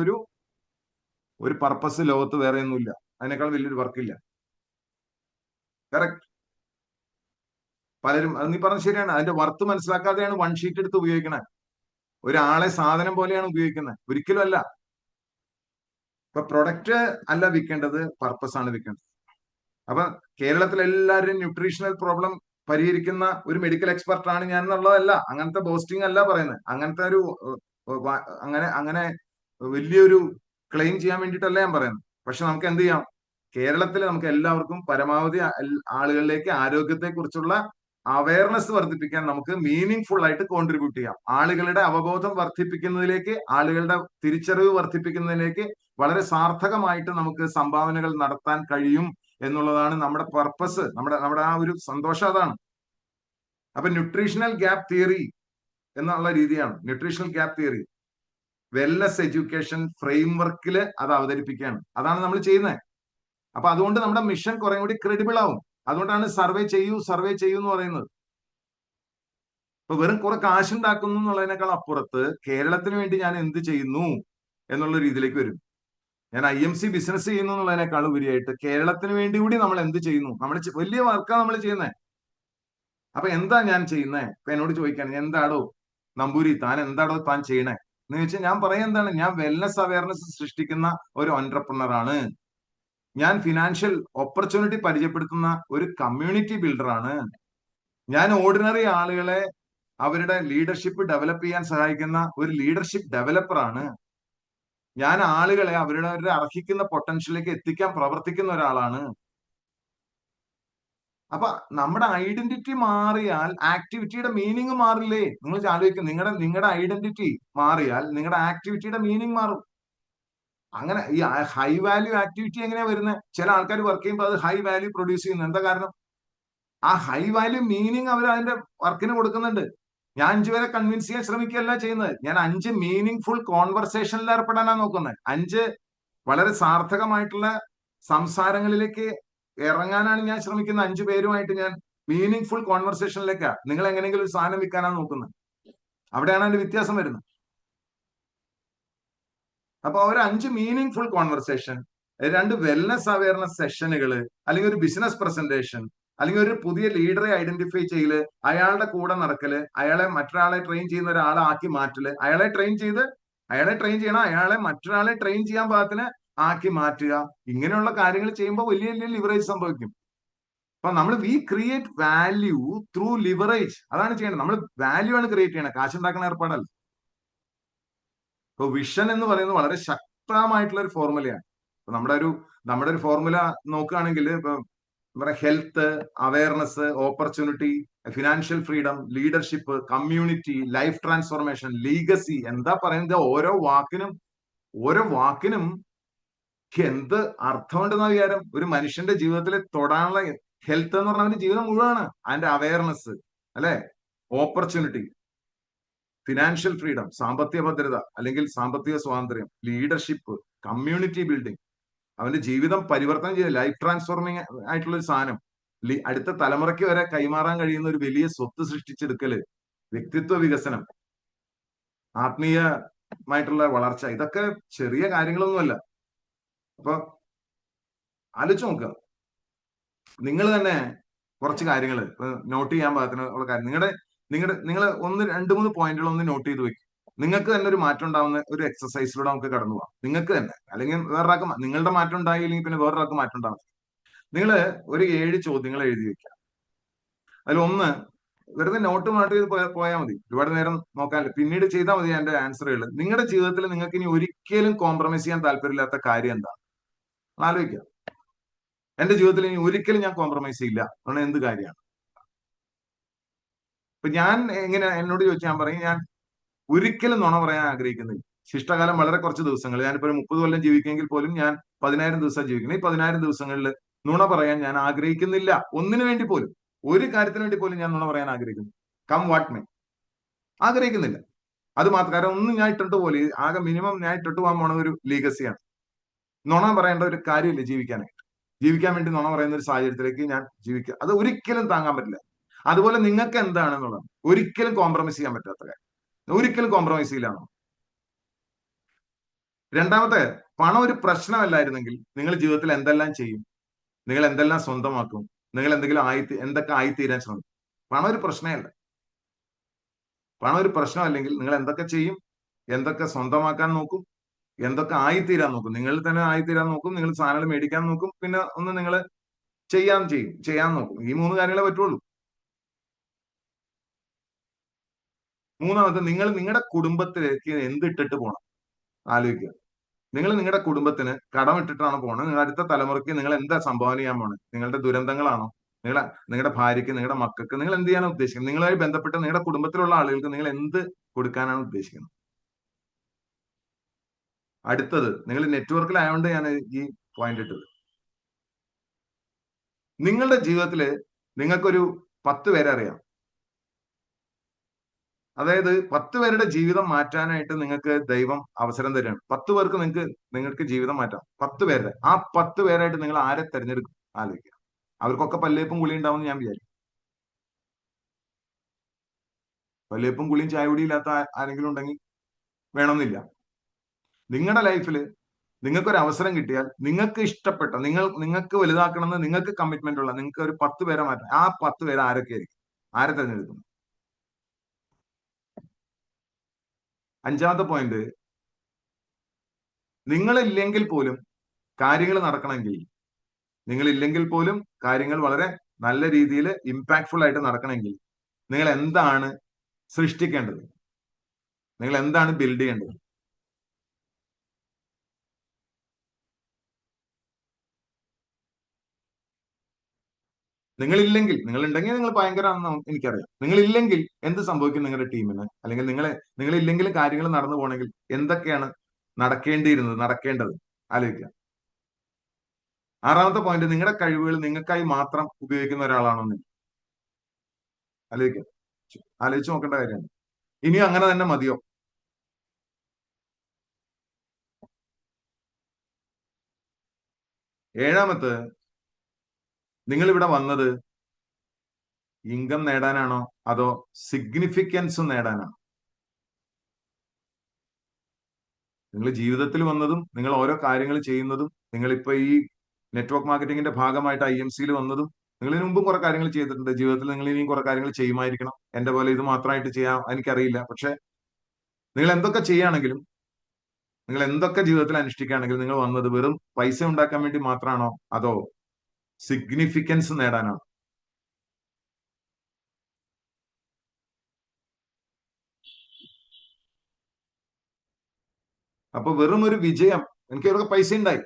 S1: ഒരു പർപ്പസ് ലോകത്ത് വേറെ ഒന്നുമില്ല. അതിനേക്കാൾ വലിയൊരു വർക്കില്ല. കറക്റ്റ്. പലരും അത് നീ പറഞ്ഞത് ശരിയാണ്. അതിന്റെ വർത്ത് മനസ്സിലാക്കാതെയാണ് 1 ഷീറ്റ് എടുത്ത് ഉപയോഗിക്കണത്. ഒരാളെ സാധനം പോലെയാണ് ഉപയോഗിക്കുന്നത്, ഒരിക്കലും അല്ല. ഇപ്പൊ പ്രൊഡക്റ്റ് അല്ല വിൽക്കേണ്ടത്, പർപ്പസ് ആണ് വിൽക്കേണ്ടത്. അപ്പൊ കേരളത്തിൽ എല്ലാവരും ന്യൂട്രീഷണൽ പ്രോബ്ലം പരിഹരിക്കുന്ന ഒരു മെഡിക്കൽ എക്സ്പെർട്ട് ആണ് ഞാൻ എന്നുള്ളതല്ല, അങ്ങനത്തെ ബോസ്റ്റിംഗ് അല്ല പറയുന്നത്. അങ്ങനത്തെ അങ്ങനെ വലിയൊരു ക്ലെയിം ചെയ്യാൻ വേണ്ടിയിട്ടല്ല ഞാൻ പറയുന്നത്. പക്ഷെ നമുക്ക് എന്ത് ചെയ്യാം, കേരളത്തിൽ നമുക്ക് എല്ലാവർക്കും പരമാവധി ആളുകളിലേക്ക് ആരോഗ്യത്തെ കുറിച്ചുള്ള അവയർനെസ് വർദ്ധിപ്പിക്കാൻ നമുക്ക് മീനിങ് ഫുൾ ആയിട്ട് കോൺട്രിബ്യൂട്ട് ചെയ്യാം. ആളുകളുടെ അവബോധം വർദ്ധിപ്പിക്കുന്നതിലേക്ക്, ആളുകളുടെ തിരിച്ചറിവ് വർദ്ധിപ്പിക്കുന്നതിലേക്ക് വളരെ സാർത്ഥകമായിട്ട് നമുക്ക് സംഭാവനകൾ നടത്താൻ കഴിയും എന്നുള്ളതാണ് നമ്മുടെ പർപ്പസ്. നമ്മുടെ ആ ഒരു സന്തോഷം അതാണ്. അപ്പൊ ന്യൂട്രീഷണൽ ഗ്യാപ്പ് തിയറി എന്നുള്ള രീതിയാണ് nutritional gap theory. Wellness education ഫ്രെയിംവർക്കിൽ അത് അവതരിപ്പിക്കുകയാണ്. അതാണ് നമ്മൾ ചെയ്യുന്നത്. അപ്പൊ അതുകൊണ്ട് നമ്മുടെ മിഷൻ കുറെ കൂടി ക്രെഡിബിൾ ആവും. അതുകൊണ്ടാണ് സർവേ ചെയ്യൂ എന്ന് പറയുന്നത്. ഇപ്പൊ വെറും കുറെ കാശുണ്ടാക്കുന്നു എന്നുള്ളതിനേക്കാൾ അപ്പുറത്ത് കേരളത്തിന് വേണ്ടി ഞാൻ എന്ത് ചെയ്യുന്നു എന്നുള്ള രീതിയിലേക്ക് വരും. ഞാൻ IMC ബിസിനസ് ചെയ്യുന്നു എന്നുള്ളതിനേക്കാൾ ഉപരിയായിട്ട് കേരളത്തിന് വേണ്ടി കൂടി നമ്മൾ എന്ത് ചെയ്യുന്നു, നമ്മൾ വലിയ വർക്കാണ് നമ്മൾ ചെയ്യുന്നത്. അപ്പൊ എന്താ ഞാൻ ചെയ്യുന്നത്? ഇപ്പൊ എന്നോട് ചോദിക്കാണ്, എന്താടോ നമ്പൂരി താൻ ചെയ്യണേ എന്ന് ചോദിച്ചാൽ ഞാൻ പറയാൻ എന്താണ്, ഞാൻ വെൽനസ് അവയർനെസ് സൃഷ്ടിക്കുന്ന ഒരു എന്റർപ്രണർ ആണ്. ഞാൻ ഫിനാൻഷ്യൽ ഓപ്പർച്യൂണിറ്റി പരിചയപ്പെടുത്തുന്ന ഒരു കമ്മ്യൂണിറ്റി ബിൽഡറാണ്. ഞാൻ ഓർഡിനറി ആളുകളെ അവരുടെ ലീഡർഷിപ്പ് ഡെവലപ്പ് ചെയ്യാൻ സഹായിക്കുന്ന ഒരു ലീഡർഷിപ്പ് ഡെവലപ്പറാണ്. ഞാൻ ആളുകളെ അവരുടെ അർഹിക്കുന്ന പൊട്ടൻഷ്യലിലേക്ക് എത്തിക്കാൻ പ്രവർത്തിക്കുന്ന ഒരാളാണ്. അപ്പൊ നമ്മുടെ ഐഡന്റിറ്റി മാറിയാൽ ആക്ടിവിറ്റിയുടെ മീനിങ് മാറില്ലേ? നിങ്ങൾ ആലോചിക്കും, നിങ്ങളുടെ ഐഡന്റിറ്റി മാറിയാൽ നിങ്ങളുടെ ആക്ടിവിറ്റിയുടെ മീനിങ് മാറും. അങ്ങനെ ഈ ഹൈ വാല്യൂ ആക്ടിവിറ്റി എങ്ങനെയാ വരുന്നത്? ചില ആൾക്കാർ വർക്ക് ചെയ്യുമ്പോൾ അത് ഹൈ വാല്യൂ പ്രൊഡ്യൂസ് ചെയ്യുന്നു. എന്താ കാരണം? ആ ഹൈ വാല്യൂ മീനിങ് അവർ അതിന്റെ വർക്കിന് കൊടുക്കുന്നുണ്ട്. ഞാൻ 5 പേരെ കൺവിൻസ് ചെയ്യാൻ ശ്രമിക്കുകയല്ല ചെയ്യുന്നത്. ഞാൻ 5 മീനിങ് ഫുൾ കോൺവെർസേഷനിൽ ഏർപ്പെടാനാണ് നോക്കുന്നത്. 5 വളരെ സാർത്ഥകമായിട്ടുള്ള സംസാരങ്ങളിലേക്ക് ഇറങ്ങാനാണ് ഞാൻ ശ്രമിക്കുന്നത്. 5 പേരുമായിട്ട് ഞാൻ മീനിങ് ഫുൾ കോൺവെർസേഷനിലേക്കാ. നിങ്ങൾ എങ്ങനെയെങ്കിലും ഒരു സാധനം വിൽക്കാനാണ് നോക്കുന്നത്. അവിടെയാണ് അതിന്റെ വ്യത്യാസം വരുന്നത്. അപ്പൊ ഒരു 5 meaning full conversation, 2 wellness awareness സെഷനുകൾ, അല്ലെങ്കിൽ ഒരു ബിസിനസ് പ്രസന്റേഷൻ, അല്ലെങ്കിൽ ഒരു പുതിയ ലീഡറെ ഐഡന്റിഫൈ ചെയ്യല്, അയാളുടെ കൂടെ നടക്കല്, അയാളെ മറ്റൊരാളെ ട്രെയിൻ ചെയ്യുന്ന ഒരാളെ ആക്കി മാറ്റല്, അയാളെ ട്രെയിൻ ചെയ്യണം, അയാളെ മറ്റൊരാളെ ട്രെയിൻ ചെയ്യാൻ പാകത്തിന് ആക്കി മാറ്റുക. ഇങ്ങനെയുള്ള കാര്യങ്ങൾ ചെയ്യുമ്പോൾ വലിയ വലിയ ലിവറേജ് സംഭവിക്കും. അപ്പൊ നമ്മൾ we create value through leverage. അതാണ് ചെയ്യേണ്ടത്. നമ്മൾ വാല്യൂ ആണ് ക്രിയേറ്റ് ചെയ്യണത്, കാശുണ്ടാക്കുന്ന ഏർപ്പാടല്ല. ഇപ്പൊ വിഷൻ എന്ന് പറയുന്നത് വളരെ ശക്തമായിട്ടുള്ള ഒരു ഫോർമുലയാണ്. ഇപ്പൊ നമ്മുടെ ഒരു ഫോർമുല നോക്കുകയാണെങ്കിൽ ഇപ്പൊ നമ്മുടെ health, awareness, opportunity, financial freedom, leadership, community, life transformation, legacy, എന്താ പറയുന്നത്? ഓരോ വാക്കിനും എന്ത് അർത്ഥമുണ്ടെന്ന വിചാരം. ഒരു മനുഷ്യന്റെ ജീവിതത്തിൽ തൊടാനുള്ള ഹെൽത്ത് എന്ന് പറഞ്ഞ അവന്റെ ജീവിതം മുഴുവനാണ്. അതിന്റെ അവയർനെസ്, അല്ലെ, ഓപ്പർച്യൂണിറ്റി, ഫിനാൻഷ്യൽ ഫ്രീഡം, സാമ്പത്തിക ഭദ്രത അല്ലെങ്കിൽ സാമ്പത്തിക സ്വാതന്ത്ര്യം, ലീഡർഷിപ്പ്, കമ്മ്യൂണിറ്റി ബിൽഡിംഗ്, അവന്റെ ജീവിതം പരിവർത്തനം ചെയ്ത ലൈഫ് ട്രാൻസ്ഫോർമിങ് ആയിട്ടുള്ള ഒരു സാധനം, അടുത്ത തലമുറയ്ക്ക് വരെ കൈമാറാൻ കഴിയുന്ന ഒരു വലിയ സ്വത്ത് സൃഷ്ടിച്ചെടുക്കല്, വ്യക്തിത്വ വികസനം, ആത്മീയമായിട്ടുള്ള വളർച്ച, ഇതൊക്കെ ചെറിയ കാര്യങ്ങളൊന്നുമല്ല. അപ്പൊ ആലോചിച്ച് നോക്കുക. നിങ്ങൾ തന്നെ കുറച്ച് കാര്യങ്ങൾ നോട്ട് ചെയ്യാൻ പാകത്തിനുള്ള കാര്യം നിങ്ങൾ രണ്ട് മൂന്ന് പോയിന്റുകൾ ഒന്ന് നോട്ട് ചെയ്ത് വെക്കും. നിങ്ങൾക്ക് തന്നെ ഒരു മാറ്റം ഉണ്ടാവുന്ന ഒരു എക്സസൈസിലൂടെ നമുക്ക് കടന്നു പോവാം. നിങ്ങൾക്ക് തന്നെ, അല്ലെങ്കിൽ വേറൊരാൾക്ക്, നിങ്ങളുടെ മാറ്റം ഉണ്ടായില്ലെങ്കിൽ പിന്നെ വേറൊരാൾക്ക് മാറ്റം ഉണ്ടാവും. നിങ്ങൾ ഒരു 7 ചോദ്യങ്ങൾ എഴുതി വെക്കുക. അതിലൊന്ന് വെറുതെ നോട്ട് ചെയ്ത് പോയാൽ മതി, ഒരുപാട് നേരം നോക്കാനില്ല, പിന്നീട് ചെയ്താൽ മതി അതിന്റെ ആൻസറുകൾ. നിങ്ങളുടെ ജീവിതത്തിൽ നിങ്ങൾക്ക് ഇനി ഒരിക്കലും കോംപ്രമൈസ് ചെയ്യാൻ താല്പര്യമില്ലാത്ത കാര്യം എന്താ ആലോചിക്കുക. എന്റെ ജീവിതത്തിൽ ഇനി ഒരിക്കലും ഞാൻ കോംപ്രമൈസ് ചെയ്യില്ല എന്നുള്ള എന്ത് കാര്യമാണ്? ഇപ്പൊ ഞാൻ എങ്ങനെ എന്നോട് ചോദിച്ചാൽ ഞാൻ പറയും, ഞാൻ ഒരിക്കലും നുണ പറയാൻ ആഗ്രഹിക്കുന്നില്ല. ശിഷ്ടകാലം വളരെ കുറച്ച് ദിവസങ്ങൾ, ഞാനിപ്പോ ഒരു 30 കൊല്ലം ജീവിക്കുമെങ്കിൽ പോലും ഞാൻ 10,000 ദിവസം ജീവിക്കണം. ഈ 10,000 ദിവസങ്ങളിൽ നുണ പറയാൻ ഞാൻ ആഗ്രഹിക്കുന്നില്ല. ഒന്നിനു വേണ്ടി പോലും, ഒരു കാര്യത്തിന് വേണ്ടി പോലും ഞാൻ നുണ പറയാൻ ആഗ്രഹിക്കുന്നു. കം വാട്ട് മേ, ആഗ്രഹിക്കുന്നില്ല. അത് മാത്രം, കാരണം ഒന്നും ഞാൻ ഇട്ടിട്ട് പോലെ, ആകെ മിനിമം ഞാൻ ഇട്ടിട്ട് പോകാൻ പോണ ഒരു ലീഗസിയാണ്. നുണ പറയേണ്ട ഒരു കാര്യമില്ല ജീവിക്കാൻ വേണ്ടി നുണ പറയുന്ന ഒരു സാഹചര്യത്തിലേക്ക് ഞാൻ ജീവിക്കുക, അത് ഒരിക്കലും താങ്ങാൻ പറ്റില്ല. അതുപോലെ നിങ്ങൾക്ക് എന്താണെന്നുള്ളത് ഒരിക്കലും കോംപ്രമൈസ് ചെയ്യാൻ പറ്റാത്ത കാര്യം, ഒരിക്കലും കോംപ്രമൈസ് ചെയ്യില്ലാണോ. രണ്ടാമത്തെ, പണം ഒരു പ്രശ്നമല്ലായിരുന്നെങ്കിൽ നിങ്ങൾ ജീവിതത്തിൽ എന്തെല്ലാം ചെയ്യും, നിങ്ങൾ എന്തെല്ലാം സ്വന്തമാക്കും, നിങ്ങൾ എന്തൊക്കെ ആയിത്തീരാൻ ശ്രമിക്കും. പണം ഒരു പ്രശ്നമല്ല. പണം ഒരു പ്രശ്നമല്ലെങ്കിൽ നിങ്ങൾ എന്തൊക്കെ ചെയ്യും, എന്തൊക്കെ സ്വന്തമാക്കാൻ നോക്കും, എന്തൊക്കെ ആയിത്തീരാൻ നോക്കും. നിങ്ങൾ തന്നെ ആയിത്തീരാൻ നോക്കും, നിങ്ങൾ സാധനങ്ങൾ മേടിക്കാൻ നോക്കും, പിന്നെ ഒന്ന് നിങ്ങൾ ചെയ്യാൻ നോക്കും. ഈ 3 കാര്യങ്ങളെ പറ്റുള്ളൂ. മൂന്നാമത്തെ, നിങ്ങൾ നിങ്ങളുടെ കുടുംബത്തിലേക്ക് എന്തിട്ടിട്ട് പോകണം ആലോചിക്കുക. നിങ്ങൾ നിങ്ങളുടെ കുടുംബത്തിന് കടമിട്ടിട്ടാണ് പോണത്. നിങ്ങൾ അടുത്ത തലമുറയ്ക്ക് നിങ്ങൾ എന്താ സംഭാവന ചെയ്യാൻ പോണത്? നിങ്ങളുടെ ദുരന്തങ്ങളാണോ? നിങ്ങളുടെ ഭാര്യയ്ക്ക്, നിങ്ങളുടെ മക്കൾക്ക് നിങ്ങൾ എന്ത് ചെയ്യാനാണ് ഉദ്ദേശിക്കുന്നത്? നിങ്ങളുമായി ബന്ധപ്പെട്ട് നിങ്ങളുടെ കുടുംബത്തിലുള്ള ആളുകൾക്ക് നിങ്ങൾ എന്ത് കൊടുക്കാനാണ് ഉദ്ദേശിക്കുന്നത്? അടുത്തത്, നിങ്ങൾ നെറ്റ്വർക്കിലായതുകൊണ്ട് ഞാൻ ഈ പോയിന്റ് ഇട്ടത്. നിങ്ങളുടെ ജീവിതത്തിൽ നിങ്ങൾക്കൊരു 10 പേരെ അറിയാം. അതായത് 10 പേരുടെ ജീവിതം മാറ്റാനായിട്ട് നിങ്ങൾക്ക് ദൈവം അവസരം തരികയാണ്. 10 പേർക്ക് നിങ്ങൾക്ക് ജീവിതം മാറ്റാം. 10 പേരുടെ, ആ 10 പേരായിട്ട് നിങ്ങൾ ആരെ തെരഞ്ഞെടുക്കും ആലോചിക്കുക. അവർക്കൊക്കെ പല്ലേപ്പും കുളി ഉണ്ടാവും ഞാൻ വിചാരിക്കും. പല്ലേപ്പും കുളിയും ചായ കുടിയും ഇല്ലാത്ത ആരെങ്കിലും ഉണ്ടെങ്കിൽ വേണമെന്നില്ല. നിങ്ങളുടെ ലൈഫിൽ നിങ്ങൾക്കൊരു അവസരം കിട്ടിയാൽ, നിങ്ങൾക്ക് ഇഷ്ടപ്പെട്ട, നിങ്ങൾക്ക് വലുതാക്കണമെന്ന് നിങ്ങൾക്ക് കമ്മിറ്റ്മെന്റ് ഉള്ള, നിങ്ങൾക്ക് ഒരു 10 പേരെ മാറ്റാം. ആ 10 പേര് ആരൊക്കെ ആയിരിക്കും? ആരെ തെരഞ്ഞെടുക്കും? അഞ്ചാമത്തെ പോയിന്റ്, നിങ്ങളില്ലെങ്കിൽ പോലും കാര്യങ്ങൾ നടക്കണമെങ്കിൽ, നിങ്ങളില്ലെങ്കിൽ പോലും കാര്യങ്ങൾ വളരെ നല്ല രീതിയിൽ ഇമ്പാക്ട്ഫുൾ ആയിട്ട് നടക്കണമെങ്കിൽ നിങ്ങൾ എന്താണ് സൃഷ്ടിക്കേണ്ടത്? നിങ്ങൾ എന്താണ് ബിൽഡ് ചെയ്യേണ്ടത്? നിങ്ങളുണ്ടെങ്കിൽ നിങ്ങൾ ഭയങ്കരമാണെന്ന് എനിക്കറിയാം. നിങ്ങളില്ലെങ്കിൽ എന്ത് സംഭവിക്കും നിങ്ങളുടെ ടീമിന്? അല്ലെങ്കിൽ നിങ്ങളില്ലെങ്കിൽ കാര്യങ്ങൾ നടന്നു പോകണമെങ്കിൽ എന്തൊക്കെയാണ് നടക്കേണ്ടത് ആലോചിക്കുക. ആറാമത്തെ പോയിന്റ്, നിങ്ങളുടെ കഴിവുകൾ നിങ്ങൾക്കായി മാത്രം ഉപയോഗിക്കുന്ന ഒരാളാണെന്ന് ആലോചിക്കുക. ആലോചിച്ച് നോക്കേണ്ട കാര്യമാണ്. ഇനിയും അങ്ങനെ തന്നെ മതിയോ? ഏഴാമത്തെ, നിങ്ങൾ ഇവിടെ വന്നത് ഇൻകം നേടാനാണോ അതോ സിഗ്നിഫിക്കൻസ് നേടാനാണോ? നിങ്ങൾ ജീവിതത്തിൽ വന്നതും, നിങ്ങൾ ഓരോ കാര്യങ്ങൾ ചെയ്യുന്നതും, നിങ്ങളിപ്പോ ഈ നെറ്റ്വർക്ക് മാർക്കറ്റിംഗിന്റെ ഭാഗമായിട്ട് IMC വന്നതും, നിങ്ങൾ ഇതിനു മുമ്പും കുറെ കാര്യങ്ങൾ ചെയ്തിട്ടുണ്ട് ജീവിതത്തിൽ. നിങ്ങൾ ഇനിയും കുറെ കാര്യങ്ങൾ ചെയ്യുമായിരിക്കണം. എന്റെ പോലെ ഇത് മാത്രമായിട്ട് ചെയ്യാൻ എനിക്കറിയില്ല. പക്ഷെ നിങ്ങൾ എന്തൊക്കെ ചെയ്യുകയാണെങ്കിലും, നിങ്ങൾ എന്തൊക്കെ ജീവിതത്തിൽ അനുഷ്ഠിക്കുകയാണെങ്കിലും, നിങ്ങൾ വന്നത് വെറും പൈസ ഉണ്ടാക്കാൻ വേണ്ടി മാത്രമാണോ, അതോ സിഗ്നിഫിക്കൻസ് നേടാനാണോ? അപ്പൊ വെറും ഒരു വിജയം, എനിക്ക് കുറെ പൈസ ഉണ്ടായി,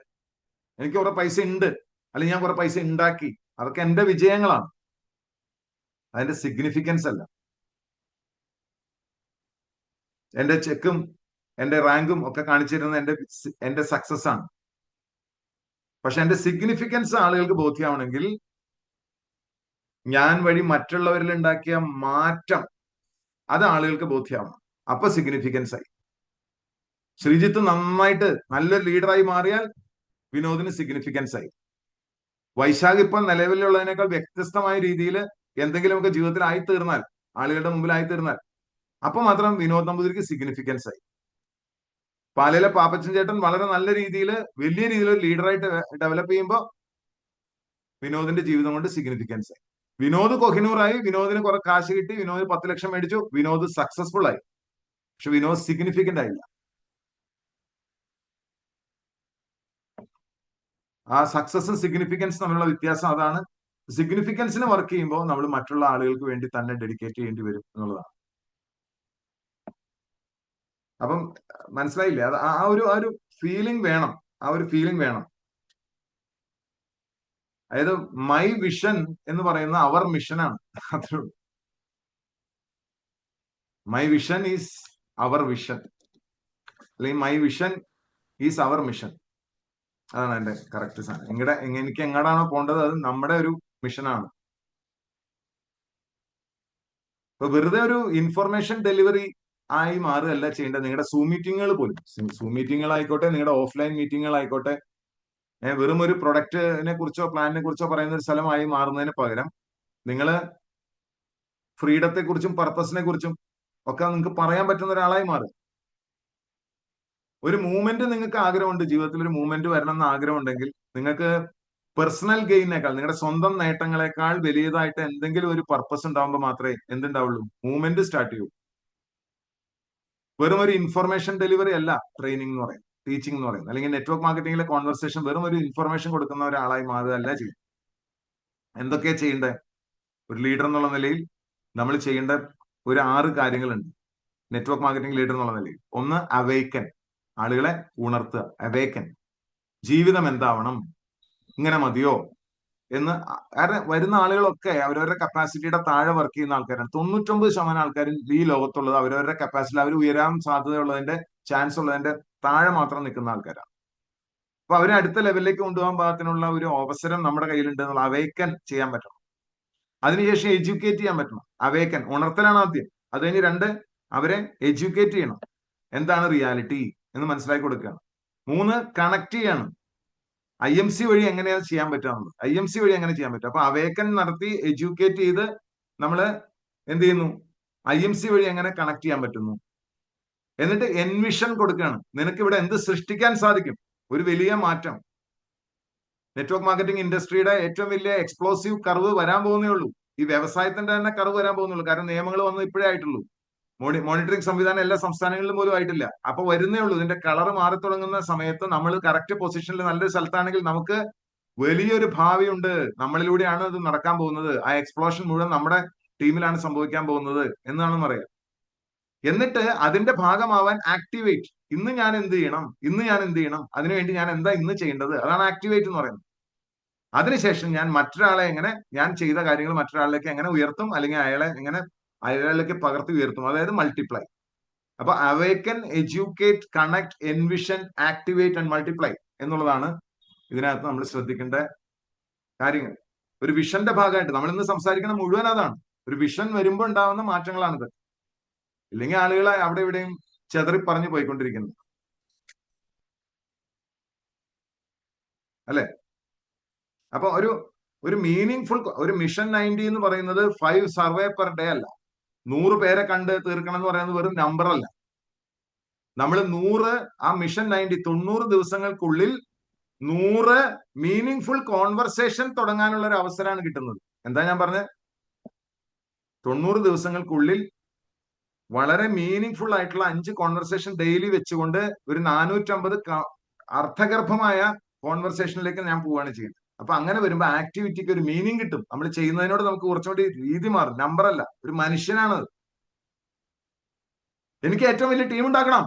S1: എനിക്ക് കുറെ പൈസ ഉണ്ട്, അല്ലെങ്കിൽ ഞാൻ കുറെ പൈസ ഉണ്ടാക്കി, അതൊക്കെ എന്റെ വിജയങ്ങളാണ്. അതിന്റെ സിഗ്നിഫിക്കൻസ് അല്ല. എന്റെ ചെക്കും എന്റെ റാങ്കും ഒക്കെ കാണിച്ചിരുന്നത് എന്റെ സക്സസ് ആണ്. പക്ഷെ എന്റെ സിഗ്നിഫിക്കൻസ് ആളുകൾക്ക് ബോധ്യമാവണമെങ്കിൽ ഞാൻ വഴി മറ്റുള്ളവരിൽ ഉണ്ടാക്കിയ മാറ്റം അത് ആളുകൾക്ക് ബോധ്യമാവണം. അപ്പൊ സിഗ്നിഫിക്കൻസ് ആയി. ശ്രീജിത്ത് നന്നായിട്ട് നല്ലൊരു ലീഡറായി മാറിയാൽ വിനോദിന് സിഗ്നിഫിക്കൻസ് ആയി. വൈശാഖ് ഇപ്പൊ നിലവിലുള്ളതിനേക്കാൾ വ്യത്യസ്തമായ രീതിയിൽ എന്തെങ്കിലുമൊക്കെ ജീവിതത്തിൽ ആയിത്തീർന്നാൽ, ആളുകളുടെ മുമ്പിൽ ആയിത്തീർന്നാൽ, അപ്പൊ മാത്രം വിനോദ് നമ്പൂതിരിക്ക് സിഗ്നിഫിക്കൻസ് ആയി. പാലയിലെ പാപ്പച്ചൻ ചേട്ടൻ വളരെ നല്ല രീതിയിൽ വലിയ രീതിയിൽ ഒരു ലീഡറായിട്ട് ഡെവലപ്പ് ചെയ്യുമ്പോൾ വിനോദിന്റെ ജീവിതം കൊണ്ട് സിഗ്നിഫിക്കൻസ് ആയി. വിനോദ് കൊഹിനൂറായി, വിനോദിന് കുറെ കാശ് കിട്ടി, വിനോദ് 10 ലക്ഷം മേടിച്ചു, വിനോദ് സക്സസ്ഫുൾ ആയി. പക്ഷെ വിനോദ് സിഗ്നിഫിക്കന്റ് ആയില്ല. ആ സക്സസും സിഗ്നിഫിക്കൻസും തമ്മിലുള്ള വ്യത്യാസം അതാണ്. സിഗ്നിഫിക്കൻസിന് വർക്ക് ചെയ്യുമ്പോൾ നമ്മൾ മറ്റുള്ള ആളുകൾക്ക് വേണ്ടി തന്നെ ഡെഡിക്കേറ്റ് ചെയ്യേണ്ടി വരും എന്നുള്ളതാണ്. അപ്പം മനസ്സിലായില്ലേ? അത് ആ ഒരു ഫീലിംഗ് വേണം. ആ ഒരു ഫീലിംഗ് വേണം. അതായത് മൈ വിഷൻ എന്ന് പറയുന്ന അവർ മിഷനാണ്. അത്രേ ഉള്ളൂ. My vision is our vision, അല്ലെങ്കിൽ my vision is our mission. അതാണ് എന്റെ കറക്റ്റ് സാധനം. എനിക്ക് എങ്ങോട്ടാണോ പോകേണ്ടത് അത് നമ്മുടെ ഒരു മിഷനാണ്. ഇപ്പൊ വെറുതെ ഒരു ഇൻഫർമേഷൻ ഡെലിവറി ആയി മാറുകയല്ല ചെയ്യേണ്ടത്. നിങ്ങളുടെ സൂം മീറ്റിങ്ങുകൾ പോലും, സൂം മീറ്റിങ്ങുകളായിക്കോട്ടെ, നിങ്ങളുടെ ഓഫ്ലൈൻ മീറ്റിങ്ങുകളായിക്കോട്ടെ, വെറും ഒരു പ്രൊഡക്റ്റിനെ കുറിച്ചോ പ്ലാനിനെ കുറിച്ചോ പറയുന്ന ഒരു സ്ഥലമായി മാറുന്നതിന് പകരം നിങ്ങൾ ഫ്രീഡത്തെ കുറിച്ചും പർപ്പസിനെ കുറിച്ചും ഒക്കെ നിങ്ങൾക്ക് പറയാൻ പറ്റുന്ന ഒരാളായി മാറും. ഒരു മൂവ്മെന്റ് നിങ്ങൾക്ക് ആഗ്രഹമുണ്ട്, ജീവിതത്തിൽ ഒരു മൂവ്മെന്റ് വരണം എന്ന് ആഗ്രഹമുണ്ടെങ്കിൽ നിങ്ങൾക്ക് പേഴ്സണൽ ഗെയിനേക്കാൾ, നിങ്ങളുടെ സ്വന്തം നേട്ടങ്ങളെക്കാൾ വലിയതായിട്ട് എന്തെങ്കിലും ഒരു പർപ്പസ് ഉണ്ടാവുമ്പോൾ മാത്രമേ എന്തുണ്ടാവുള്ളൂ, മൂവ്മെന്റ് സ്റ്റാർട്ട് ചെയ്യൂ. വെറും ഒരു ഇൻഫർമേഷൻ ഡെലിവറി അല്ല ട്രെയിനിങ് എന്ന് പറയുന്നത്, ടീച്ചിങ് എന്ന് പറയുന്നത്, അല്ലെങ്കിൽ നെറ്റ്വർക്ക് മാർക്കറ്റിംഗിലെ കോൺവെർസേഷൻ വെറും ഒരു ഇൻഫർമേഷൻ കൊടുക്കുന്ന ഒരാളായി മാറുകയല്ല ചെയ്യും. എന്തൊക്കെയാ ചെയ്യേണ്ടത്? ഒരു ലീഡർ എന്നുള്ള നിലയിൽ നമ്മൾ ചെയ്യേണ്ട ഒരു 6 കാര്യങ്ങളുണ്ട് നെറ്റ്വർക്ക് മാർക്കറ്റിംഗ് ലീഡർ എന്നുള്ള നിലയിൽ. ഒന്ന്, അവേക്കൻ, ആളുകളെ ഉണർത്തുക. അവേക്കൻ, ജീവിതം എന്താവണം, ഇങ്ങനെ മതിയോ എന്ന്. കാരണം വരുന്ന ആളുകളൊക്കെ അവരവരുടെ കപ്പാസിറ്റിയുടെ താഴെ വർക്ക് ചെയ്യുന്ന ആൾക്കാരാണ്. 99% ആൾക്കാരും ഈ ലോകത്തുള്ളത് അവരവരുടെ കപ്പാസിറ്റി, അവർ ഉയരാൻ സാധ്യതയുള്ളതിന്റെ, ചാൻസ് ഉള്ളതിന്റെ താഴെ മാത്രം നിൽക്കുന്ന ആൾക്കാരാണ്. അപ്പൊ അവരെ അടുത്ത ലെവലിലേക്ക് കൊണ്ടുപോകാൻ പാകത്തിനുള്ള ഒരു അവസരം നമ്മുടെ കയ്യിലുണ്ട് എന്നുള്ള അവേക്കൻ ചെയ്യാൻ പറ്റണം. അതിനുശേഷം എഡ്യൂക്കേറ്റ് ചെയ്യാൻ പറ്റണം. അവേക്കൻ, ഉണർത്തലാണ് ആദ്യം. അത് കഴിഞ്ഞ് 2, അവരെ എഡ്യൂക്കേറ്റ് ചെയ്യണം. എന്താണ് റിയാലിറ്റി എന്ന് മനസ്സിലാക്കി കൊടുക്കുകയാണ്. 3, കണക്ട് ചെയ്യണം. IMC വഴി എങ്ങനെയാണ് ചെയ്യാൻ പറ്റുന്നത്, IMC വഴി എങ്ങനെ ചെയ്യാൻ പറ്റും. അപ്പൊ അവേക്കൻ നടത്തി എഡ്യൂക്കേറ്റ് ചെയ്ത് നമ്മൾ എന്ത് ചെയ്യുന്നു, IMC വഴി എങ്ങനെ കണക്ട് ചെയ്യാൻ പറ്റുന്നു. എന്നിട്ട് എൻവിഷൻ കൊടുക്കുകയാണ്. നിനക്ക് ഇവിടെ എന്ത് സൃഷ്ടിക്കാൻ സാധിക്കും, ഒരു വലിയ മാറ്റം. നെറ്റ്വർക്ക് മാർക്കറ്റിംഗ് ഇൻഡസ്ട്രിയുടെ ഏറ്റവും വലിയ എക്സ്പ്ലോസീവ് കർവ് വരാൻ പോകുന്നേ ഉള്ളൂ. ഈ വ്യവസായത്തിന്റെ തന്നെ കർവ് വരാൻ പോകുന്നുള്ളൂ. കാരണം നിയമങ്ങൾ വന്ന് ഇപ്പോഴേ ആയിട്ടുള്ളൂ. മോണിറ്ററിംഗ് സംവിധാനം എല്ലാ സംസ്ഥാനങ്ങളിലും പോലും ആയിട്ടില്ല. അപ്പൊ വരുന്നേ ഉള്ളൂ. ഇതിന്റെ കളർ മാറി തുടങ്ങുന്ന സമയത്ത് നമ്മൾ കറക്റ്റ് പൊസിഷനിൽ നല്ലൊരു സ്ഥലത്താണെങ്കിൽ നമുക്ക് വലിയൊരു ഭാവിയുണ്ട്. നമ്മളിലൂടെയാണ് ഇത് നടക്കാൻ പോകുന്നത്. ആ എക്സ്പ്ലോഷൻ മുഴുവൻ നമ്മുടെ ടീമിലാണ് സംഭവിക്കാൻ പോകുന്നത് എന്നാണ് പറയാം. എന്നിട്ട് അതിന്റെ ഭാഗമാവാൻ ആക്ടിവേറ്റ്. ഇന്ന് ഞാൻ എന്ത് ചെയ്യണം, ഇന്ന് ഞാൻ എന്ത് ചെയ്യണം, അതിനുവേണ്ടി ഞാൻ എന്താ ഇന്ന് ചെയ്യേണ്ടത്, അതാണ് ആക്ടിവേറ്റ് എന്ന് പറയുന്നത്. അതിനുശേഷം ഞാൻ മറ്റൊരാളെ എങ്ങനെ, ഞാൻ ചെയ്ത കാര്യങ്ങൾ മറ്റൊരാളിലേക്ക് എങ്ങനെ ഉയർത്തും, അല്ലെങ്കിൽ അയാളെ എങ്ങനെ അയാളിലേക്ക് പകർത്തി ഉയർത്തും, അതായത് മൾട്ടിപ്ലൈ. അപ്പൊ awaken, educate, connect, envision, activate and multiply എന്നുള്ളതാണ് ഇതിനകത്ത് നമ്മൾ ശ്രദ്ധിക്കേണ്ട കാര്യങ്ങൾ. ഒരു വിഷന്റെ ഭാഗമായിട്ട് നമ്മൾ ഇന്ന് സംസാരിക്കുന്ന മുഴുവൻ അതാണ്. ഒരു വിഷൻ വരുമ്പോൾ ഉണ്ടാവുന്ന മാറ്റങ്ങളാണിത്. ഇല്ലെങ്കിൽ ആളുകളെ അവിടെ ഇവിടെയും ചെതറി പറഞ്ഞു പോയിക്കൊണ്ടിരിക്കുന്നത്, അല്ലെ? അപ്പൊ ഒരു മീനിങ് ഫുൾ, ഒരു മിഷൻ 90 എന്ന് പറയുന്നത് 5 സർവേ പെർ ഡേ അല്ല. 100 പേരെ കണ്ട് തീർക്കണം എന്ന് പറയുന്നത് വെറും നമ്പർ അല്ല. നമ്മൾ 100, ആ മിഷൻ 90, 90 ദിവസങ്ങൾക്കുള്ളിൽ 100 മീനിങ് ഫുൾ കോൺവെർസേഷൻ തുടങ്ങാനുള്ള ഒരു അവസരമാണ് കിട്ടുന്നത്. എന്താ ഞാൻ പറഞ്ഞത്? 90 ദിവസങ്ങൾക്കുള്ളിൽ വളരെ മീനിങ് ഫുൾ ആയിട്ടുള്ള 5 കോൺവെർസേഷൻ ഡെയിലി വെച്ചുകൊണ്ട് ഒരു 450 അർത്ഥഗർഭമായ കോൺവെർസേഷനിലേക്ക് ഞാൻ പോവുകയാണ് ചെയ്യുന്നത്. അപ്പൊ അങ്ങനെ വരുമ്പോൾ ആക്ടിവിറ്റിക്ക് ഒരു മീനിങ് കിട്ടും. നമ്മൾ ചെയ്യുന്നതിനോട് നമുക്ക് കുറച്ചുകൂടി രീതി മാറും. നമ്പർ അല്ല, ഒരു മനുഷ്യനാണത്. എനിക്ക് ഏറ്റവും വലിയ ടീം ഉണ്ടാക്കണം,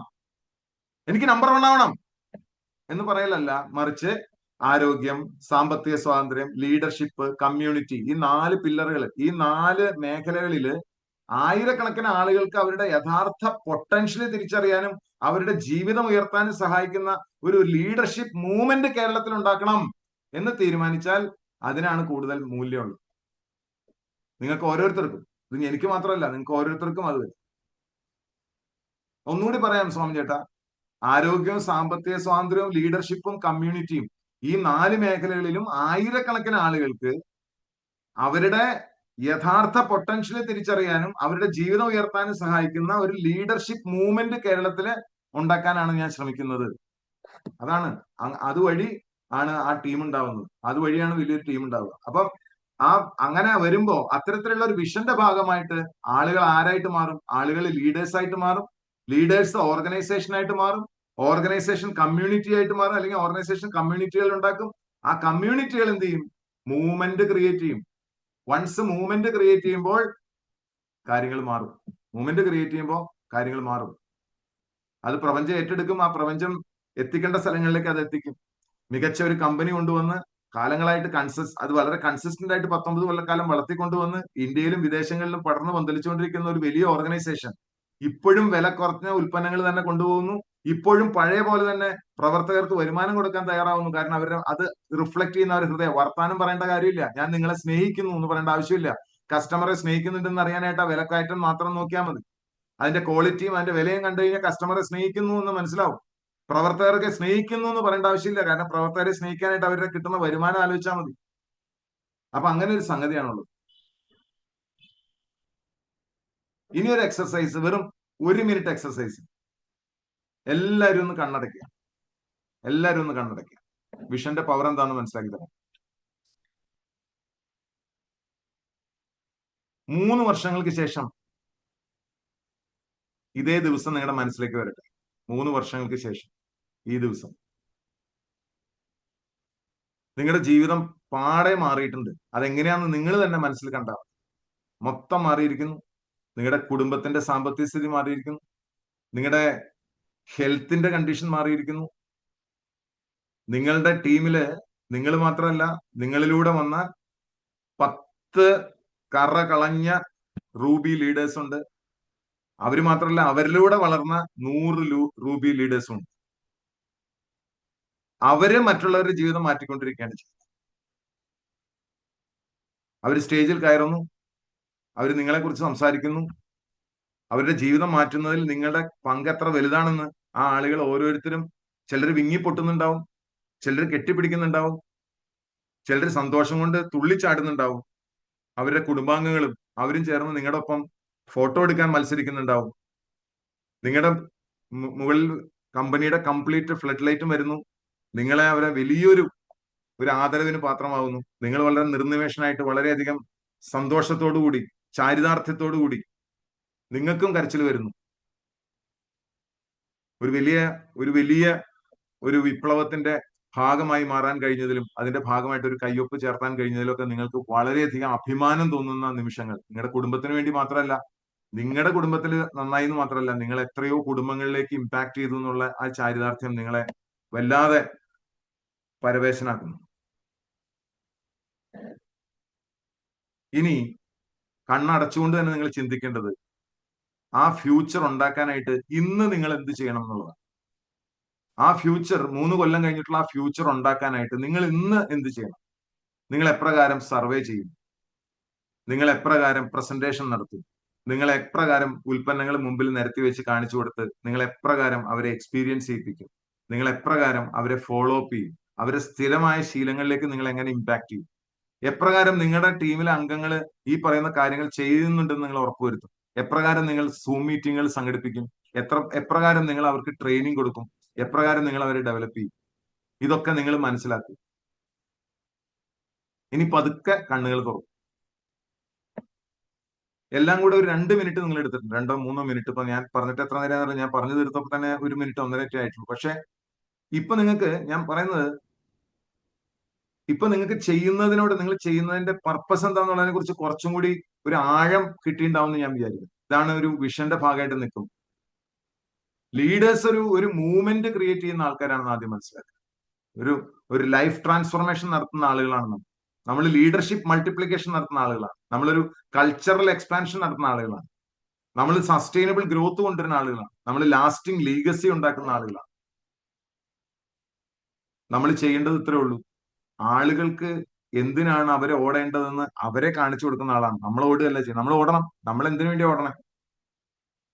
S1: എനിക്ക് നമ്പർ 1 ആവണം എന്ന് പറയലല്ല, മറിച്ച് ആരോഗ്യം, സാമ്പത്തിക സ്വാതന്ത്ര്യം, ലീഡർഷിപ്പ്, കമ്മ്യൂണിറ്റി, ഈ 4 പില്ലറുകൾ, ഈ 4 മേഖലകളിൽ ആയിരക്കണക്കിന് ആളുകൾക്ക് അവരുടെ യഥാർത്ഥ പൊട്ടൻഷ്യൽ തിരിച്ചറിയാനും അവരുടെ ജീവിതം ഉയർത്താനും സഹായിക്കുന്ന ഒരു ലീഡർഷിപ്പ് മൂവ്മെന്റ് കേരളത്തിൽ ഉണ്ടാക്കണം എന്ന് തീരുമാനിച്ചാൽ അതിനാണ് കൂടുതൽ മൂല്യമുള്ളത്. നിങ്ങൾക്ക് ഓരോരുത്തർക്കും, ഇത് എനിക്ക് മാത്രമല്ല, നിങ്ങൾക്ക് ഓരോരുത്തർക്കും അത് വരും. ഒന്നുകൂടി പറയാം സ്വാമി ചേട്ടാ, ആരോഗ്യവും സാമ്പത്തിക സ്വാതന്ത്ര്യവും ലീഡർഷിപ്പും കമ്മ്യൂണിറ്റിയും, ഈ 4 മേഖലകളിലും ആയിരക്കണക്കിന് ആളുകൾക്ക് അവരുടെ യഥാർത്ഥ പൊട്ടൻഷ്യൽ തിരിച്ചറിയാനും അവരുടെ ജീവിതം ഉയർത്താനും സഹായിക്കുന്ന ഒരു ലീഡർഷിപ്പ് മൂവ്മെന്റ് കേരളത്തില് ഉണ്ടാക്കാനാണ് ഞാൻ ശ്രമിക്കുന്നത്. അതാണ്, അതുവഴി ആണ് ആ ടീം ഉണ്ടാവുന്നത്. അതുവഴിയാണ് വലിയൊരു ടീം ഉണ്ടാവുക. അപ്പം അങ്ങനെ വരുമ്പോ അത്തരത്തിലുള്ള ഒരു വിഷന്റെ ഭാഗമായിട്ട് ആളുകൾ ആരായിട്ട് മാറും? ആളുകൾ ലീഡേഴ്സ് ആയിട്ട് മാറും. ലീഡേഴ്സ് ഓർഗനൈസേഷൻ ആയിട്ട് മാറും. ഓർഗനൈസേഷൻ കമ്മ്യൂണിറ്റി ആയിട്ട് മാറും. അല്ലെങ്കിൽ ഓർഗനൈസേഷൻ കമ്മ്യൂണിറ്റികൾ ഉണ്ടാക്കും. ആ കമ്മ്യൂണിറ്റികൾ എന്ത് ചെയ്യും? മൂവ്മെന്റ് ക്രിയേറ്റ് ചെയ്യും. വൺസ് മൂവ്മെന്റ് ക്രിയേറ്റ് ചെയ്യുമ്പോൾ കാര്യങ്ങൾ മാറും. മൂവ്മെന്റ് ക്രിയേറ്റ് ചെയ്യുമ്പോൾ കാര്യങ്ങൾ മാറും. അത് പ്രപഞ്ചം ഏറ്റെടുക്കും. ആ പ്രപഞ്ചം എത്തിക്കേണ്ട സ്ഥലങ്ങളിലേക്ക് അത് എത്തിക്കും. മികച്ച ഒരു കമ്പനി കൊണ്ടുവന്ന് കാലങ്ങളായിട്ട് അത് വളരെ കൺസിസ്റ്റന്റ് ആയിട്ട് 19 കൊല്ലക്കാലം വളർത്തിക്കൊണ്ടുവന്ന് ഇന്ത്യയിലും വിദേശങ്ങളിലും പടർന്ന് പന്തലിച്ചുകൊണ്ടിരിക്കുന്ന ഒരു വലിയ ഓർഗനൈസേഷൻ ഇപ്പോഴും വില കുറഞ്ഞ ഉൽപ്പന്നങ്ങൾ തന്നെ കൊണ്ടുപോകുന്നു. ഇപ്പോഴും പഴയ പോലെ തന്നെ പ്രവർത്തകർക്ക് വരുമാനം കൊടുക്കാൻ തയ്യാറാവുന്നു. കാരണം അവരുടെ അത് റിഫ്ലക്ട് ചെയ്യുന്ന ഒരു ഹൃദയം. വർത്താനം പറയേണ്ട കാര്യമില്ല. ഞാൻ നിങ്ങളെ സ്നേഹിക്കുന്നു എന്ന് പറയേണ്ട ആവശ്യമില്ല. കസ്റ്റമറെ സ്നേഹിക്കുന്നുണ്ടെന്ന് അറിയാനായിട്ട് ആ വിലക്കയറ്റം മാത്രം നോക്കിയാൽ മതി. അതിന്റെ ക്വാളിറ്റിയും അതിന്റെ വിലയും കണ്ടു കഴിഞ്ഞാൽ കസ്റ്റമറെ സ്നേഹിക്കുന്നു എന്ന് മനസ്സിലാവും. പ്രവർത്തകർക്ക് സ്നേഹിക്കുന്നു എന്ന് പറയേണ്ട ആവശ്യമില്ല. കാരണം പ്രവർത്തകരെ സ്നേഹിക്കാനായിട്ട് അവരുടെ കിട്ടുന്ന വരുമാനം ആലോചിച്ചാൽ മതി. അപ്പൊ അങ്ങനെ ഒരു സംഗതിയാണുള്ളത്. ഇനി ഒരു എക്സർസൈസ്, വെറും 1 മിനിറ്റ് എക്സർസൈസ്. എല്ലാവരും ഒന്ന് കണ്ണടയ്ക്കുക. എല്ലാവരും ഒന്ന് കണ്ണടയ്ക്കുക. വിഷന്റെ പവർ എന്താണെന്ന് മനസ്സിലാക്കി തരാം. 3 വർഷങ്ങൾക്ക് ശേഷം ഇതേ ദിവസം നിങ്ങളുടെ മനസ്സിലേക്ക് വരട്ടെ. 3 വർഷങ്ങൾക്ക് ശേഷം ഈ ദിവസം നിങ്ങളുടെ ജീവിതം പാടെ മാറിയിട്ടുണ്ട്. അതെങ്ങനെയാണെന്ന് നിങ്ങൾ തന്നെ മനസ്സിൽ കണ്ടാൽ മൊത്തം മാറിയിരിക്കുന്നു. നിങ്ങളുടെ കുടുംബത്തിന്റെ സാമ്പത്തിക സ്ഥിതി മാറിയിരിക്കുന്നു. നിങ്ങളുടെ ഹെൽത്തിന്റെ കണ്ടീഷൻ മാറിയിരിക്കുന്നു. നിങ്ങളുടെ ടീമില് നിങ്ങൾ മാത്രമല്ല, നിങ്ങളിലൂടെ വന്ന 10 കറ കളഞ്ഞ റൂബി ലീഡേഴ്സ് ഉണ്ട്. അവര് മാത്രമല്ല, അവരിലൂടെ വളർന്ന 100 റൂബി ലീഡേഴ്സും ഉണ്ട്. അവര് മറ്റുള്ളവരുടെ ജീവിതം മാറ്റിക്കൊണ്ടിരിക്കുകയാണ് ചെയ്യുന്നത്. അവർ സ്റ്റേജിൽ കയറുന്നു. അവർ നിങ്ങളെ കുറിച്ച് സംസാരിക്കുന്നു. അവരുടെ ജീവിതം മാറ്റുന്നതിൽ നിങ്ങളുടെ പങ്ക് എത്ര വലുതാണെന്ന് ആ ആളുകൾ ഓരോരുത്തരും, ചിലർ വിങ്ങി പൊട്ടുന്നുണ്ടാവും, ചിലർ കെട്ടിപ്പിടിക്കുന്നുണ്ടാവും, ചിലർ സന്തോഷം കൊണ്ട് തുള്ളിച്ചാടുന്നുണ്ടാവും. അവരുടെ കുടുംബാംഗങ്ങളും അവരും ചേർന്ന് നിങ്ങളുടെ ഒപ്പം ഫോട്ടോ എടുക്കാൻ മത്സരിക്കുന്നുണ്ടാവും. നിങ്ങളുടെ മുകളിൽ കമ്പനിയുടെ കംപ്ലീറ്റ് ഫ്ലഡ് ലൈറ്റും വരുന്നു. നിങ്ങളെ അവരെ വലിയൊരു ആദരവിന് പാത്രമാവുന്നു. നിങ്ങൾ വളരെ നിർനിമേഷനായിട്ട് വളരെയധികം സന്തോഷത്തോടു കൂടി, ചാരിതാർത്ഥ്യത്തോടു കൂടി നിങ്ങൾക്കും കരച്ചിൽ വരുന്നു. ഒരു വലിയ ഒരു വിപ്ലവത്തിന്റെ ഭാഗമായി മാറാൻ കഴിഞ്ഞതിലും അതിന്റെ ഭാഗമായിട്ട് ഒരു കയ്യൊപ്പ് ചേർത്താൻ കഴിഞ്ഞതിലും ഒക്കെ നിങ്ങൾക്ക് വളരെയധികം അഭിമാനം തോന്നുന്ന നിമിഷങ്ങൾ. നിങ്ങളുടെ കുടുംബത്തിന് വേണ്ടി മാത്രമല്ല, നിങ്ങളുടെ കുടുംബത്തിൽ നന്നായി എന്ന് മാത്രമല്ല, നിങ്ങൾ എത്രയോ കുടുംബങ്ങളിലേക്ക് ഇമ്പാക്ട് ചെയ്തു എന്നുള്ള ആ ചാരിതാർത്ഥ്യം നിങ്ങളെ വല്ലാതെ പരവേശനാക്കുന്നു. ഇനി കണ്ണടച്ചുകൊണ്ട് തന്നെ നിങ്ങൾ ചിന്തിക്കേണ്ടത് ആ ഫ്യൂച്ചർ ഉണ്ടാക്കാനായിട്ട് ഇന്ന് നിങ്ങൾ എന്ത് ചെയ്യണം എന്നുള്ളതാണ്. ആ ഫ്യൂച്ചർ 3 കൊല്ലം കഴിഞ്ഞിട്ടുള്ള ആ ഫ്യൂച്ചർ ഉണ്ടാക്കാനായിട്ട് നിങ്ങൾ ഇന്ന് എന്ത് ചെയ്യണം? നിങ്ങൾ എപ്രകാരം സർവേ ചെയ്യും? നിങ്ങൾ എപ്രകാരം പ്രസന്റേഷൻ നടത്തും? നിങ്ങൾ എപ്രകാരം ഉൽപ്പന്നങ്ങൾ മുമ്പിൽ നിരത്തി വെച്ച് കാണിച്ചു കൊടുത്ത് നിങ്ങൾ എപ്രകാരം അവരെ എക്സ്പീരിയൻസ് ചെയ്യിപ്പിക്കും? നിങ്ങൾ എപ്രകാരം അവരെ ഫോളോ അപ്പ് ചെയ്യും? അവരെ സ്ഥിരമായ ശീലങ്ങളിലേക്ക് നിങ്ങൾ എങ്ങനെ ഇമ്പാക്ട് ചെയ്യും? എപ്രകാരം നിങ്ങളുടെ ടീമിലെ അംഗങ്ങൾ ഈ പറയുന്ന കാര്യങ്ങൾ ചെയ്യുന്നുണ്ടെന്ന് നിങ്ങൾ ഉറപ്പുവരുത്തും? എപ്രകാരം നിങ്ങൾ സൂം മീറ്റിങ്ങുകൾ സംഘടിപ്പിക്കും? എപ്രകാരം നിങ്ങൾ അവർക്ക് ട്രെയിനിങ് കൊടുക്കും? എപ്രകാരം നിങ്ങൾ അവരെ ഡെവലപ്പ് ചെയ്യും? ഇതൊക്കെ നിങ്ങൾ മനസ്സിലാക്കി. ഇനി പതുക്കെ കണ്ണുകൾ തുറക്കും. എല്ലാം കൂടെ ഒരു 2 മിനിറ്റ് നിങ്ങൾ എടുത്തിട്ടുണ്ട്, 2-3 മിനിറ്റ്. ഇപ്പൊ ഞാൻ പറഞ്ഞിട്ട് എത്ര നേരം ഞാൻ പറഞ്ഞു തീർത്തപ്പോ തന്നെ 1 മിനിറ്റ് 1.5 ആയിട്ടുള്ളൂ. പക്ഷെ ഇപ്പൊ നിങ്ങൾക്ക് ഞാൻ പറയുന്നത്, ഇപ്പൊ നിങ്ങൾക്ക് ചെയ്യുന്നതിനോട്, നിങ്ങൾ ചെയ്യുന്നതിന്റെ പർപ്പസ് എന്താണെന്നുള്ളതിനെ കുറിച്ച് കുറച്ചും കൂടി ഒരു ആഴം കിട്ടിയിട്ടുണ്ടാവും എന്ന് ഞാൻ വിചാരിക്കുന്നു. ഇതാണ് ഒരു വിഷന്റെ ഭാഗമായിട്ട് നിൽക്കും. ലീഡേഴ്സ് ഒരു മൂവ്മെന്റ് ക്രിയേറ്റ് ചെയ്യുന്ന ആൾക്കാരാണെന്ന് ആദ്യം മനസ്സിലാക്കുക. ഒരു ഒരു ലൈഫ് ട്രാൻസ്ഫോർമേഷൻ നടത്തുന്ന ആളുകളാണ് നമ്മൾ. നമ്മൾ ലീഡർഷിപ്പ് മൾട്ടിപ്ലിക്കേഷൻ നടത്തുന്ന ആളുകളാണ്. നമ്മളൊരു കൾച്ചറൽ എക്സ്പാൻഷൻ നടത്തുന്ന ആളുകളാണ്. നമ്മൾ സസ്റ്റൈനബിൾ ഗ്രോത്ത് കൊണ്ടുവരുന്ന ആളുകളാണ്. നമ്മൾ ലാസ്റ്റിംഗ് ലീഗസി ഉണ്ടാക്കുന്ന ആളുകളാണ്. നമ്മൾ ചെയ്യേണ്ടത് ഇത്രേ ഉള്ളൂ. ആളുകൾക്ക് എന്തിനാണ് അവരെ ഓടേണ്ടതെന്ന് അവരെ കാണിച്ചു കൊടുക്കുന്ന ആളാണ്. നമ്മൾ ഓടുകയല്ല ചെയ്യുന്നത്. നമ്മൾ ഓടണം. നമ്മൾ എന്തിനു വേണ്ടി ഓടണം?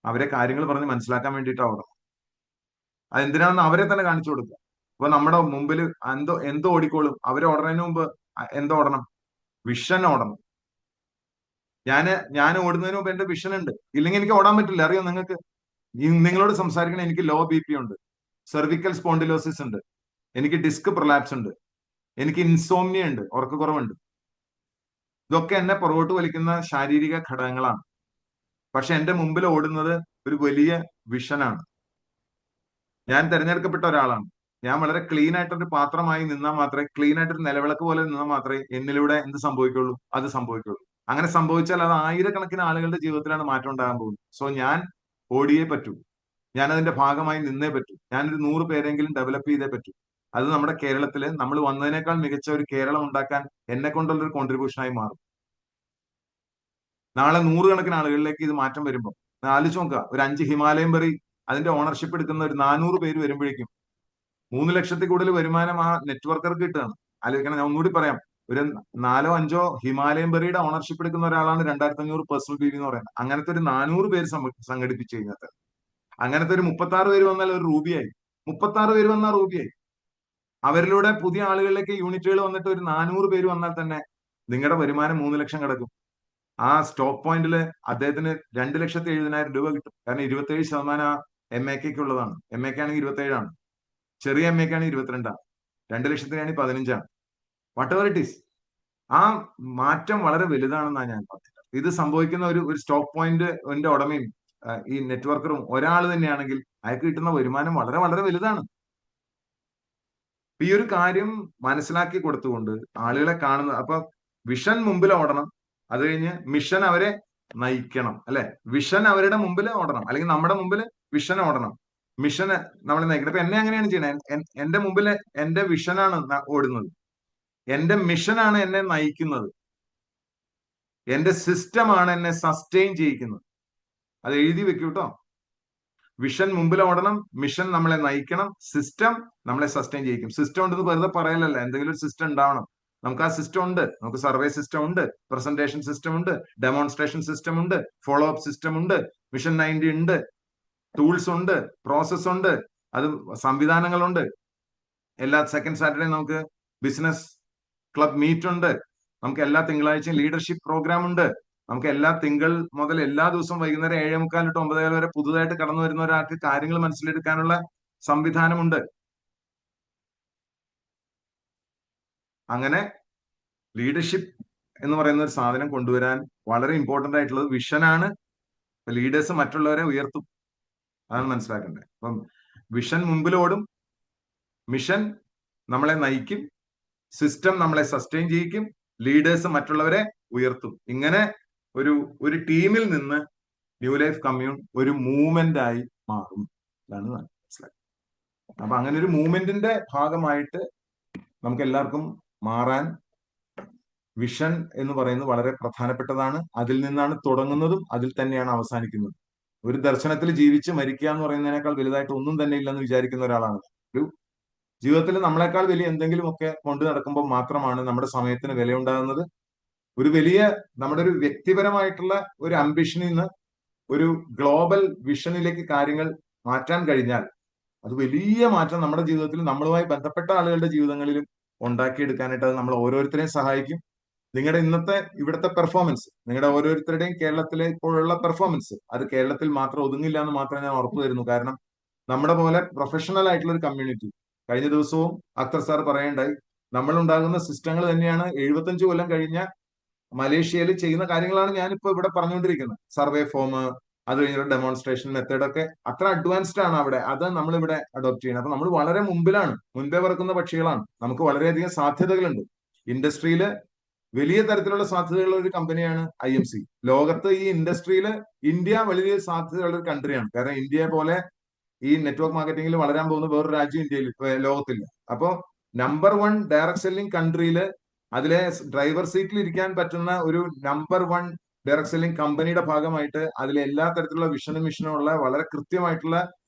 S1: അവരെ കാര്യങ്ങൾ പറഞ്ഞ് മനസ്സിലാക്കാൻ വേണ്ടിയിട്ടാണ് ഓടണം. അതെന്തിനാണെന്ന് അവരെ തന്നെ കാണിച്ചു കൊടുക്കുക. ഇപ്പൊ നമ്മുടെ മുമ്പിൽ എന്തോ ഓടിക്കോളും. അവരെ ഓടുന്നതിന് മുമ്പ് എന്തോ ഓടണം? വിഷൻ ഓടണം. ഞാൻ ഓടുന്നതിന് മുമ്പ് എന്റെ വിഷൻ ഉണ്ട്. ഇല്ലെങ്കിൽ എനിക്ക് ഓടാൻ പറ്റില്ല. അറിയോ നിങ്ങൾക്ക്? നിങ്ങളോട് സംസാരിക്കണ എനിക്ക് ലോ BP ഉണ്ട്, സെർവിക്കൽ സ്പോണ്ടിലോസിസ് ഉണ്ട്, എനിക്ക് ഡിസ്ക് പ്രൊലാപ്സ് ഉണ്ട്, എനിക്ക് ഇൻസോംനിയ ഉണ്ട്, ഉറക്കക്കുറവുണ്ട്. ഇതൊക്കെ എന്നെ പുറകോട്ട് വലിക്കുന്ന ശാരീരിക ഘടകങ്ങളാണ്. പക്ഷെ എന്റെ മുമ്പിൽ ഓടുന്നത് ഒരു വലിയ വിഷനാണ്. ഞാൻ തിരഞ്ഞെടുക്കപ്പെട്ട ഒരാളാണ്. ഞാൻ വളരെ ക്ലീൻ ആയിട്ടൊരു പാത്രമായി നിന്നാൽ മാത്രമേ, ക്ലീൻ ആയിട്ടൊരു നിലവിളക്ക് പോലെ നിന്നാൽ മാത്രമേ എന്നിലൂടെ എന്ത് സംഭവിക്കുള്ളൂ? അത് സംഭവിക്കുള്ളൂ. അങ്ങനെ സംഭവിച്ചാൽ അത് ആയിരക്കണക്കിന് ആളുകളുടെ ജീവിതത്തിലാണ് മാറ്റം ഉണ്ടാകാൻ പോകുന്നത്. സോ ഞാൻ ഓടിയേ പറ്റൂ. ഞാൻ അതിന്റെ ഭാഗമായി നിന്നേ പറ്റൂ. ഞാനൊരു 100 പേരെങ്കിലും ഡെവലപ്പ് ചെയ്തേ പറ്റൂ. അത് നമ്മുടെ കേരളത്തില് നമ്മൾ വന്നതിനേക്കാൾ മികച്ച ഒരു കേരളം ഉണ്ടാക്കാൻ എന്നെ കൊണ്ടുള്ള ഒരു കോൺട്രിബ്യൂഷനായി മാറും. നാളെ 100 കണക്കിന് ആളുകളിലേക്ക് ഇത് മാറ്റം വരുമ്പോൾ ആലോചിച്ച് നോക്കുക. ഒരു 5 ഹിമാലയൻ ബെറി അതിന്റെ ഓണർഷിപ്പ് എടുക്കുന്ന ഒരു 400 പേര് വരുമ്പോഴേക്കും 3 ലക്ഷത്തിൽ കൂടുതൽ വരുമാനം ആ നെറ്റ്വർക്കർക്ക് കിട്ടുകയാണ്. ആലോചിക്കണം. ഞാൻ ഒന്നുകൂടി പറയാം. ഒരു 4-5 ഹിമാലയൻ ബെറിയുടെ ഓണർഷിപ്പ് എടുക്കുന്ന ഒരാളാണ് 2500 പേഴ്സണൽ BV എന്ന് പറയുന്നത്. അങ്ങനത്തെ ഒരു 400 പേര് സംഘടിപ്പിച്ചു കഴിഞ്ഞാൽ, അങ്ങനത്തെ ഒരു 36 പേര് വന്നാൽ ഒരു റൂബിയായി. 36 പേര് വന്നാൽ റൂബിയായി. അവരിലൂടെ പുതിയ ആളുകളിലേക്ക് യൂണിറ്റുകൾ വന്നിട്ട് ഒരു 400 പേര് വന്നാൽ തന്നെ നിങ്ങളുടെ വരുമാനം 3 ലക്ഷം കിടക്കും. ആ സ്റ്റോപ്പ് പോയിന്റിൽ അദ്ദേഹത്തിന് 2,70,000 കിട്ടും. കാരണം 27% MAK'ക്ക് ഉള്ളതാണ്. MAK ആണെങ്കിൽ 27 ചെറിയ MAK ആണെങ്കിൽ 22 2 ലക്ഷത്തിനാണെങ്കിൽ 15 വാട്ട് എവർ ഇറ്റ് ഈസ്. ആ മാറ്റം വളരെ വലുതാണെന്നാണ് ഞാൻ പറഞ്ഞത്. ഇത് സംഭവിക്കുന്ന ഒരു സ്റ്റോപ്പ് പോയിന്റ് ഉടമയും ഈ നെറ്റ്വർക്കറും ഒരാൾ തന്നെയാണെങ്കിൽ അയാൾക്ക് കിട്ടുന്ന വരുമാനം വളരെ വളരെ വലുതാണ്. ഈ ഒരു കാര്യം മനസ്സിലാക്കി കൊടുത്തുകൊണ്ട് ആളുകളെ കാണുന്നത്, അപ്പൊ വിഷൻ മുമ്പിൽ ഓടണം. അത് കഴിഞ്ഞ് മിഷൻ അവരെ നയിക്കണം, അല്ലെ? വിഷൻ അവരുടെ മുമ്പിൽ ഓടണം, അല്ലെങ്കിൽ നമ്മുടെ മുമ്പിൽ വിഷൻ ഓടണം. മിഷന് നമ്മളെ നയിക്കണം. ഇപ്പൊ എന്നെ അങ്ങനെയാണ് ചെയ്യണത്. എന്റെ മുമ്പിൽ എന്റെ വിഷനാണ് ഓടുന്നത്. എന്റെ മിഷനാണ് എന്നെ നയിക്കുന്നത്. എന്റെ സിസ്റ്റമാണ് എന്നെ സസ്റ്റെയിൻ ചെയ്യിക്കുന്നത്. അത് എഴുതി വെക്കൂ കേട്ടോ. വിഷൻ മുമ്പിൽ ഓടണം, മിഷൻ നമ്മളെ നയിക്കണം, സിസ്റ്റം നമ്മളെ സസ്റ്റെയിൻ ചെയ്യിക്കും. സിസ്റ്റം ഉണ്ടെന്ന് വെറുതെ പറയലല്ല, എന്തെങ്കിലും ഒരു സിസ്റ്റം ഉണ്ടാവണം. നമുക്ക് ആ സിസ്റ്റം ഉണ്ട്. നമുക്ക് സർവേ സിസ്റ്റം ഉണ്ട്, പ്രസന്റേഷൻ സിസ്റ്റം ഉണ്ട്, ഡെമോൺസ്ട്രേഷൻ സിസ്റ്റം ഉണ്ട്, ഫോളോ അപ്പ് സിസ്റ്റം ഉണ്ട്, മിഷൻ 90 ഉണ്ട്, ടൂൾസ് ഉണ്ട്, പ്രോസസ് ഉണ്ട്, അത് സംവിധാനങ്ങളുണ്ട്. എല്ലാ സെക്കൻഡ് സാറ്റർഡേ നമുക്ക് ബിസിനസ് ക്ലബ് മീറ്റ് ഉണ്ട്. നമുക്ക് എല്ലാ തിങ്കളാഴ്ചയും ലീഡർഷിപ്പ് പ്രോഗ്രാം ഉണ്ട്. നമുക്ക് എല്ലാ തിങ്കൾ മുതൽ എല്ലാ ദിവസവും വൈകുന്നേരം 7:45 തൊട്ട് 9 വരെ പുതുതായിട്ട് കടന്നു വരുന്ന ഒരാൾക്ക് കാര്യങ്ങൾ മനസ്സിലെടുക്കാനുള്ള സംവിധാനമുണ്ട്. അങ്ങനെ ലീഡർഷിപ്പ് എന്ന് പറയുന്ന ഒരു സാധനം കൊണ്ടുവരാൻ വളരെ ഇമ്പോർട്ടന്റ് ആയിട്ടുള്ളത് വിഷനാണ്. ലീഡേഴ്സ് മറ്റുള്ളവരെ ഉയർത്തും. അതാണ് മനസ്സിലാക്കേണ്ടത്. അപ്പം വിഷൻ മുമ്പിലോടും, മിഷൻ നമ്മളെ നയിക്കും, സിസ്റ്റം നമ്മളെ സസ്റ്റെയിൻ ചെയ്യിക്കും, ലീഡേഴ്സ് മറ്റുള്ളവരെ ഉയർത്തും. ഇങ്ങനെ ഒരു ടീമിൽ നിന്ന് ന്യൂ ലൈഫ് കമ്മ്യൂൺ ഒരു മൂവ്മെന്റ് ആയി മാറും. ഇതാണ് മനസ്സിലാക്കുന്നത്. അപ്പൊ അങ്ങനെ ഒരു മൂവ്മെന്റിന്റെ ഭാഗമായിട്ട് നമുക്ക് എല്ലാവർക്കും മാറാൻ വിഷൻ എന്ന് പറയുന്നത് വളരെ പ്രധാനപ്പെട്ടതാണ്. അതിൽ നിന്നാണ് തുടങ്ങുന്നതും അതിൽ തന്നെയാണ് അവസാനിക്കുന്നതും. ഒരു ദർശനത്തിൽ ജീവിച്ച് മരിക്കുക എന്ന് പറയുന്നതിനേക്കാൾ വലുതായിട്ട് ഒന്നും തന്നെ ഇല്ലെന്ന് വിചാരിക്കുന്ന ഒരാളാണ്. ഒരു ജീവിതത്തിൽ നമ്മളെക്കാൾ വലിയ എന്തെങ്കിലുമൊക്കെ കൊണ്ടു നടക്കുമ്പോൾ മാത്രമാണ് നമ്മുടെ സമയത്തിന് വിലയുണ്ടാകുന്നത്. ഒരു വലിയ നമ്മുടെ ഒരു വ്യക്തിപരമായിട്ടുള്ള ഒരു അംബിഷനിൽ നിന്ന് ഒരു ഗ്ലോബൽ വിഷനിലേക്ക് കാര്യങ്ങൾ മാറ്റാൻ കഴിഞ്ഞാൽ അത് വലിയ മാറ്റം നമ്മുടെ ജീവിതത്തിലും നമ്മളുമായി ബന്ധപ്പെട്ട ആളുകളുടെ ജീവിതങ്ങളിലും ഉണ്ടാക്കിയെടുക്കാനായിട്ട് അത് നമ്മൾ ഓരോരുത്തരെയും സഹായിക്കും. നിങ്ങളുടെ ഇന്നത്തെ ഇവിടുത്തെ പെർഫോമൻസ്, നിങ്ങളുടെ ഓരോരുത്തരുടെയും കേരളത്തിലെ ഇപ്പോഴുള്ള പെർഫോമൻസ്, അത് കേരളത്തിൽ മാത്രം ഒതുങ്ങില്ല എന്ന് മാത്രം ഞാൻ ഉറപ്പു തരുന്നു. കാരണം നമ്മുടെ പോലെ പ്രൊഫഷണൽ ആയിട്ടുള്ള ഒരു കമ്മ്യൂണിറ്റി, കഴിഞ്ഞ ദിവസവും അക്തർ സാർ പറയേണ്ടായി, നമ്മൾ ഉണ്ടാകുന്ന സിസ്റ്റങ്ങൾ തന്നെയാണ് 75 കൊല്ലം കഴിഞ്ഞ മലേഷ്യയിൽ ചെയ്യുന്ന കാര്യങ്ങളാണ് ഞാനിപ്പോ ഇവിടെ പറഞ്ഞുകൊണ്ടിരിക്കുന്നത്. സർവേ ഫോം, അത് കഴിഞ്ഞൊരു ഡെമോൺസ്ട്രേഷൻ മെത്തേഡ് ഒക്കെ അത്ര അഡ്വാൻസ്ഡ് ആണ് അവിടെ. അത് നമ്മളിവിടെ അഡോപ്റ്റ് ചെയ്യണം. അപ്പൊ നമ്മൾ വളരെ മുമ്പിലാണ്, മുൻപേ പറക്കുന്ന പക്ഷികളാണ്. നമുക്ക് വളരെയധികം സാധ്യതകളുണ്ട്. ഇൻഡസ്ട്രിയിൽ വലിയ തരത്തിലുള്ള സാധ്യതകളുള്ള ഒരു കമ്പനിയാണ് IMC. ലോകത്ത് ഈ ഇൻഡസ്ട്രിയിൽ ഇന്ത്യ വലിയ സാധ്യതയുള്ള ഒരു കൺട്രിയാണ്. കാരണം ഇന്ത്യയെ പോലെ ഈ നെറ്റ്വർക്ക് മാർക്കറ്റിംഗിൽ വളരാൻ പോകുന്ന വേറൊരു രാജ്യം ഇന്ത്യയിൽ ലോകത്തില്ല. അപ്പോ നമ്പർ 1 ഡയറക്ട് സെല്ലിംഗ് കൺട്രിയില് അതിലെ ഡ്രൈവർ സീറ്റിൽ ഇരിക്കാൻ പറ്റുന്ന ഒരു നമ്പർ 1 ഡയറക്ട് സെല്ലിംഗ് കമ്പനിയുടെ ഭാഗമായിട്ട് അതിലെ എല്ലാ തരത്തിലുള്ള വിഷനും മിഷനും ഉള്ള വളരെ കൃത്യമായിട്ടുള്ള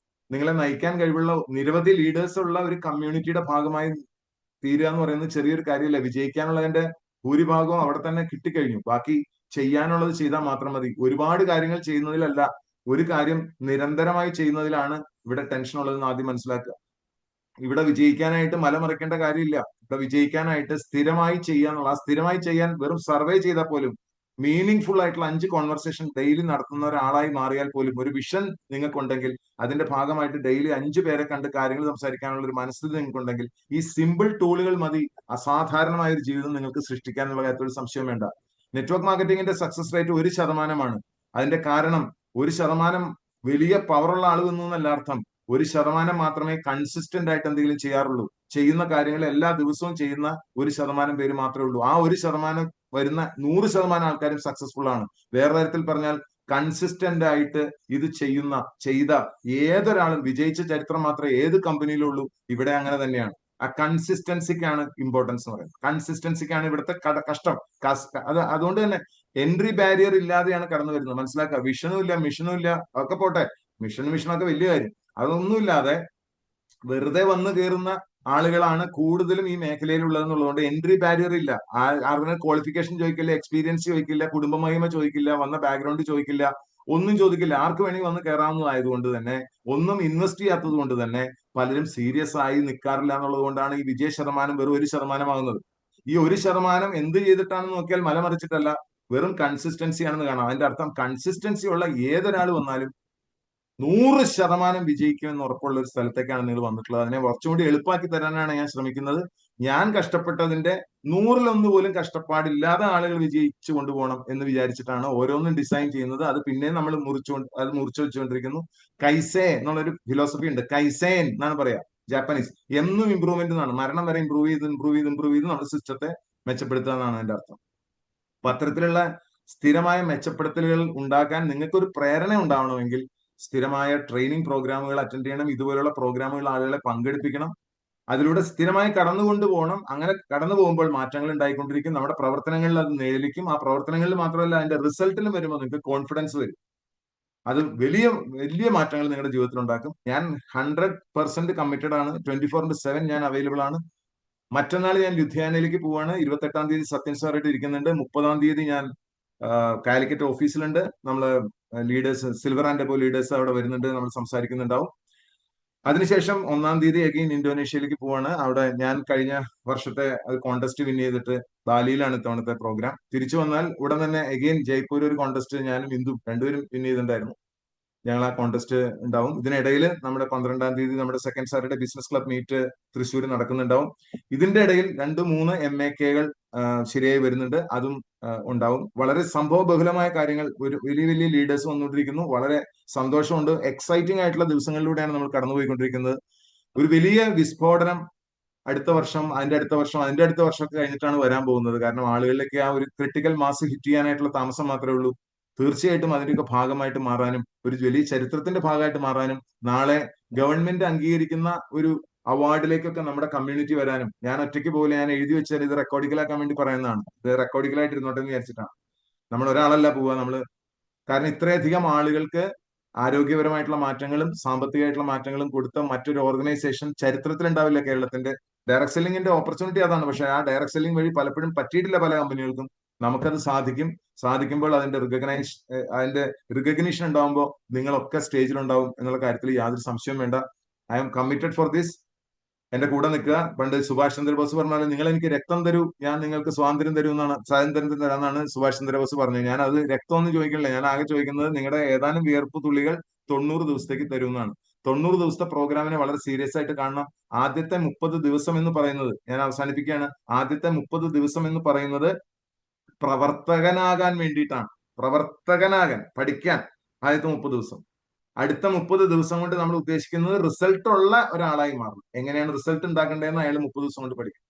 S1: നിങ്ങളെ നയിക്കാൻ കഴിവുള്ള നിരവധി ലീഡേഴ്സ് ഉള്ള ഒരു കമ്മ്യൂണിറ്റിയുടെ ഭാഗമായി തീരുക എന്ന് പറയുന്നത് ചെറിയൊരു കാര്യമല്ല. വിജയിക്കാനുള്ളതിന്റെ ഭൂരിഭാഗവും അവിടെ തന്നെ കിട്ടിക്കഴിഞ്ഞു. ബാക്കി ചെയ്യാനുള്ളത് ചെയ്താൽ മാത്രം മതി. ഒരുപാട് കാര്യങ്ങൾ ചെയ്യുന്നതിലല്ല, ഒരു കാര്യം നിരന്തരമായി ചെയ്യുന്നതിലാണ് ഇവിടെ ടെൻഷൻ ഉള്ളതെന്ന് ആദ്യം മനസ്സിലാക്കുക. ഇവിടെ വിജയിക്കാനായിട്ട് മലമറിക്കേണ്ട കാര്യമില്ല. ഇവിടെ വിജയിക്കാനായിട്ട് സ്ഥിരമായി ചെയ്യാന്നുള്ള, ആ സ്ഥിരമായി ചെയ്യാൻ വെറും സർവേ ചെയ്താൽ പോലും മീനിങ് ഫുൾ ആയിട്ടുള്ള 5 കോൺവെർസേഷൻ ഡെയിലി നടത്തുന്ന ഒരാളായി മാറിയാൽ പോലും, ഒരു വിഷൻ നിങ്ങൾക്കുണ്ടെങ്കിൽ അതിന്റെ ഭാഗമായിട്ട് ഡെയിലി 5 പേരെ കണ്ട് കാര്യങ്ങൾ സംസാരിക്കാനുള്ള ഒരു മനസ്ഥിതി നിങ്ങൾക്കുണ്ടെങ്കിൽ ഈ സിമ്പിൾ ടൂളുകൾ മതി അസാധാരണമായ ഒരു ജീവിതം നിങ്ങൾക്ക് സൃഷ്ടിക്കാനുള്ള കാര്യത്തിൽ ഒരു സംശയം വേണ്ട. നെറ്റ്വർക്ക് മാർക്കറ്റിംഗിന്റെ സക്സസ് റേറ്റ് 1% അതിന്റെ കാരണം 1% വലിയ പവറുള്ള ആൾ എന്നല്ല അർത്ഥം. 1% മാത്രമേ കൺസിസ്റ്റന്റ് ആയിട്ട് എന്തെങ്കിലും ചെയ്യാറുള്ളൂ. ചെയ്യുന്ന കാര്യങ്ങൾ എല്ലാ ദിവസവും ചെയ്യുന്ന 1% പേര് മാത്രമേ ഉള്ളൂ. ആ 1% വരുന്ന 100% ആൾക്കാരും സക്സസ്ഫുൾ ആണ്. വേറെ തരത്തിൽ പറഞ്ഞാൽ കൺസിസ്റ്റന്റ് ആയിട്ട് ഇത് ചെയ്ത ഏതൊരാളും വിജയിച്ച ചരിത്രം മാത്രമേ ഏത് കമ്പനിയിലുള്ളൂ. ഇവിടെ അങ്ങനെ തന്നെയാണ്. ആ കൺസിസ്റ്റൻസിക്കാണ് ഇമ്പോർട്ടൻസ് എന്ന് പറയുന്നത്. കൺസിസ്റ്റൻസിക്കാണ് ഇവിടുത്തെ കഷ്ടം. അതുകൊണ്ട് തന്നെ എൻട്രി ബാരിയർ ഇല്ലാതെയാണ് കടന്നു വരുന്നത്. മനസ്സിലാക്കുക. വിഷനും ഇല്ല, മിഷനും ഇല്ല, ഒക്കെ പോട്ടെ. മിഷനൊക്കെ വലിയ കാര്യം. അതൊന്നുമില്ലാതെ വെറുതെ വന്നു കയറുന്ന ആളുകളാണ് കൂടുതലും ഈ മേഖലയിലുള്ളതെന്നുള്ളതുകൊണ്ട് എൻട്രി ബാരിയർ ഇല്ല. ആരുടെ ക്വാളിഫിക്കേഷൻ ചോദിക്കില്ല, എക്സ്പീരിയൻസ് ചോദിക്കില്ല, കുടുംബമഹിമ ചോദിക്കില്ല, വന്ന ബാക്ക്ഗ്രൗണ്ട് ചോദിക്കില്ല, ഒന്നും ചോദിക്കില്ല. ആർക്ക് വേണമെങ്കിൽ വന്ന് കയറാവുന്നതായതുകൊണ്ട് തന്നെ, ഒന്നും ഇൻവെസ്റ്റ് ചെയ്യാത്തത് കൊണ്ട് തന്നെ പലരും സീരിയസ് ആയി നിൽക്കാറില്ല എന്നുള്ളത് കൊണ്ടാണ് ഈ വിജയ ശതമാനം വെറും 1% ആകുന്നത്. ഈ 1% എന്ത് ചെയ്തിട്ടാണെന്ന് നോക്കിയാൽ മലമറിച്ചിട്ടല്ല, വെറും കൺസിസ്റ്റൻസി ആണെന്ന് കാണാം. അതിന്റെ അർത്ഥം കൺസിസ്റ്റൻസി ഉള്ള ഏതൊരാൾ വന്നാലും 100% വിജയിക്കുമെന്ന് ഉറപ്പുള്ള ഒരു സ്ഥലത്തേക്കാണ് നിങ്ങൾ വന്നിട്ടുള്ളത്. അതിനെ കുറച്ചുകൂടി എളുപ്പമാക്കി തരാനാണ് ഞാൻ ശ്രമിക്കുന്നത്. ഞാൻ കഷ്ടപ്പെട്ടതിന്റെ 100-1 പോലും കഷ്ടപ്പാടില്ലാതെ ആളുകൾ വിജയിച്ചു കൊണ്ടുപോകണം എന്ന് വിചാരിച്ചിട്ടാണ് ഓരോന്നും ഡിസൈൻ ചെയ്യുന്നത്. അത് പിന്നെ നമ്മൾ മുറിച്ചു വെച്ചുകൊണ്ടിരിക്കുന്നു. കൈസേ എന്നുള്ളൊരു ഫിലോസഫി ഉണ്ട്. കൈസേൻ എന്നാണ് പറയാ, ജാപ്പനീസ്. എന്നും ഇമ്പ്രൂവ്മെന്റ് എന്നാണ്. മരണം വരെ ഇമ്പ്രൂവ് ചെയ്ത് നമ്മുടെ സിസ്റ്റത്തെ മെച്ചപ്പെടുത്തുക എന്നാണ് അതിന്റെ അർത്ഥം. അപ്പൊ അത്തരത്തിലുള്ള സ്ഥിരമായ മെച്ചപ്പെടുത്തലുകൾ ഉണ്ടാക്കാൻ നിങ്ങൾക്കൊരു പ്രേരണ ഉണ്ടാവണമെങ്കിൽ സ്ഥിരമായ ട്രെയിനിങ് പ്രോഗ്രാമുകൾ അറ്റൻഡ് ചെയ്യണം. ഇതുപോലുള്ള പ്രോഗ്രാമുകൾ ആളുകളെ പങ്കെടുപ്പിക്കണം. അതിലൂടെ സ്ഥിരമായി കടന്നുകൊണ്ടു പോകണം. അങ്ങനെ കടന്നു പോകുമ്പോൾ മാറ്റങ്ങൾ ഉണ്ടായിക്കൊണ്ടിരിക്കും. നമ്മുടെ പ്രവർത്തനങ്ങളിൽ അത് നിഴലിക്കും. ആ പ്രവർത്തനങ്ങളിൽ മാത്രമല്ല, അതിന്റെ റിസൾട്ടിലും വരുമ്പോൾ നിങ്ങൾക്ക് കോൺഫിഡൻസ് വരും. അത് വലിയ വലിയ മാറ്റങ്ങൾ നിങ്ങളുടെ ജീവിതത്തിൽ ഉണ്ടാക്കും. ഞാൻ 100% കമ്മിറ്റഡ് ആണ്. 24/7 ഞാൻ അവൈലബിൾ ആണ്. മറ്റന്നാൾ ഞാൻ ലുധിയാനയിലേക്ക് പോവാണ്. 28-ാം തീയതി സത്യൻ സാറായിട്ട് ഇരിക്കുന്നുണ്ട്. 30-ാം തീയതി ഞാൻ കാലിക്കറ്റ് ഓഫീസിലുണ്ട്. നമ്മള് leaders, silver and above leaders അവിടെ വരുന്നുണ്ട്. നമ്മൾ സംസാരിക്കുന്നുണ്ടാവും. അതിനുശേഷം 1-ാം തീയതി അഗെയിൻ ഇന്തോനേഷ്യയിലേക്ക് പോവാണ്. അവിടെ ഞാൻ കഴിഞ്ഞ വർഷത്തെ കോൺടെസ്റ്റ് വിൻ ചെയ്തിട്ട് ബാലിയിലാണ് ഇത്തവണത്തെ പ്രോഗ്രാം. തിരിച്ചു വന്നാൽ ഉടൻ തന്നെ അഗെയിൻ ജയ്പൂർ ഒരു കോൺടെസ്റ്റ് ഞാനും ഇന്ദും രണ്ടുപേരും വിൻ ചെയ്തിട്ടുണ്ടായിരുന്നു. ഞങ്ങൾ ആ കോൺടെസ്റ്റ് ഉണ്ടാവും. ഇതിനിടയിൽ നമ്മുടെ 12-ാം തീയതി നമ്മുടെ second Saturday business club meet Thrissur നടക്കുന്നുണ്ടാവും. ഇതിന്റെ ഇടയിൽ 2-3 MAKകൾ ശരിയായി വരുന്നുണ്ട്. അതും ഉണ്ടാവും. വളരെ സംഭവ ബഹുലമായ കാര്യങ്ങൾ, ഒരു വലിയ വലിയ ലീഡേഴ്സ് വന്നുകൊണ്ടിരിക്കുന്നു. വളരെ സന്തോഷമുണ്ട്. എക്സൈറ്റിംഗ് ആയിട്ടുള്ള ദിവസങ്ങളിലൂടെയാണ് നമ്മൾ കടന്നുപോയിക്കൊണ്ടിരിക്കുന്നത്. ഒരു വലിയ വിസ്ഫോടനം അടുത്ത വർഷം, അതിന്റെ അടുത്ത വർഷം, അതിന്റെ അടുത്ത വർഷമൊക്കെ കഴിഞ്ഞിട്ടാണ് വരാൻ പോകുന്നത്. കാരണം ആളുകളിലേക്ക് ആ ഒരു ക്രിട്ടിക്കൽ മാസ് ഹിറ്റ് ചെയ്യാനായിട്ടുള്ള താമസം മാത്രമേ ഉള്ളൂ. തീർച്ചയായിട്ടും അതിന്റെയൊക്കെ ഭാഗമായിട്ട് മാറാനും, ഒരു വലിയ ചരിത്രത്തിന്റെ ഭാഗമായിട്ട് മാറാനും, നാളെ ഗവൺമെന്റ് അംഗീകരിക്കുന്ന ഒരു അവാർഡിലേക്കൊക്കെ നമ്മുടെ കമ്മ്യൂണിറ്റി വരാനും, ഞാൻ ഒറ്റയ്ക്ക് പോലെ ഞാൻ എഴുതി വെച്ചാൽ ഇത് റെക്കോർഡിക്കലാക്കാൻ വേണ്ടി പറയുന്നതാണ്. ഇത് റെക്കോർഡിക്കലായിട്ട് ഇരുന്നോട്ടെ എന്ന് വിചാരിച്ചിട്ടാണ്. നമ്മൾ ഒരാളല്ല പോവുക. കാരണം ഇത്രയധികം ആളുകൾക്ക് ആരോഗ്യപരമായിട്ടുള്ള മാറ്റങ്ങളും സാമ്പത്തികമായിട്ടുള്ള മാറ്റങ്ങളും കൊടുത്ത മറ്റൊരു ഓർഗനൈസേഷൻ ചരിത്രത്തിൽ ഉണ്ടാവില്ല കേരളത്തിന്റെ. ഡയറക്ട് സെല്ലിങ്ങിന്റെ ഓപ്പർച്യൂണിറ്റി അതാണ്. പക്ഷെ ആ ഡയറക്ട് സെല്ലിംഗ് വഴി പലപ്പോഴും പറ്റിയിട്ടില്ല പല കമ്പനികൾക്കും. നമുക്കത് സാധിക്കുമ്പോൾ അതിന്റെ റിക്കഗ്നീഷൻ ഉണ്ടാവുമ്പോൾ നിങ്ങളൊക്കെ സ്റ്റേജിലുണ്ടാവും എന്നുള്ള കാര്യത്തിൽ യാതൊരു സംശയവും വേണ്ട. I M committed for this. എന്റെ കൂടെ നിൽക്കുക. പണ്ട് സുഭാഷ് ചന്ദ്രബോസ് പറഞ്ഞാൽ, നിങ്ങൾ എനിക്ക് രക്തം തരൂ, ഞാൻ നിങ്ങൾക്ക് സ്വാതന്ത്ര്യം തരാമെന്നാണ് സുഭാഷ് ചന്ദ്രബോസ് പറഞ്ഞത്. ഞാൻ അത് രക്തമൊന്നും ചോദിക്കണില്ല. ഞാൻ ആകെ ചോദിക്കുന്നത് നിങ്ങളുടെ ഏതാനും വിയർപ്പ് തുള്ളികൾ 90 ദിവസത്തേക്ക് തരുമെന്നാണ്. 90 ദിവസത്തെ പ്രോഗ്രാമിനെ വളരെ സീരിയസ് ആയിട്ട് കാണണം. ആദ്യത്തെ 30 ദിവസം എന്ന് പറയുന്നത്, ഞാൻ അവസാനിപ്പിക്കുകയാണ്, ആദ്യത്തെ 30 ദിവസം എന്ന് പറയുന്നത് പ്രവർത്തകനാകാൻ വേണ്ടിയിട്ടാണ്. പ്രവർത്തകനാകാൻ പഠിക്കാൻ ആദ്യത്തെ 30 ദിവസം. അടുത്ത 30 ദിവസം കൊണ്ട് നമ്മൾ ഉദ്ദേശിക്കുന്നത് റിസൾട്ട് ഉള്ള ഒരാളായി മാറണം. എങ്ങനെയാണ് റിസൾട്ട് ഉണ്ടാക്കേണ്ടതെന്ന് അയാൾ 30 ദിവസം കൊണ്ട് പഠിക്കും.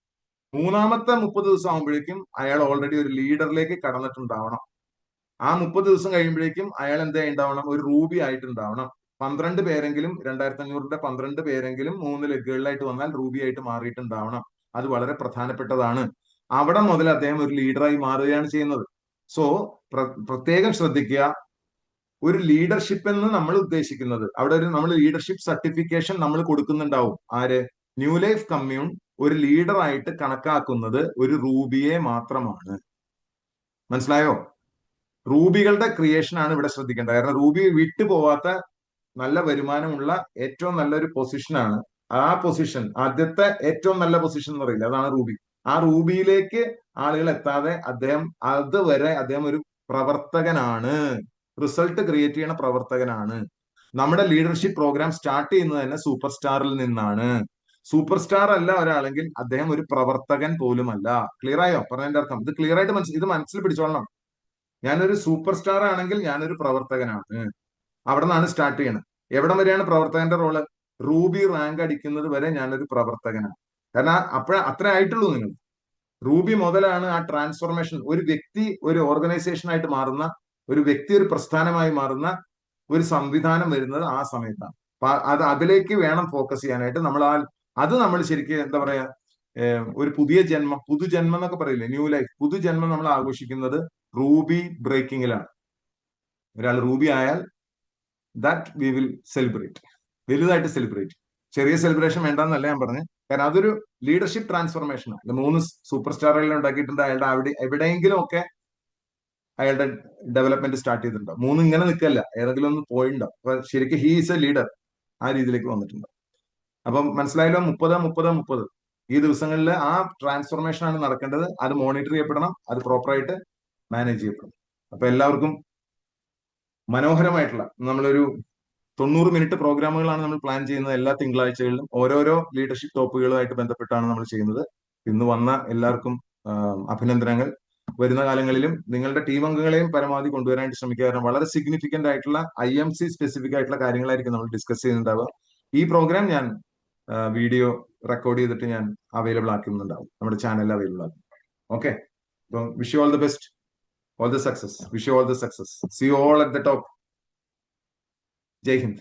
S1: മൂന്നാമത്തെ 30 ദിവസം ആകുമ്പോഴേക്കും അയാൾ ഓൾറെഡി ഒരു ലീഡറിലേക്ക് കടന്നിട്ടുണ്ടാവണം. ആ 30 ദിവസം കഴിയുമ്പോഴേക്കും അയാൾ എന്തായി ഉണ്ടാവണം? ഒരു റൂബി ആയിട്ടുണ്ടാവണം. 12 പേരെങ്കിലും 2500ന്റെ 12 പേരെങ്കിലും 3 ലെഗുകളിലായിട്ട് വന്നാൽ റൂബി ആയിട്ട് മാറിയിട്ടുണ്ടാവണം. അത് വളരെ പ്രധാനപ്പെട്ടതാണ്. അവിടെ മുതൽ അദ്ദേഹം ഒരു ലീഡറായി മാറുകയാണ് ചെയ്യുന്നത്. സോ പ്രത്യേകം ശ്രദ്ധിക്കുക, ഒരു ലീഡർഷിപ്പ് എന്ന് നമ്മൾ ഉദ്ദേശിക്കുന്നത് അവിടെ നമ്മൾ ലീഡർഷിപ്പ് സർട്ടിഫിക്കേഷൻ നമ്മൾ കൊടുക്കുന്നുണ്ടാവും. ആര്? ന്യൂ ലൈഫ് കമ്മ്യൂൺ ഒരു ലീഡറായിട്ട് കണക്കാക്കുന്നത് ഒരു റൂബിയെ മാത്രമാണ്. മനസ്സിലായോ? റൂബികളുടെ ക്രിയേഷൻ ആണ് ഇവിടെ ശ്രദ്ധിക്കേണ്ടത്. കാരണം റൂബി വിട്ടുപോവാത്ത നല്ല വരുമാനമുള്ള ഏറ്റവും നല്ലൊരു പൊസിഷനാണ്. ആ പൊസിഷൻ, ആദ്യത്തെ ഏറ്റവും നല്ല പൊസിഷൻ എന്ന് പറയില്ല, അതാണ് റൂബി. ആ റൂബിയിലേക്ക് ആളുകൾ എത്താതെ അതുവരെ അദ്ദേഹം ഒരു പ്രവർത്തകനാണ്, റിസൾട്ട് ക്രിയേറ്റ് ചെയ്യുന്ന പ്രവർത്തകനാണ്. നമ്മുടെ ലീഡർഷിപ്പ് പ്രോഗ്രാം സ്റ്റാർട്ട് ചെയ്യുന്നത് തന്നെ സൂപ്പർ സ്റ്റാറിൽ നിന്നാണ്. സൂപ്പർ സ്റ്റാർ അല്ല ഒരാളെങ്കിൽ അദ്ദേഹം ഒരു പ്രവർത്തകൻ പോലുമല്ല. ക്ലിയർ ആയോ പറഞ്ഞതിന്റെ അർത്ഥം? ഇത് ക്ലിയർ ആയിട്ട് ഇത് മനസ്സിൽ പിടിച്ചോളണം. ഞാനൊരു സൂപ്പർ സ്റ്റാർ ആണെങ്കിൽ ഞാനൊരു പ്രവർത്തകനാണ്. അവിടെ നിന്നാണ് സ്റ്റാർട്ട് ചെയ്യണത്. എവിടം വരെയാണ് പ്രവർത്തകന്റെ റോള്? റൂബി റാങ്ക് അടിക്കുന്നത് വരെ ഞാനൊരു പ്രവർത്തകനാണ്. കാരണം അത്ര ആയിട്ടുള്ളൂ നിങ്ങൾ. റൂബി മുതലാണ് ആ ട്രാൻസ്ഫോർമേഷൻ. ഒരു വ്യക്തി ഒരു ഓർഗനൈസേഷൻ ആയിട്ട് മാറുന്ന, ഒരു വ്യക്തി ഒരു പ്രസ്ഥാനമായി മാറുന്ന ഒരു സംവിധാനം വരുന്നത് ആ സമയത്താണ്. അതിലേക്ക് വേണം ഫോക്കസ് ചെയ്യാനായിട്ട്. നമ്മൾ ശരിക്കും എന്താ പറയാ, ഒരു പുതുജന്മം എന്നൊക്കെ പറയില്ലേ, ന്യൂ ലൈഫ്, പുതുജന്മം നമ്മൾ ആഘോഷിക്കുന്നത് റൂബി ബ്രേക്കിങ്ങിലാണ്. ഒരാൾ റൂബി ആയാൽ ദാറ്റ് വി വിൽ സെലിബ്രേറ്റ്, വലുതായിട്ട് സെലിബ്രേറ്റ്. ചെറിയ സെലിബ്രേഷൻ വേണ്ടെന്നല്ല ഞാൻ പറഞ്ഞത്. കാരണം അതൊരു ലീഡർഷിപ്പ് ട്രാൻസ്ഫോർമേഷൻ ആണ്. 3 സൂപ്പർ സ്റ്റാറുകൾ ഉണ്ടാക്കിയിട്ടുണ്ട്. അയാളുടെ എവിടെയെങ്കിലും ഒക്കെ അയാളുടെ ഡെവലപ്മെന്റ് സ്റ്റാർട്ട് ചെയ്തിട്ടുണ്ടോ? 3 ഇങ്ങനെ നിൽക്കല്ല, ഏതെങ്കിലും ഒന്ന് പോയിണ്ടോ? അപ്പൊ ശരിക്കും ഹീ ഈസ് എ ലീഡർ, ആ രീതിയിലേക്ക് വന്നിട്ടുണ്ട്. അപ്പം മനസ്സിലായല്ലോ? 30-30-30 ഈ ദിവസങ്ങളിൽ ആ ട്രാൻസ്ഫോർമേഷൻ ആണ് നടക്കേണ്ടത്. അത് മോണിറ്റർ ചെയ്യപ്പെടണം, അത് പ്രോപ്പറായിട്ട് മാനേജ് ചെയ്യപ്പെടണം. അപ്പൊ എല്ലാവർക്കും മനോഹരമായിട്ടുള്ള നമ്മളൊരു 90 മിനിറ്റ് പ്രോഗ്രാമുകളാണ് നമ്മൾ പ്ലാൻ ചെയ്യുന്നത്. എല്ലാ തിങ്കളാഴ്ചകളിലും ഓരോരോ ലീഡർഷിപ്പ് ടോപ്പുകളുമായിട്ട് ബന്ധപ്പെട്ടാണ് നമ്മൾ ചെയ്യുന്നത്. ഇന്ന് വന്ന എല്ലാവർക്കും അഭിനന്ദനങ്ങൾ. വരുന്ന കാലങ്ങളിലും നിങ്ങളുടെ ടീം അംഗങ്ങളെയും പരമാവധി കൊണ്ടുവരാനായിട്ട് ശ്രമിക്കുക. കാരണം വളരെ സിഗ്നിഫിക്കന്റ് ആയിട്ടുള്ള IMC സ്പെസിഫിക് ആയിട്ടുള്ള കാര്യങ്ങളായിരിക്കും നമ്മൾ ഡിസ്കസ് ചെയ്യുന്നുണ്ടാവുക. ഈ പ്രോഗ്രാം ഞാൻ വീഡിയോ റെക്കോർഡ് ചെയ്തിട്ട് ഞാൻ അവൈലബിൾ ആക്കുന്നുണ്ടാവും, നമ്മുടെ ചാനലിൽ അവൈലബിൾ ആക്കും. ഓക്കെ, അപ്പം wish you all the best, all the success. Wish you all the success. See you all at the top. Jai Hind.